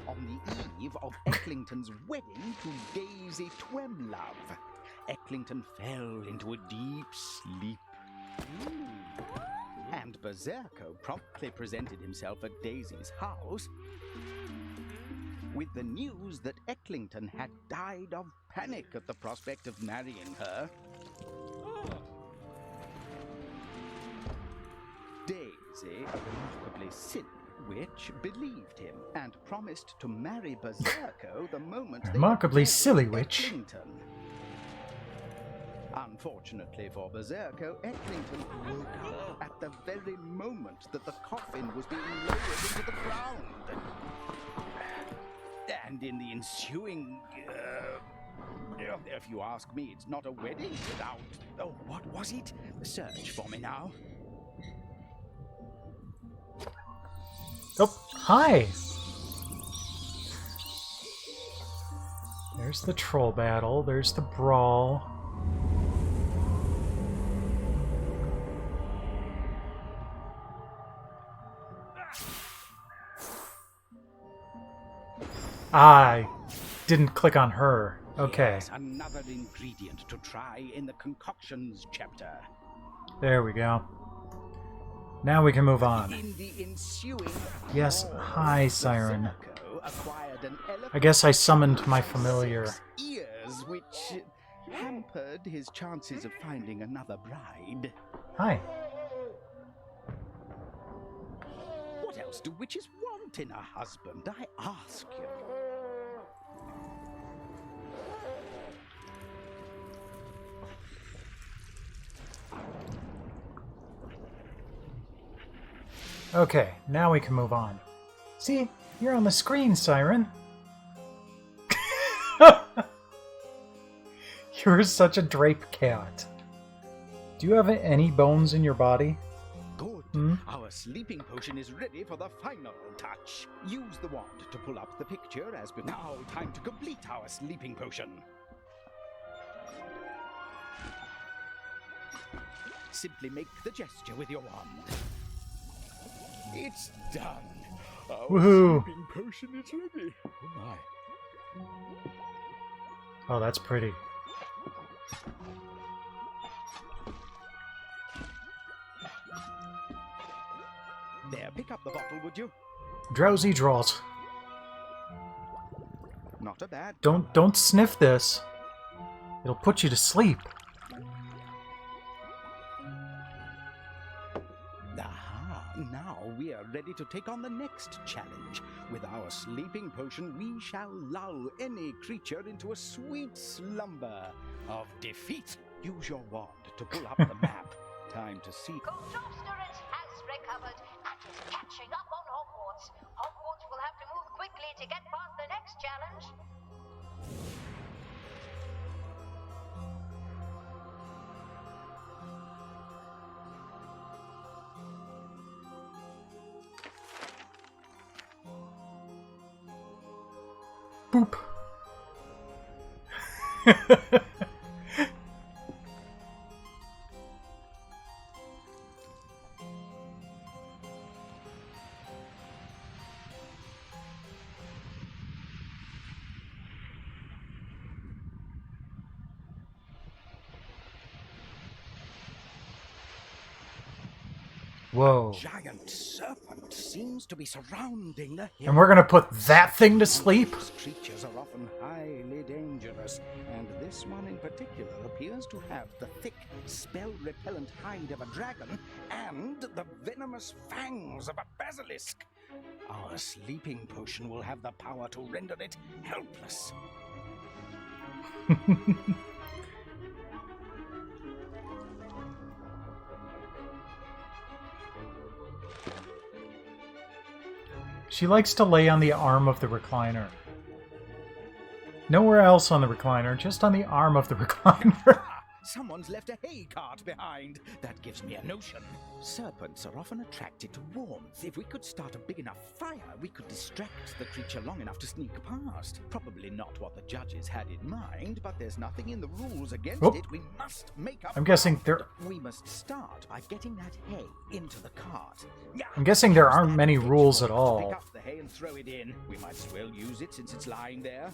On the eve of Ecklington's wedding to Daisy Twemlove, Ecklington fell into a deep sleep. And Berserko promptly presented himself at Daisy's house with the news that Ecklington had died of panic at the prospect of marrying her. Daisy, a remarkably silly witch, believed him and promised to marry Berserko the moment they Remarkably met silly witch. Ecklington. Unfortunately for Berserko, Ecklington woke up at the very moment that the coffin was being lowered into the ground. And in the ensuing, if you ask me, it's not a wedding without... Oh, what was it? Search for me now. Oh, hi! There's the troll battle, there's the brawl. I didn't click on her. Okay, Yes, another ingredient to try in the concoctions chapter. there we go. Now we can move on. In the ensuing... Yes, brawl, hi, Siren. Berserko also acquired an elephant. I guess I summoned my familiar. 6 ears, which hampered his chances of finding another bride. Hi. What else do witches want in a husband, I ask you? Okay, now we can move on. See, you're on the screen, Siren. You're such a drape cat. Do you have any bones in your body? Good. Hmm? Our sleeping potion is ready for the final touch. Use the wand to pull up the picture as before. Now, time to complete our sleeping potion. Simply make the gesture with your wand. It's done. Our Woohoo! sleeping potion is ready. Oh my. Oh, that's pretty. There, pick up the bottle, would you? Drowsy draught. Not a bad. Don't sniff this. It'll put you to sleep. Aha! Now we are ready to take on the next challenge. With our sleeping potion, we shall lull any creature into a sweet slumber of defeat. Use your wand to pull up the map. Time to see. Ghostosterus has recovered and is catching up on Hogwarts. Hogwarts will have to move quickly to get past the next challenge. Boop. Whoa. Giant serpent seems to be surrounding the hill. And we're gonna put that thing to sleep? These creatures are often highly dangerous, and this one in particular appears to have the thick, spell-repellent hide of a dragon and the venomous fangs of a basilisk. Our sleeping potion will have the power to render it helpless. She likes to lay on the arm of the recliner. Nowhere else on the recliner, just on the arm of the recliner. Someone's left a hay cart behind. That gives me a notion. Serpents are often attracted to warmth. If we could start a big enough fire, we could distract the creature long enough to sneak past. Probably not what the judges had in mind, but there's nothing in the rules against Oop. it. We must make up. I'm guessing there. We must start by getting that hay into the cart. Yeah. I'm guessing there Use aren't that many pitchfork rules at to all. Pick up the hay and throw it in. We might as well use it since it's lying there.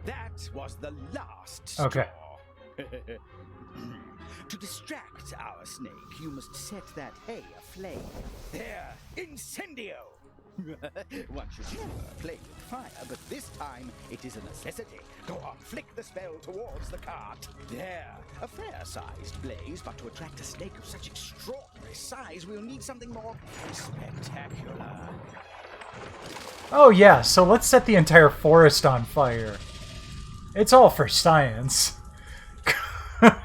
That was the last straw. Okay. To distract our snake, you must set that hay aflame. There, incendio! One should never play with fire, but this time it is a necessity. Go on, flick the spell towards the cart. There, a fair-sized blaze, but to attract a snake of such extraordinary size, we'll need something more spectacular. Oh yeah, so let's set the entire forest on fire. It's all for science. I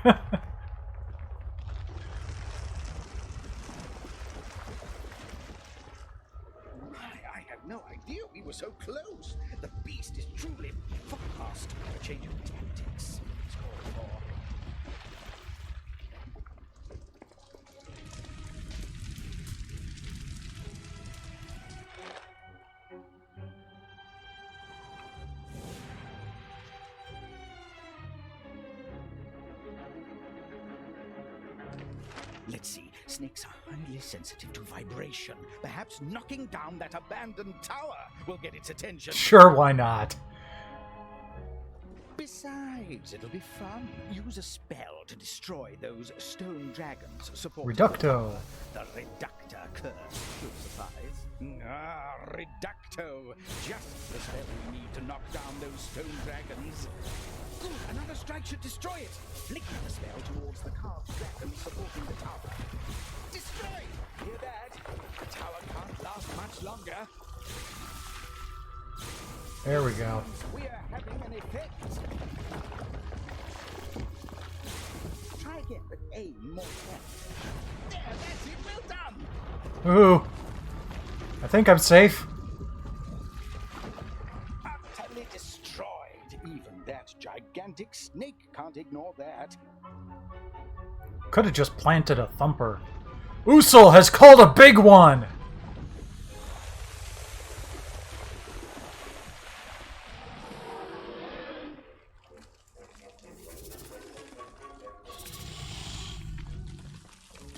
had no idea we were so close. The beast is truly fast. A change of tactics. It's called for. Let's see. Snakes are highly sensitive to vibration. Perhaps knocking down that abandoned tower will get its attention. Sure, why not? Besides, it'll be fun. Use a spell to destroy those stone dragons supported Reducto. The Reductor curse. Good surprise. Ah, Reducto! Just the spell we need to knock down those stone dragons. Good, another strike should destroy it. Flicker the spell towards the carved dragon supporting the tower. Destroy! Hear that? The tower can't last much longer. There we go. We're having an effect. Try again, but aim more carefully. There, that's it. Well done. Ooh. I think I'm safe. Utterly destroyed. Even that gigantic snake can't ignore that. Could have just planted a thumper. Usul has called a big one!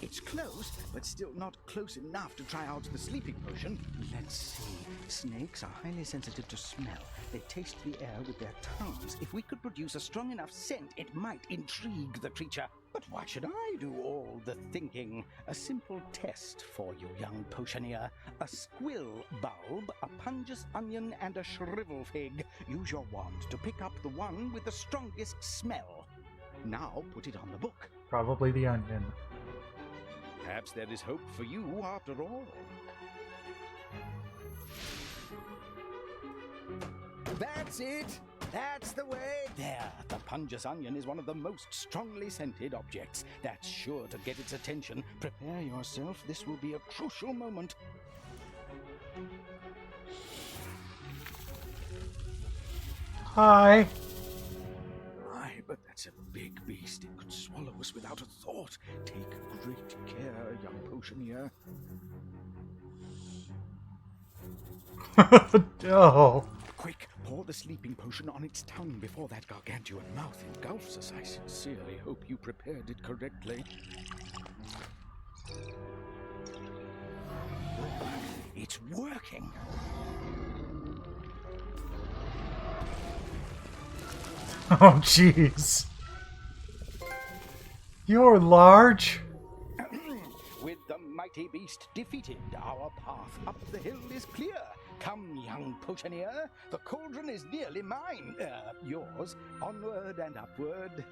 It's close, but still not close enough to try out the sleeping potion. Let's see. Snakes are highly sensitive to smell. They taste the air with their tongues. If we could produce a strong enough scent, it might intrigue the creature. But why should I do all the thinking? A simple test for you, young potioneer. A squill bulb, a pungus onion, and a shrivel fig. Use your wand to pick up the one with the strongest smell. Now put it on the book. Probably the onion. Perhaps there is hope for you after all. That's it! That's the way! There, the pungus onion is one of the most strongly scented objects. That's sure to get its attention. Prepare yourself, this will be a crucial moment. Hi. Aye, but that's a big beast. It could swallow us without a thought. Take great care, young potioneer. Oh. Quick, pour the sleeping potion on its tongue before that gargantuan mouth engulfs us. I sincerely hope you prepared it correctly. It's working. Oh, jeez. You're large. With the mighty beast defeated, our path up the hill is clear. Come, young potioneer, the cauldron is nearly mine. Yours. Onward and upward.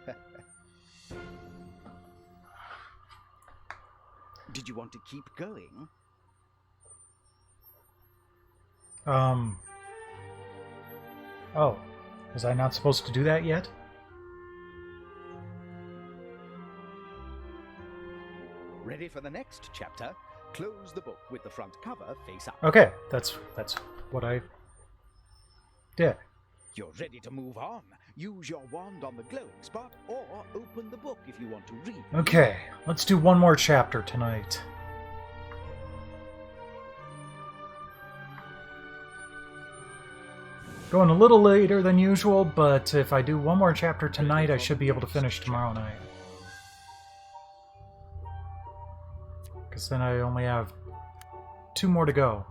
Did you want to keep going? Oh. Was I not supposed to do that yet? Ready for the next chapter? Close the book with the front cover face up. Okay, that's what I did. You're ready to move on. Use your wand on the glowing spot or open the book if you want to read. Okay, let's do one more chapter tonight. Going a little later than usual, but if I do one more chapter tonight, I should be able to finish tomorrow night. Because then I only have 2 more to go.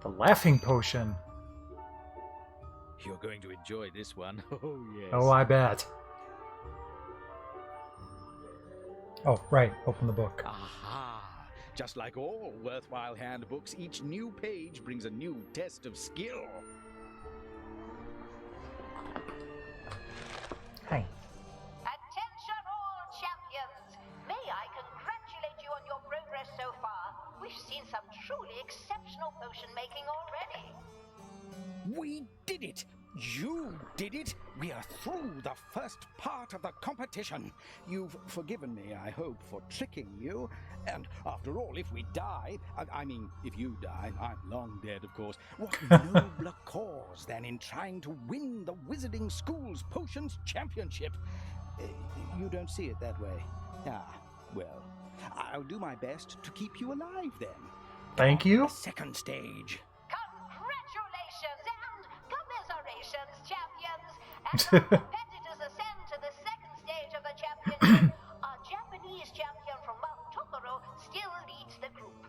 The laughing potion. You're going to enjoy this one. Oh, yes. Oh, I bet. Oh, right. Open the book. Aha! Just like all worthwhile handbooks, each new page brings a new test of skill. Hey. Attention all champions! May I congratulate you on your progress so far. We've seen some truly exceptional potion making already. We did it! You did it! We are through the first part of the competition. You've forgiven me, I hope, for tricking you. And after all, if we die, I mean, if you die, I'm long dead, of course. What nobler cause than in trying to win the Wizarding School's Potions Championship? You don't see it that way. Ah, well, I'll do my best to keep you alive then. Thank you. The second stage. Congratulations and commiserations, champions! As our competitors ascend to the second stage of the championship, our Japanese champion from Mount Tokoro still leads the group.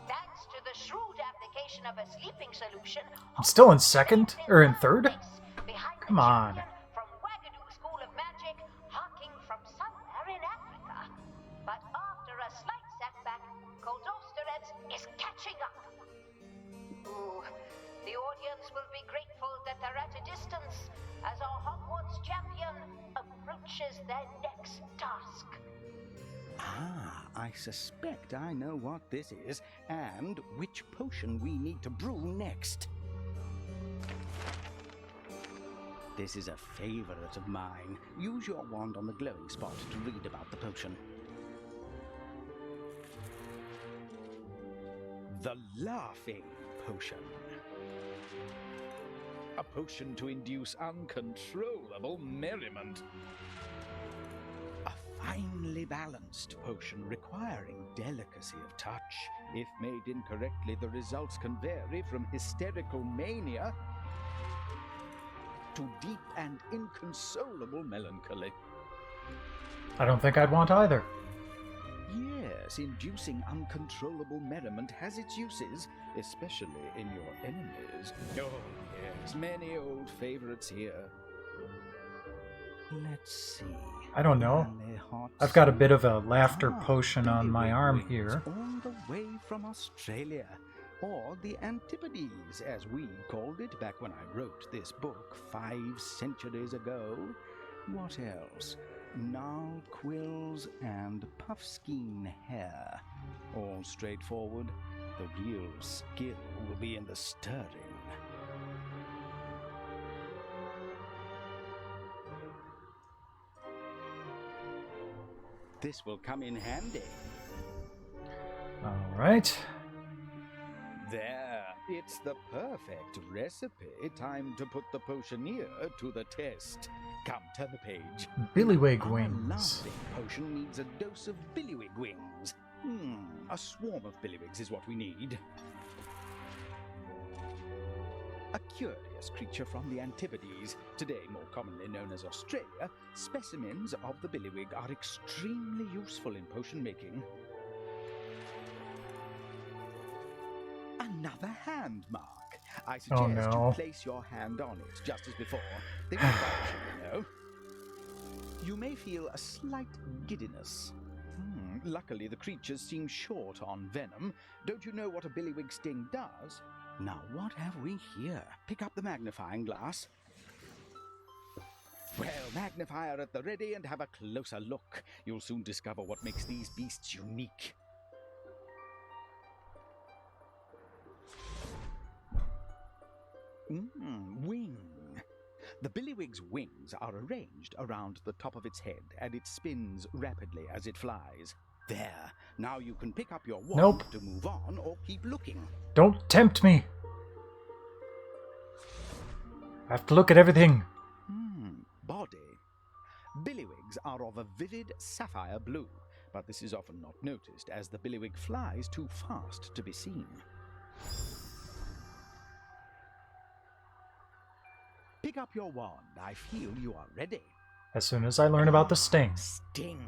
Thanks to the shrewd application of a sleeping solution, I'm still in second? Or in third? Come on. from Wagadu School of Magic, hawking from somewhere in Africa. But after a slight setback, Kodosterets reaches their next task. Ah, I suspect I know what this is, and which potion we need to brew next. This is a favorite of mine. Use your wand on the glowing spot to read about the potion. The Laughing Potion. A potion to induce uncontrollable merriment. A finely balanced potion requiring delicacy of touch. If made incorrectly, the results can vary from hysterical mania to deep and inconsolable melancholy. I don't think I'd want either. Yes, inducing uncontrollable merriment has its uses, especially in your enemies. Oh, yes, many old favorites here. Let's see. I don't know. I've got a bit of a laughter potion on my arm here. All the way from Australia, or the Antipodes, as we called it back when I wrote this book 5 centuries ago. What else? Gnarl quills and puffskein hair. All straightforward. The real skill will be in the stirring. This will come in handy. All right. There, it's the perfect recipe. Time to put the potioneer to the test. Come, turn the page. Billywig Our wings. laughing potion needs a dose of billywig wings. A swarm of billywigs is what we need. A curious creature from the Antipodes, today more commonly known as Australia, specimens of the billywig are extremely useful in potion making. Another hand mark. I suggest no. you place your hand on it, just as before. They will vouch, you know. You may feel a slight giddiness. Luckily, the creatures seem short on venom. Don't you know what a billywig sting does? Now, what have we here? Pick up the magnifying glass. Well, magnifier at the ready and have a closer look. You'll soon discover what makes these beasts unique. Wing. The billywig's wings are arranged around the top of its head, and it spins rapidly as it flies. There. Now you can pick up your wand to move on or keep looking. Don't tempt me. I have to look at everything. Body. Billywigs are of a vivid sapphire blue, but this is often not noticed as the billywig flies too fast to be seen. Pick up your wand. I feel you are ready. As soon as I learn about the sting. Sting.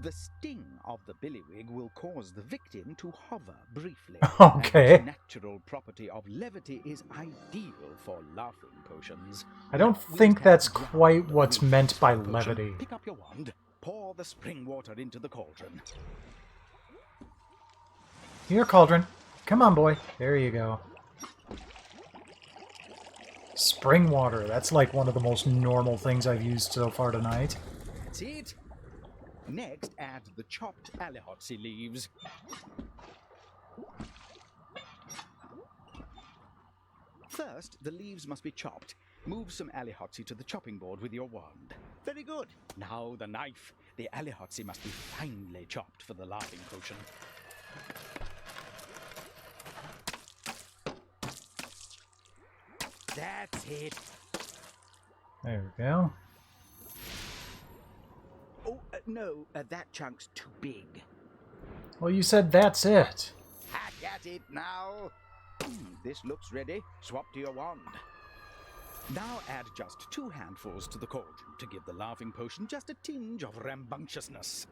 The sting of the billywig will cause the victim to hover briefly. Okay. And its natural property of levity is ideal for laughing potions. I don't think that's quite what's meant by levity. Pick up your wand. Pour the spring water into the cauldron. Here, cauldron. Come on, boy. There you go. Spring water. That's like one of the most normal things I've used so far tonight. That's it. Next, add the chopped alihotsy leaves. First, the leaves must be chopped. Move some alihotsy to the chopping board with your wand. Very good. Now the knife. The alihotsy must be finely chopped for the laughing potion. That's it. There we go. Oh, no, that chunk's too big. Well, you said that's it. Hack at it now. This looks ready. Swap to your wand. Now add just 2 handfuls to the cauldron to give the laughing potion just a tinge of rambunctiousness.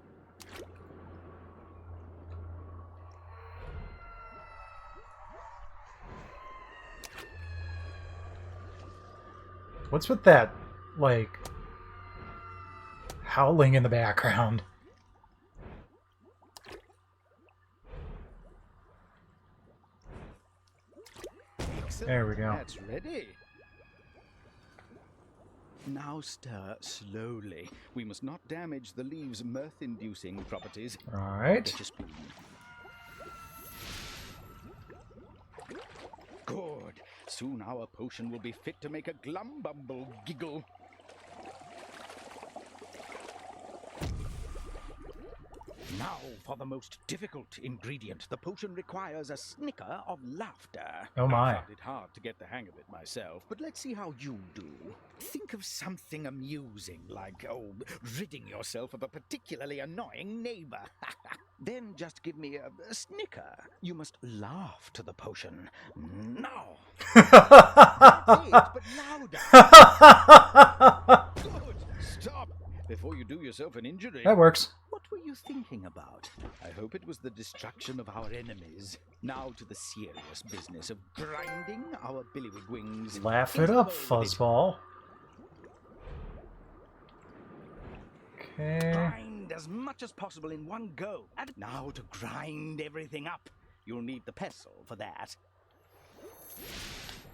What's with that, like, howling in the background? Excellent. There we go. That's ready. Now stir slowly. We must not damage the leaves' mirth-inducing properties. Alright. Get your spoon. Good. Soon our potion will be fit to make a glumbumble giggle. Now for the most difficult ingredient. The potion requires a snicker of laughter. Oh my. I found it hard to get the hang of it myself, but let's see how you do. Think of something amusing, like, ridding yourself of a particularly annoying neighbor. Then just give me a snicker. You must laugh to the potion. Now. That's it, but louder. Good. Stop. Before you do yourself an injury. That works. What were you thinking about? I hope it was the destruction of our enemies. Now to the serious business of grinding our billywig wings. Laugh it up, fuzzball. Okay. Grind as much as possible in one go. And now to grind everything up. You'll need the pestle for that.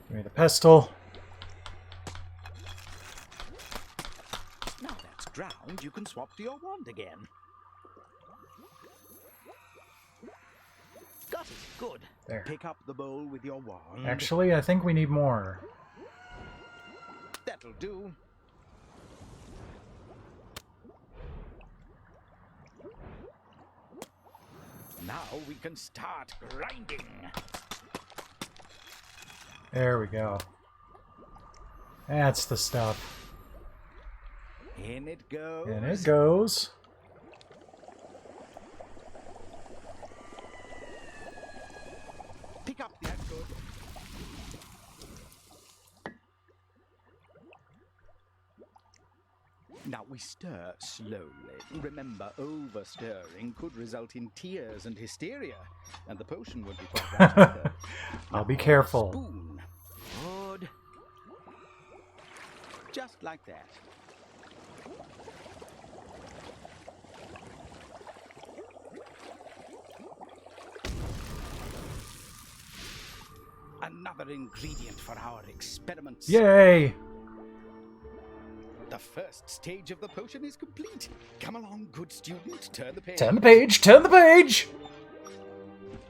Give me the pestle. Now that's ground, you can swap to your wand again. Got it. Good. There. Pick up the bowl with your wand. Actually, I think we need more. That'll do. Now we can start grinding. There we go. That's the stuff. In it goes. And it goes. Pick up that good. Now we stir slowly. Remember, over-stirring could result in tears and hysteria, and the potion would be quite right either. I'll be careful. Spoon. Good. Just like that. Another ingredient for our experiments. Yay! The first stage of the potion is complete. Come along, good student. Turn the page. Turn the page! Turn the page!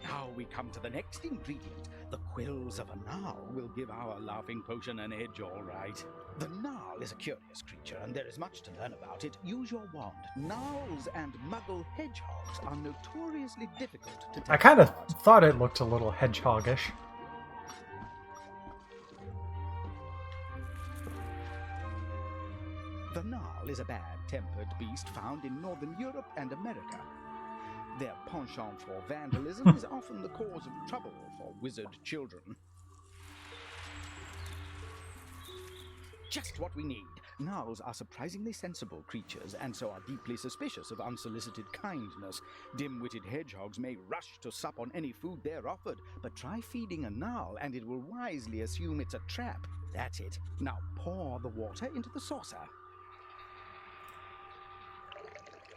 Now we come to the next ingredient. The quills of a Gnarl will give our laughing potion an edge, all right. The Gnarl is a curious creature, and there is much to learn about it. Use your wand. Gnarls and Muggle hedgehogs are notoriously difficult to take I kind of apart. thought it looked a little hedgehogish. The Gnarl is a bad-tempered beast found in Northern Europe and America. Their penchant for vandalism is often the cause of trouble for wizard children. Just what we need. Gnarls are surprisingly sensible creatures, and so are deeply suspicious of unsolicited kindness. Dim-witted hedgehogs may rush to sup on any food they're offered, but try feeding a Gnarl, and it will wisely assume it's a trap. That's it. Now pour the water into the saucer.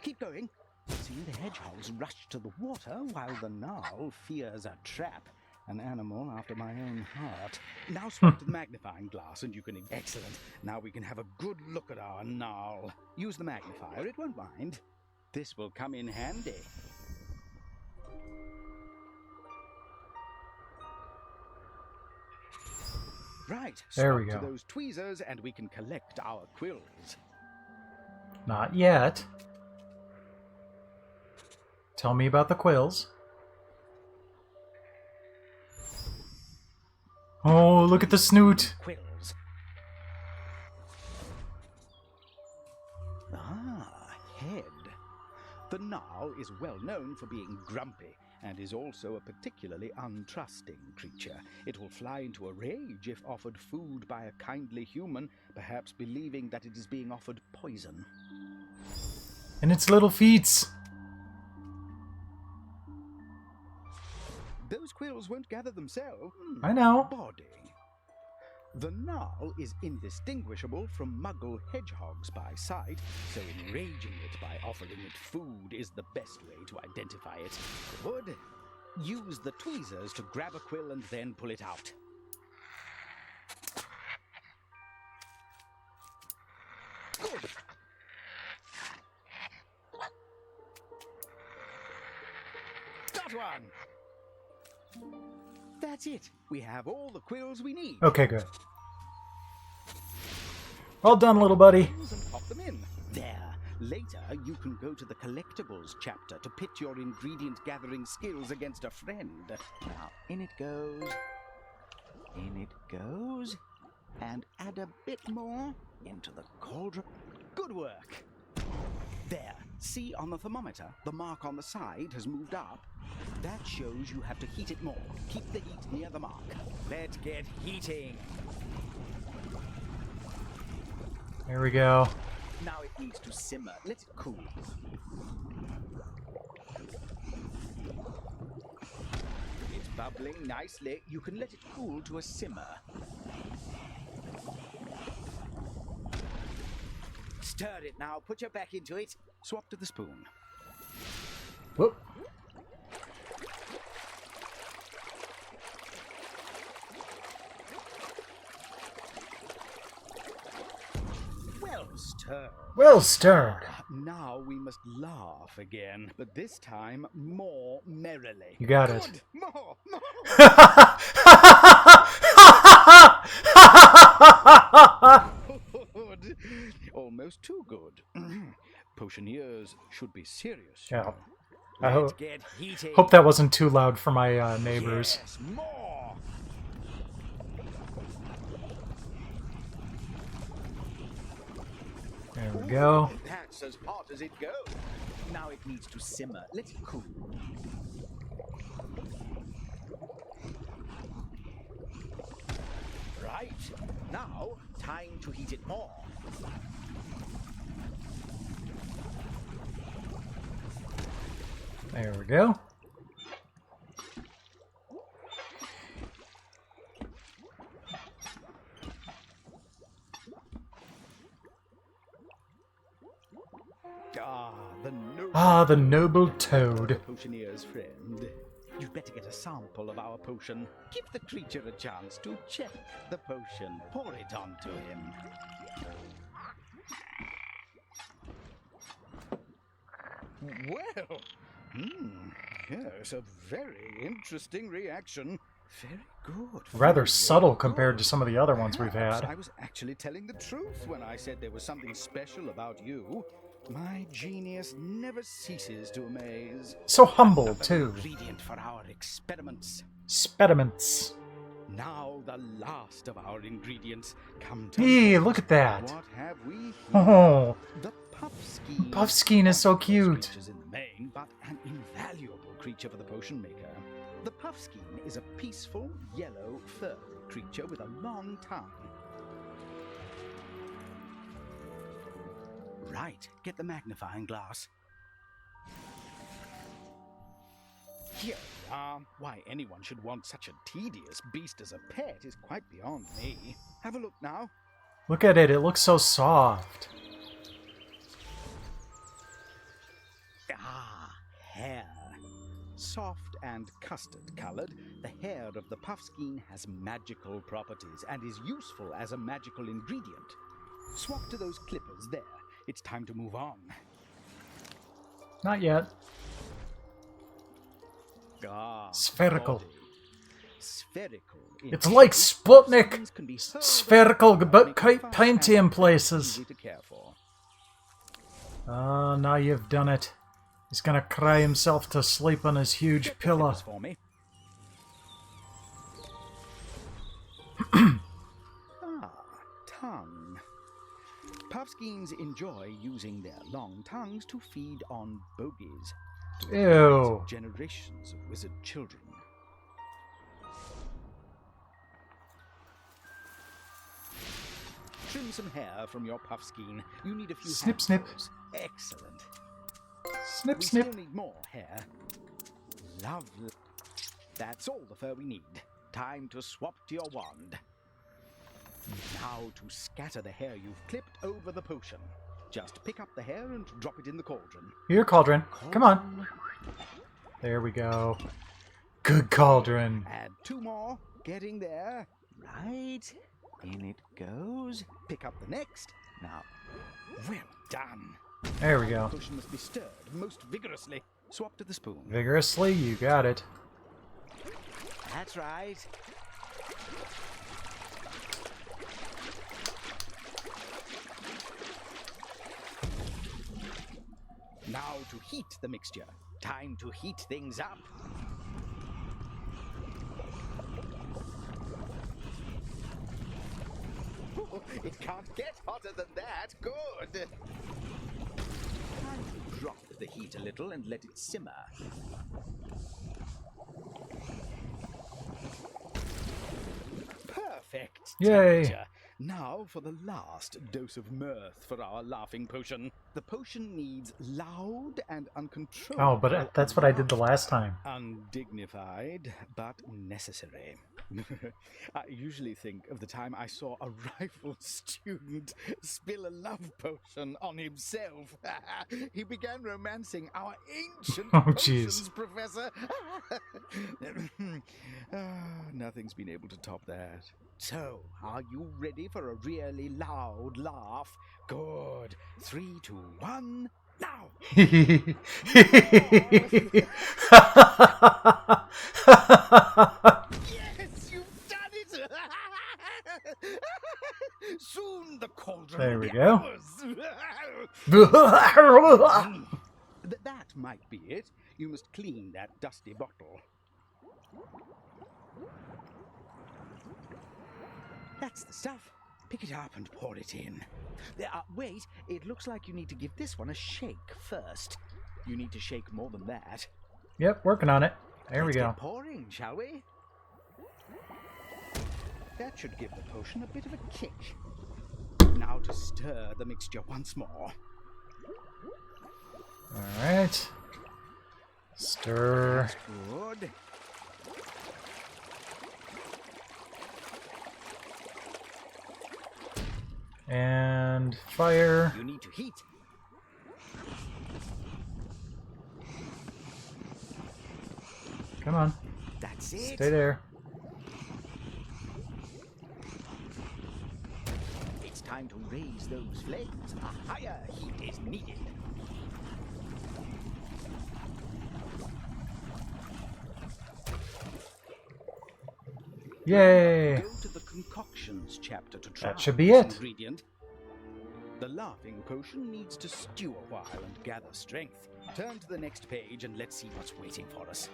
Keep going. See, the hedgehogs rush to the water while the Gnarl fears a trap. An animal after my own heart. Now swap to the magnifying glass and you can... Excellent. Now we can have a good look at our Gnarl. Use the magnifier, it won't mind. This will come in handy. Right. There swap we go. to those tweezers and we can collect our quills. Not yet. Tell me about the quills. Oh, look at the snoot. Quills. Ah, head. The Gnarl is well known for being grumpy and is also a particularly untrusting creature. It will fly into a rage if offered food by a kindly human, perhaps believing that it is being offered poison. And its little feet. Those quills won't gather themselves. I know. Body. The Gnarl is indistinguishable from Muggle hedgehogs by sight, so enraging it by offering it food is the best way to identify it. Good. Use the tweezers to grab a quill and then pull it out. one. That's it. We have all the quills we need. Okay, good. Well done, little buddy. And pop them in. There. Later, you can go to the collectibles chapter to pit your ingredient gathering skills against a friend. Now, in it goes. In it goes. And add a bit more into the cauldron. Good work. There. See on the thermometer, the mark on the side has moved up. That shows you have to heat it more. Keep the heat near the mark. Let's get heating. There we go. Now it needs to simmer. Let it cool. It's bubbling nicely. You can let it cool to a simmer. Stir it now. Put your back into it. Swap to the spoon. Whoop. Well stirred. Well stirred. Now we must laugh again, but this time more merrily. You got it. Good. More. Good. Almost too good. Potioneers should be serious. Yeah. Let's get heating. Hope that wasn't too loud for my neighbors. Yes, more. There we go. That's as hot as it goes. Now it needs to simmer. Let it cool. Right. Now, time to heat it more. There we go. The noble toad. Potioneer's friend. You'd better get a sample of our potion. Give the creature a chance to check the potion. Pour it onto him. Well, yes, a very interesting reaction. Very good. Rather very subtle good. compared to some of the other ones we've Perhaps had. I was actually telling the truth when I said there was something special about you. My genius never ceases to amaze. So humble, too. Ingredient for our experiments. Spediments. Now the last of our ingredients come to. Hey, look at that. What have we here? Oh, The puffskein. Puffskein is so cute. Creatures in the main, but an invaluable creature for the potion maker. The puffskein is a peaceful, yellow, furry creature with a long tongue. Right, get the magnifying glass. Here we are. Why anyone should want such a tedious beast as a pet is quite beyond me. Have a look now. Look at it. It looks so soft. Ah, hair. Soft and custard-colored, the hair of the puffskein has magical properties and is useful as a magical ingredient. Swap to those clippers there. It's time to move on. Not yet. Ah, Spherical. body. Spherical. It's like Sputnik. Puffskeins can be so Spherical, versatile, but making quite fast plenty in and places. easy to care for. Oh, now you've done it. He's gonna cry himself to sleep on his huge Get the pillow. clippers for me. Tongue. Puffskeins enjoy using their long tongues to feed on bogies. To the minds Ew. of generations of wizard children. Trim some hair from your puffskein. You need a few Snip, snip. handfuls. Excellent. Snip, We snip. still need more hair. Lovely. That's all the fur we need. Time to swap to your wand. Now to scatter the hair you've clipped over the potion. Just pick up the hair and drop it in the cauldron. Here, Cauldron. Come on. There we go. Good Cauldron. Add 2 more. Getting there. Right. In it goes. Pick up the next. Now, well done. There we go. The potion must be stirred most vigorously. Swap to the spoon. Vigorously, you got it. That's right. Now to heat the mixture. Time to heat things up. Oh, it can't get hotter than that. Good. Time to drop the heat a little and let it simmer. Perfect. Yay. Temperature. Now for the last dose of mirth for our laughing potion. The potion needs loud and uncontrollable. Oh, but that's what I did the last time. Undignified, but necessary. I usually think of the time I saw a rival student spill a love potion on himself. He began romancing our ancient Oh, potions, jeez. Professor. Nothing's been able to top that. So, are you ready for a really loud laugh? Good. 3, 2, 1, now! Yes, you've done it! Soon the cauldron There will we be go. ours. That might be it. You must clean that dusty bottle. That's the stuff. Pick it up and pour it in. Wait, it looks like you need to give this one a shake first. You need to shake more than that. Yep, working on it. There we Let's go. get pouring, shall we? That should give the potion a bit of a kick. Now to stir the mixture once more. Alright. Stir. That's good. And fire. You need to heat. Come on. That's it. Stay there. It's time to raise those flames. A higher heat is needed. Yay! Go to the concoctions chapter to try That should be this it. ingredient. The laughing potion needs to stew a while and gather strength. Turn to the next page and let's see what's waiting for us.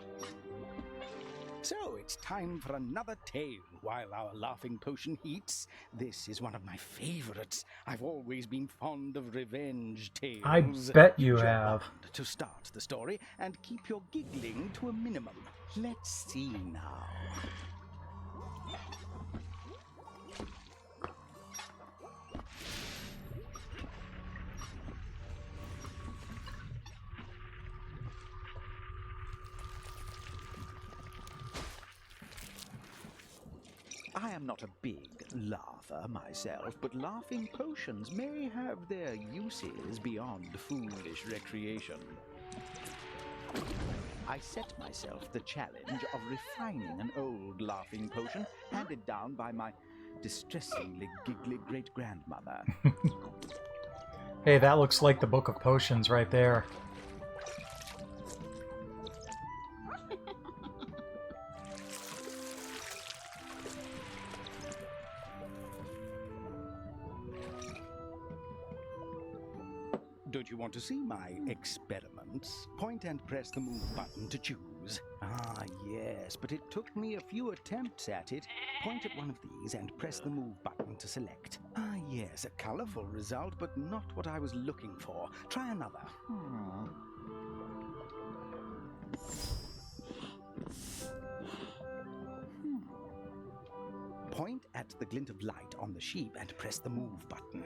So it's time for another tale while our laughing potion heats. This is one of my favorites. I've always been fond of revenge tales. I bet you Use your have. wand to start the story and keep your giggling to a minimum. Let's see now. I am not a big laugher myself, but laughing potions may have their uses beyond foolish recreation. I set myself the challenge of refining an old laughing potion handed down by my distressingly giggly great-grandmother. Hey, that looks like the Book of Potions right there. Don't you want to see my experiments? Point and press the move button to choose. Ah, yes, but it took me a few attempts at it. Point at one of these and press the move button to select. Ah, yes, a colorful result, but not what I was looking for. Try another. Point at the glint of light on the sheep and press the move button.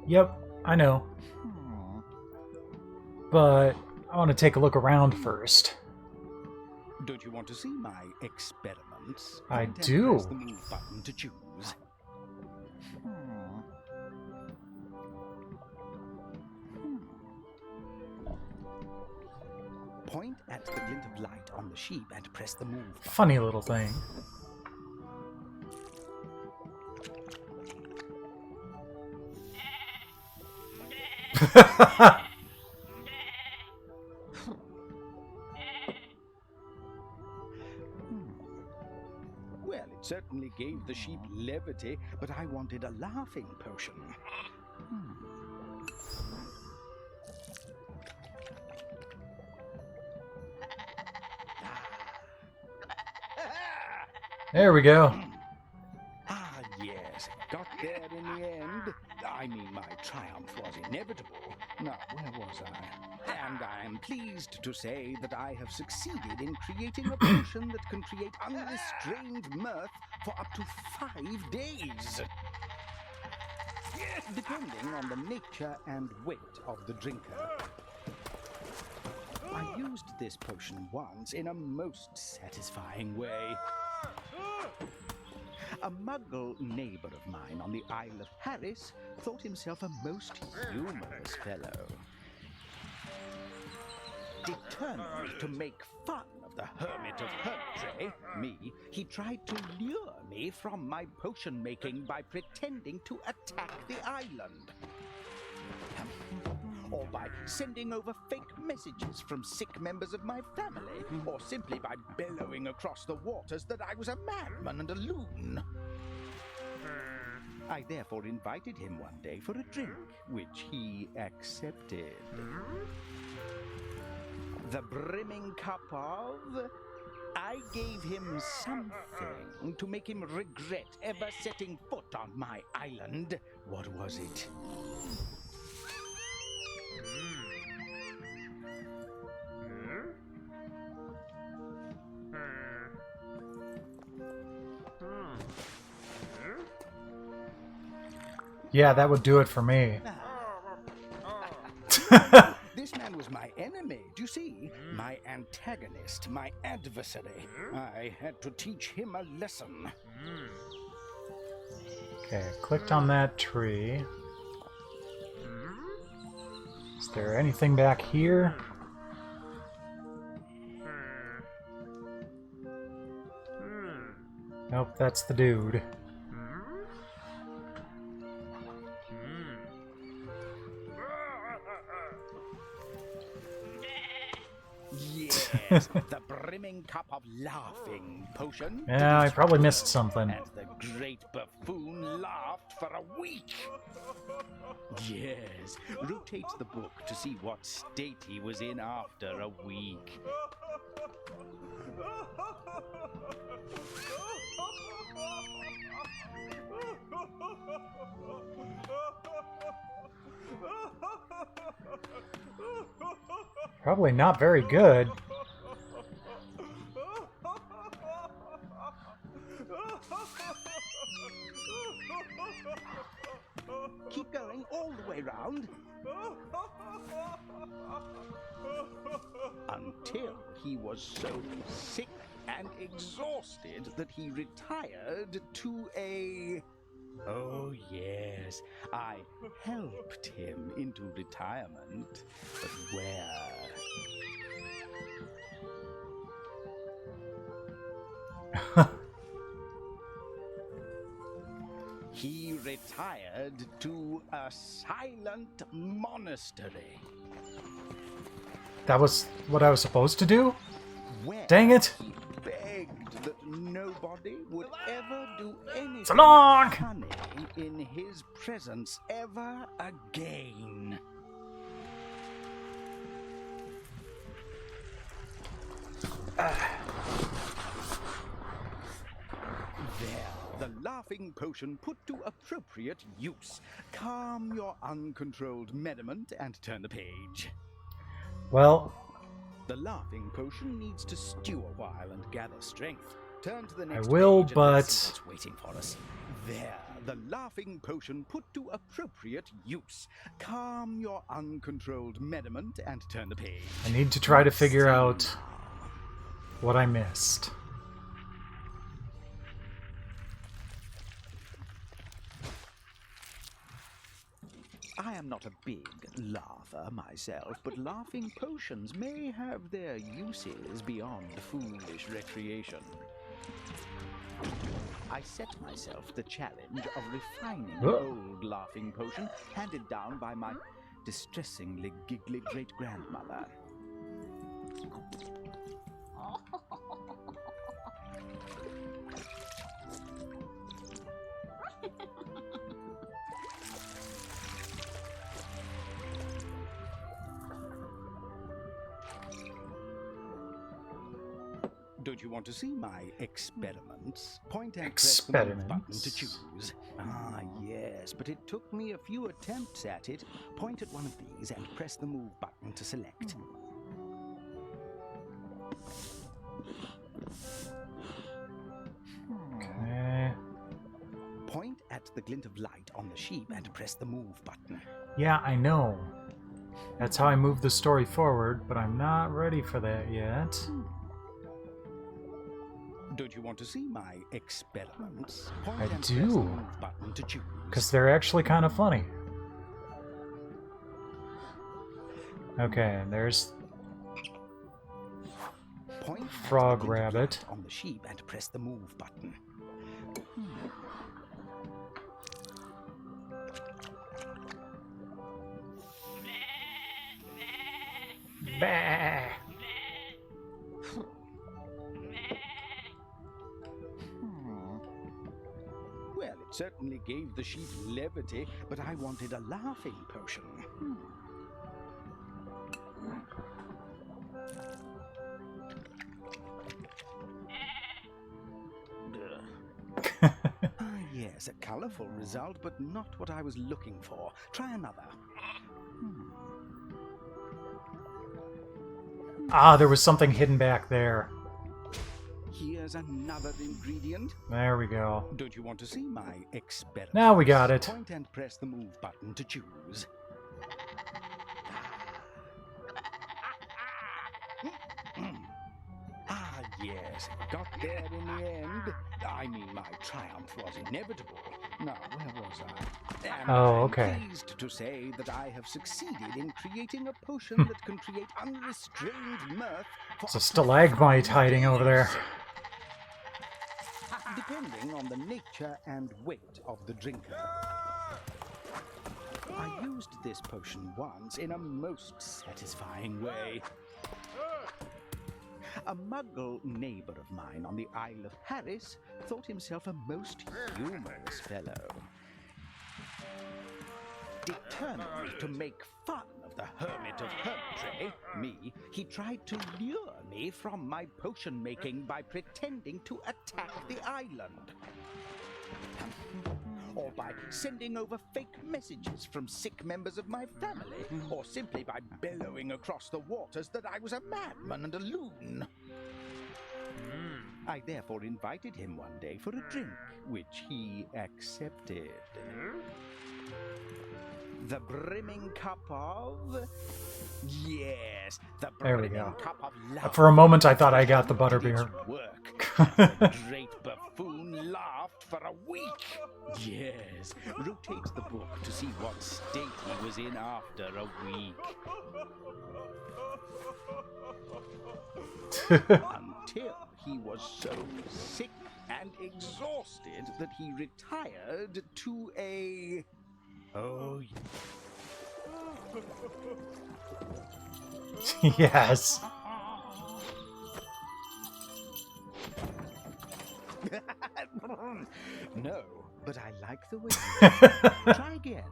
Yep, I know. But I want to take a look around first. Don't you want to see my experiments? I Point and do. Press the move button to choose. Point at the glint of light on the sheep and press the move button. Funny little thing. gave the sheep levity, but I wanted a laughing potion. There we go. Ah, yes, got there in the end. I mean, my triumph was inevitable. Now, where was I? And I'm pleased to say that I have succeeded in creating a potion that can create unrestrained mirth for up to 5 days. Depending on the nature and weight of the drinker. I used this potion once in a most satisfying way. A Muggle neighbor of mine on the Isle of Harris thought himself a most humorous fellow. Determined to make fun of the Hermit of Hermitry, me, he tried to lure me from my potion making by pretending to attack the island. Or by sending over fake messages from sick members of my family, or simply by bellowing across the waters that I was a madman and a loon. I therefore invited him one day for a drink, which he accepted. The brimming cup of... I gave him something to make him regret ever setting foot on my island. What was it? Yeah, that would do it for me. This man was my enemy, do you see? My antagonist, my adversary. I had to teach him a lesson. Okay, I clicked on that tree. Is there anything back here? Nope, that's the dude. Yes, the brimming cup of laughing potion. Yeah, I probably missed something. And the great buffoon laughed for a week. Yes, rotate the book to see what state he was in after a week. Probably not very good. Keep going all the way round. Until he was so sick and exhausted that he retired to a... Oh, yes, I helped him into retirement. But where? He retired to a silent monastery. That was what I was supposed to do? Where Dang it! he begged that nobody would ever do anything So long! funny in his presence ever again. There, the laughing potion put to appropriate use. Calm your uncontrolled merriment and turn the page. Well, The laughing potion needs to stew a while and gather strength. Turn to the next will, page and let's see but- what's waiting for us. There, the laughing potion put to appropriate use. Calm your uncontrolled merriment and turn the page. I need to try to figure out what I missed. I am not a big laugher myself, but laughing potions may have their uses beyond foolish recreation. I set myself the challenge of refining an old laughing potion handed down by my distressingly giggly great-grandmother. Don't you want to see my experiments? Point and press the move button to choose. Ah, yes, but it took me a few attempts at it. Point at one of these and press the move button to select. Okay. Point at the glint of light on the sheep and press the move button. Yeah, I know. That's how I move the story forward, but I'm not ready for that yet. Don't you want to see my experiments? Point I and press the do. move button to choose. Because they're actually kind of funny. Okay, and there's Point Frog at the glint of Rabbit. light on the sheep and press the move button. Bah. Well, it certainly gave the sheep levity, but I wanted a laughing potion. Ah, yes, a colourful result, but not what I was looking for. Try another. Ah, there was something hidden back there. Here's another ingredient. There we go. Don't you want to see my experiment? Now we got it. Point and press the move button to choose. Ah, yes, got there in the end. I mean, my triumph was inevitable. Now, where was I? And Oh, I'm okay. pleased to say that I have succeeded in creating a potion that can create unrestrained mirth. For It's a stalagmite hiding over there. depending on the nature and weight of the drinker. I used this potion once in a most satisfying way. A Muggle neighbor of mine on the Isle of Harris thought himself a most humorous fellow. Determined to make fun of the hermit of Hermtray, me, he tried to lure me from my potion making by pretending to attack the island. Or by sending over fake messages from sick members of my family, or simply by bellowing across the waters that I was a madman and a loon. I therefore invited him one day for a drink, which he accepted. The brimming cup of... Yes, the There we brimming go. cup of love. For a moment, I thought I got the Did butterbeer. its work. The great buffoon laughed for a week. Yes, rotate the book to see what state he was in after a week. Until he was so sick and exhausted that he retired to a... Oh, Yes. no, but I like the way you try again.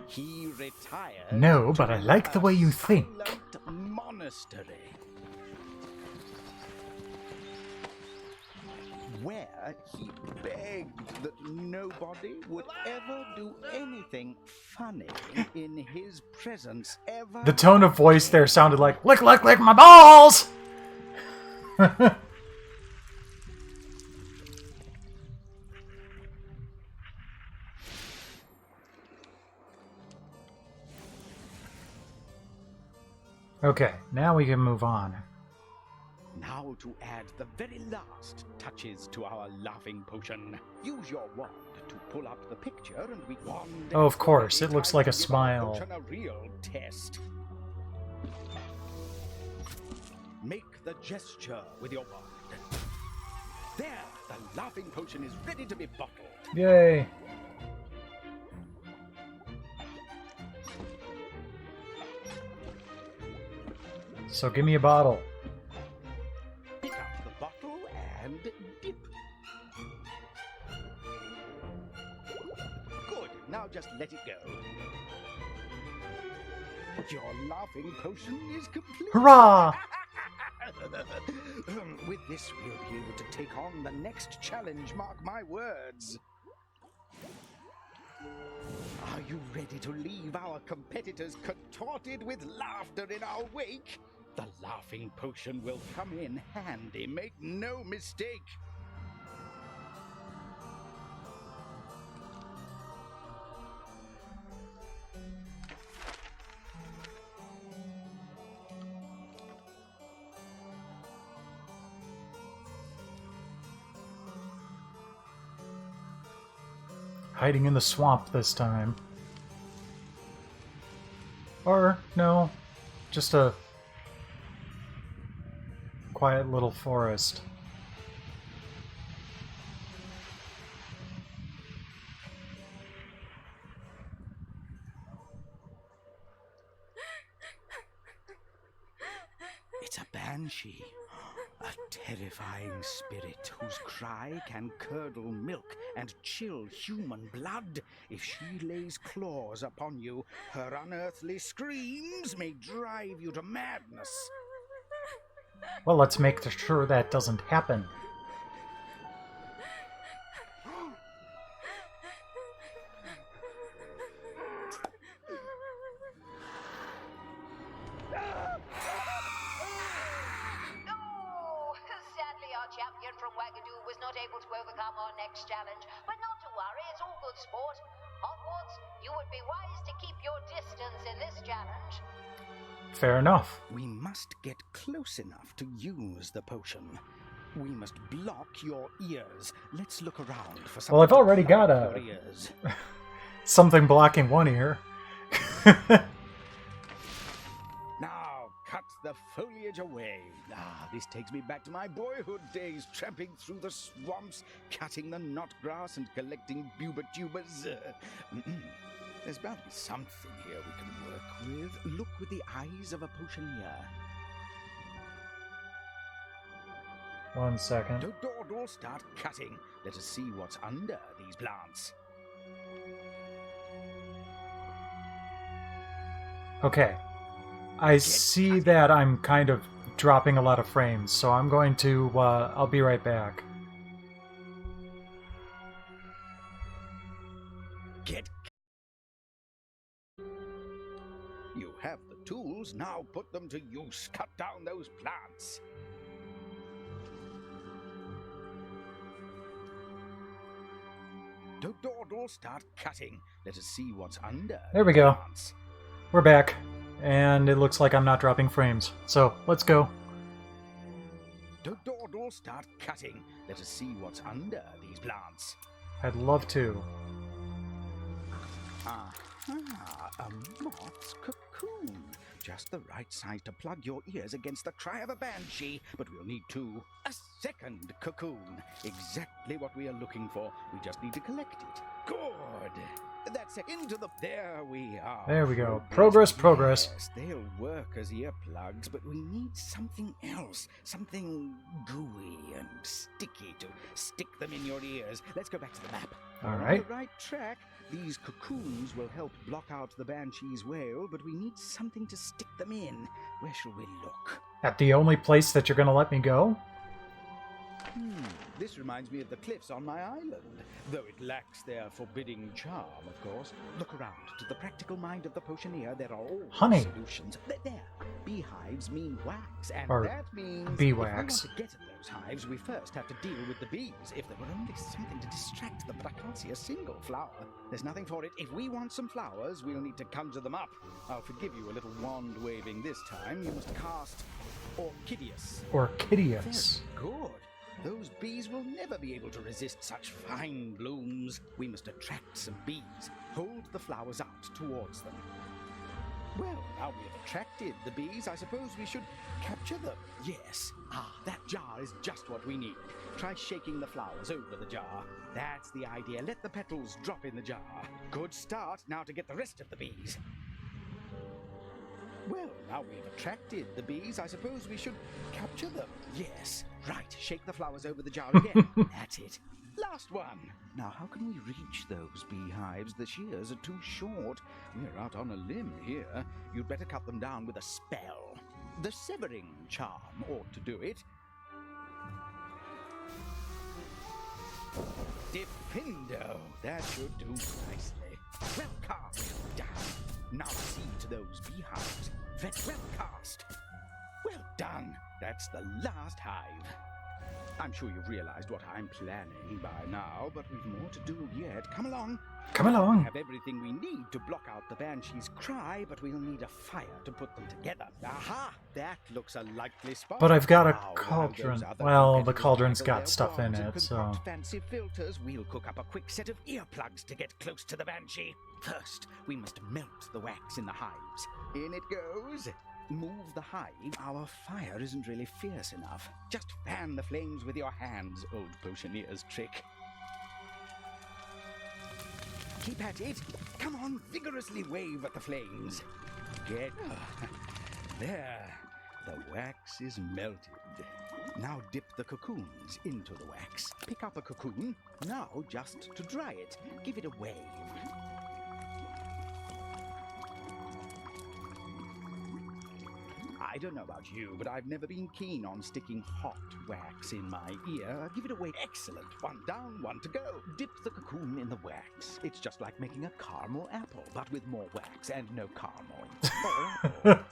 He retired. No, but I like the way you think. To a monastery, where he begged that nobody would ever do anything funny in his presence ever. The tone of voice there sounded like, lick, lick, lick my balls! Okay, now we can move on. Now to add the very last touches to our laughing potion. Use your wand to pull up the picture and we wand. Oh, of course, it looks like a smile. Potion a real test. Make the gesture with your wand. There, the laughing potion is ready to be bottled. Yay! So give me a bottle. Pick up the bottle and dip. Good. Now just let it go. Your laughing potion is complete. Hurrah! With this, we'll be able to take on the next challenge, mark my words. Are you ready to leave our competitors contorted with laughter in our wake? The laughing potion will come in handy, make no mistake. Hiding in the swamp this time. Or, no, just a quiet little forest. It's a banshee, a terrifying spirit whose cry can curdle milk and chill human blood. If she lays claws upon you, her unearthly screams may drive you to madness. Well, let's make sure that doesn't happen. Champion from Wagadoo was not able to overcome our next challenge, but not to worry, it's all good sport. Hogwarts, you would be wise to keep your distance in this challenge. Fair enough. We must get close enough to use the potion. We must block your ears. Let's look around for something. Well, I've already got your ears. something blocking one ear. Now, cut the foliage away. This takes me back to my boyhood days, tramping through the swamps, cutting the knot grass and collecting buba-tubers. There's bound to be something here we can work with. Look with the eyes of a potioneer. 1 second. Don't dawdle, start cutting. Let us see what's under these plants. Okay. I see that I'm kind of dropping a lot of frames, so I'm going to, I'll be right back. Get. You have the tools, now put them to use. Cut down those plants. Don't dawdle, start cutting. Let us see what's under. There we go. Plants. We're back. And it looks like I'm not dropping frames. So, let's go. Don't dawdle, start cutting. Let us see what's under these plants. I'd love to. Aha, a moth's cocoon. Just the right size to plug your ears against the cry of a banshee. But we'll need a second cocoon. Exactly what we are looking for. We just need to collect it. Good. That's it. Into the... There we are. There we go. Progress. Yes, they'll work as earplugs, but we need something else. Something gooey and sticky to stick them in your ears. Let's go back to the map. All We're right. on the right track. These cocoons will help block out the banshee's wail, but we need something to stick them in. Where shall we look? At the only place that you're going to let me go? This reminds me of the cliffs on my island, though it lacks their forbidding charm, of course. Look around. To the practical mind of the potioneer, there are always Honey. solutions. There. Beehives mean wax, and Or that means bee if we wax. want to get at those hives, we first have to deal with the bees. If there were only something to distract them, but I can't see a single flower. There's nothing for it. If we want some flowers, we'll need to conjure them up. I'll forgive you a little wand waving this time. You must cast Orchideus. Orchideus. Very good. Those bees will never be able to resist such fine blooms. We must attract some bees. Hold the flowers out towards them. Well, now we have attracted the bees, I suppose we should capture them. Yes. That jar is just what we need. Try shaking the flowers over the jar. That's the idea. Let the petals drop in the jar. Good start. Now to get the rest of the bees. Well, now we've attracted the bees, I suppose we should capture them. Yes, right. Shake the flowers over the jar again. That's it. Last one. Now, how can we reach those beehives? The shears are too short. We're out on a limb here. You'd better cut them down with a spell. The severing charm ought to do it. Defindo, that should do nicely. Well cast, down. Now see to those beehives. Well cast. Well done. That's the last hive. I'm sure you've realized what I'm planning by now, but we've more to do yet. Come along. Come We along. have everything we need to block out the Banshee's cry, but we'll need a fire to put them together. Aha! That looks a likely spot. But I've got a Now, while cauldron. those other Well, the competitors cauldron's juggle got their stuff in wands and it, so... concoct fancy filters, we'll cook up a quick set of earplugs to get close to the Banshee. First, we must melt the wax in the hives. In it goes. Move the hive. Our fire isn't really fierce enough. Just fan the flames with your hands, old potioneer's trick. Keep at it. Come on, vigorously wave at the flames. Get... there. The wax is melted. Now dip the cocoons into the wax. Pick up a cocoon. Now just to dry it. Give it a wave. I don't know about you, but I've never been keen on sticking hot wax in my ear. Give it away. Excellent. One down, one to go. Dip the cocoon in the wax. It's just like making a caramel apple, but with more wax and no caramel. Or apple.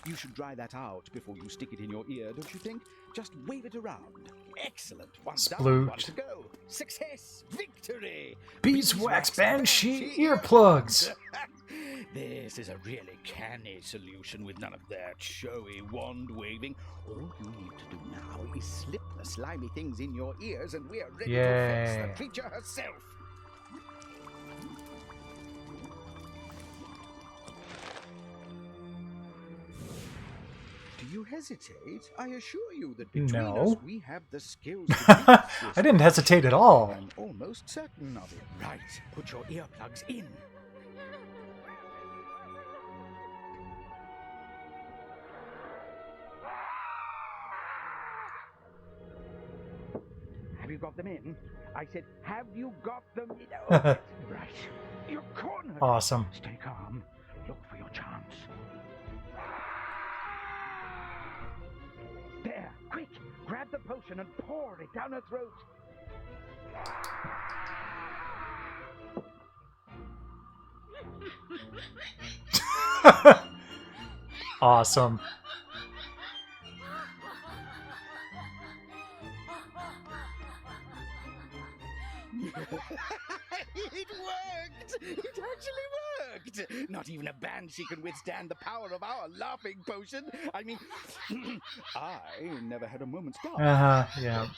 You should dry that out before you stick it in your ear, don't you think? Just wave it around. Excellent. One down, one to go. Success! Victory! Beeswax Banshee earplugs! This is a really canny solution with none of that showy wand waving. All you need to do now is slip the slimy things in your ears and we're ready to face the creature herself. Do you hesitate? I assure you that between us we have the skills to beat this. I didn't hesitate at all. I'm almost certain of it. Right, put your earplugs in. Have you got them in? I said, have you got them in? Oh, right. You're cornered. Awesome. Stay calm. Look for your chance. There, quick! Grab the potion and pour it down her throat. Awesome. It worked! It actually worked! Not even a banshee can withstand the power of our laughing potion. I mean, I never had a moment's doubt. Yeah.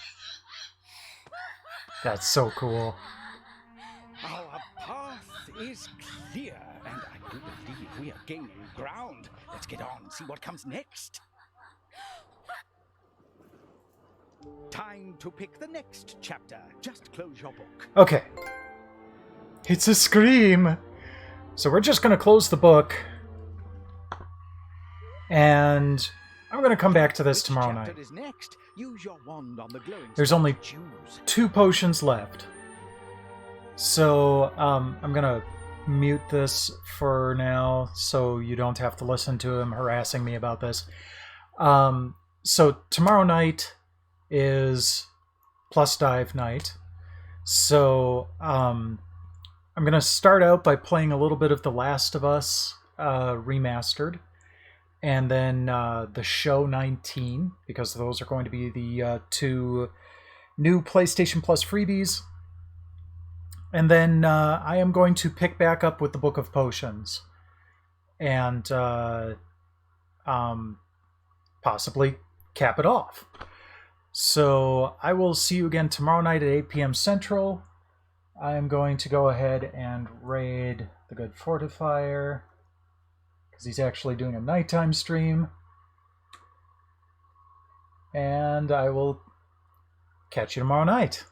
That's so cool. Our path is clear, and I do believe we are gaining ground. Let's get on and see what comes next. Time to pick the next chapter. Just close your book. Okay. It's a scream. So we're just going to close the book. And I'm going to come back to this tomorrow night. Is next? Use your wand on the glowing There's only 2 potions left. So I'm going to mute this for now so you don't have to listen to him harassing me about this. So tomorrow night is plus dive night. So I'm going to start out by playing a little bit of The Last of Us remastered, and then the show 19, because those are going to be the 2 new PlayStation Plus freebies. And then I am going to pick back up with the Book of Potions and possibly cap it off. So I will see you again tomorrow night at 8 p.m. Central. I am going to go ahead and raid the Good Fortifier, because he's actually doing a nighttime stream. And I will catch you tomorrow night.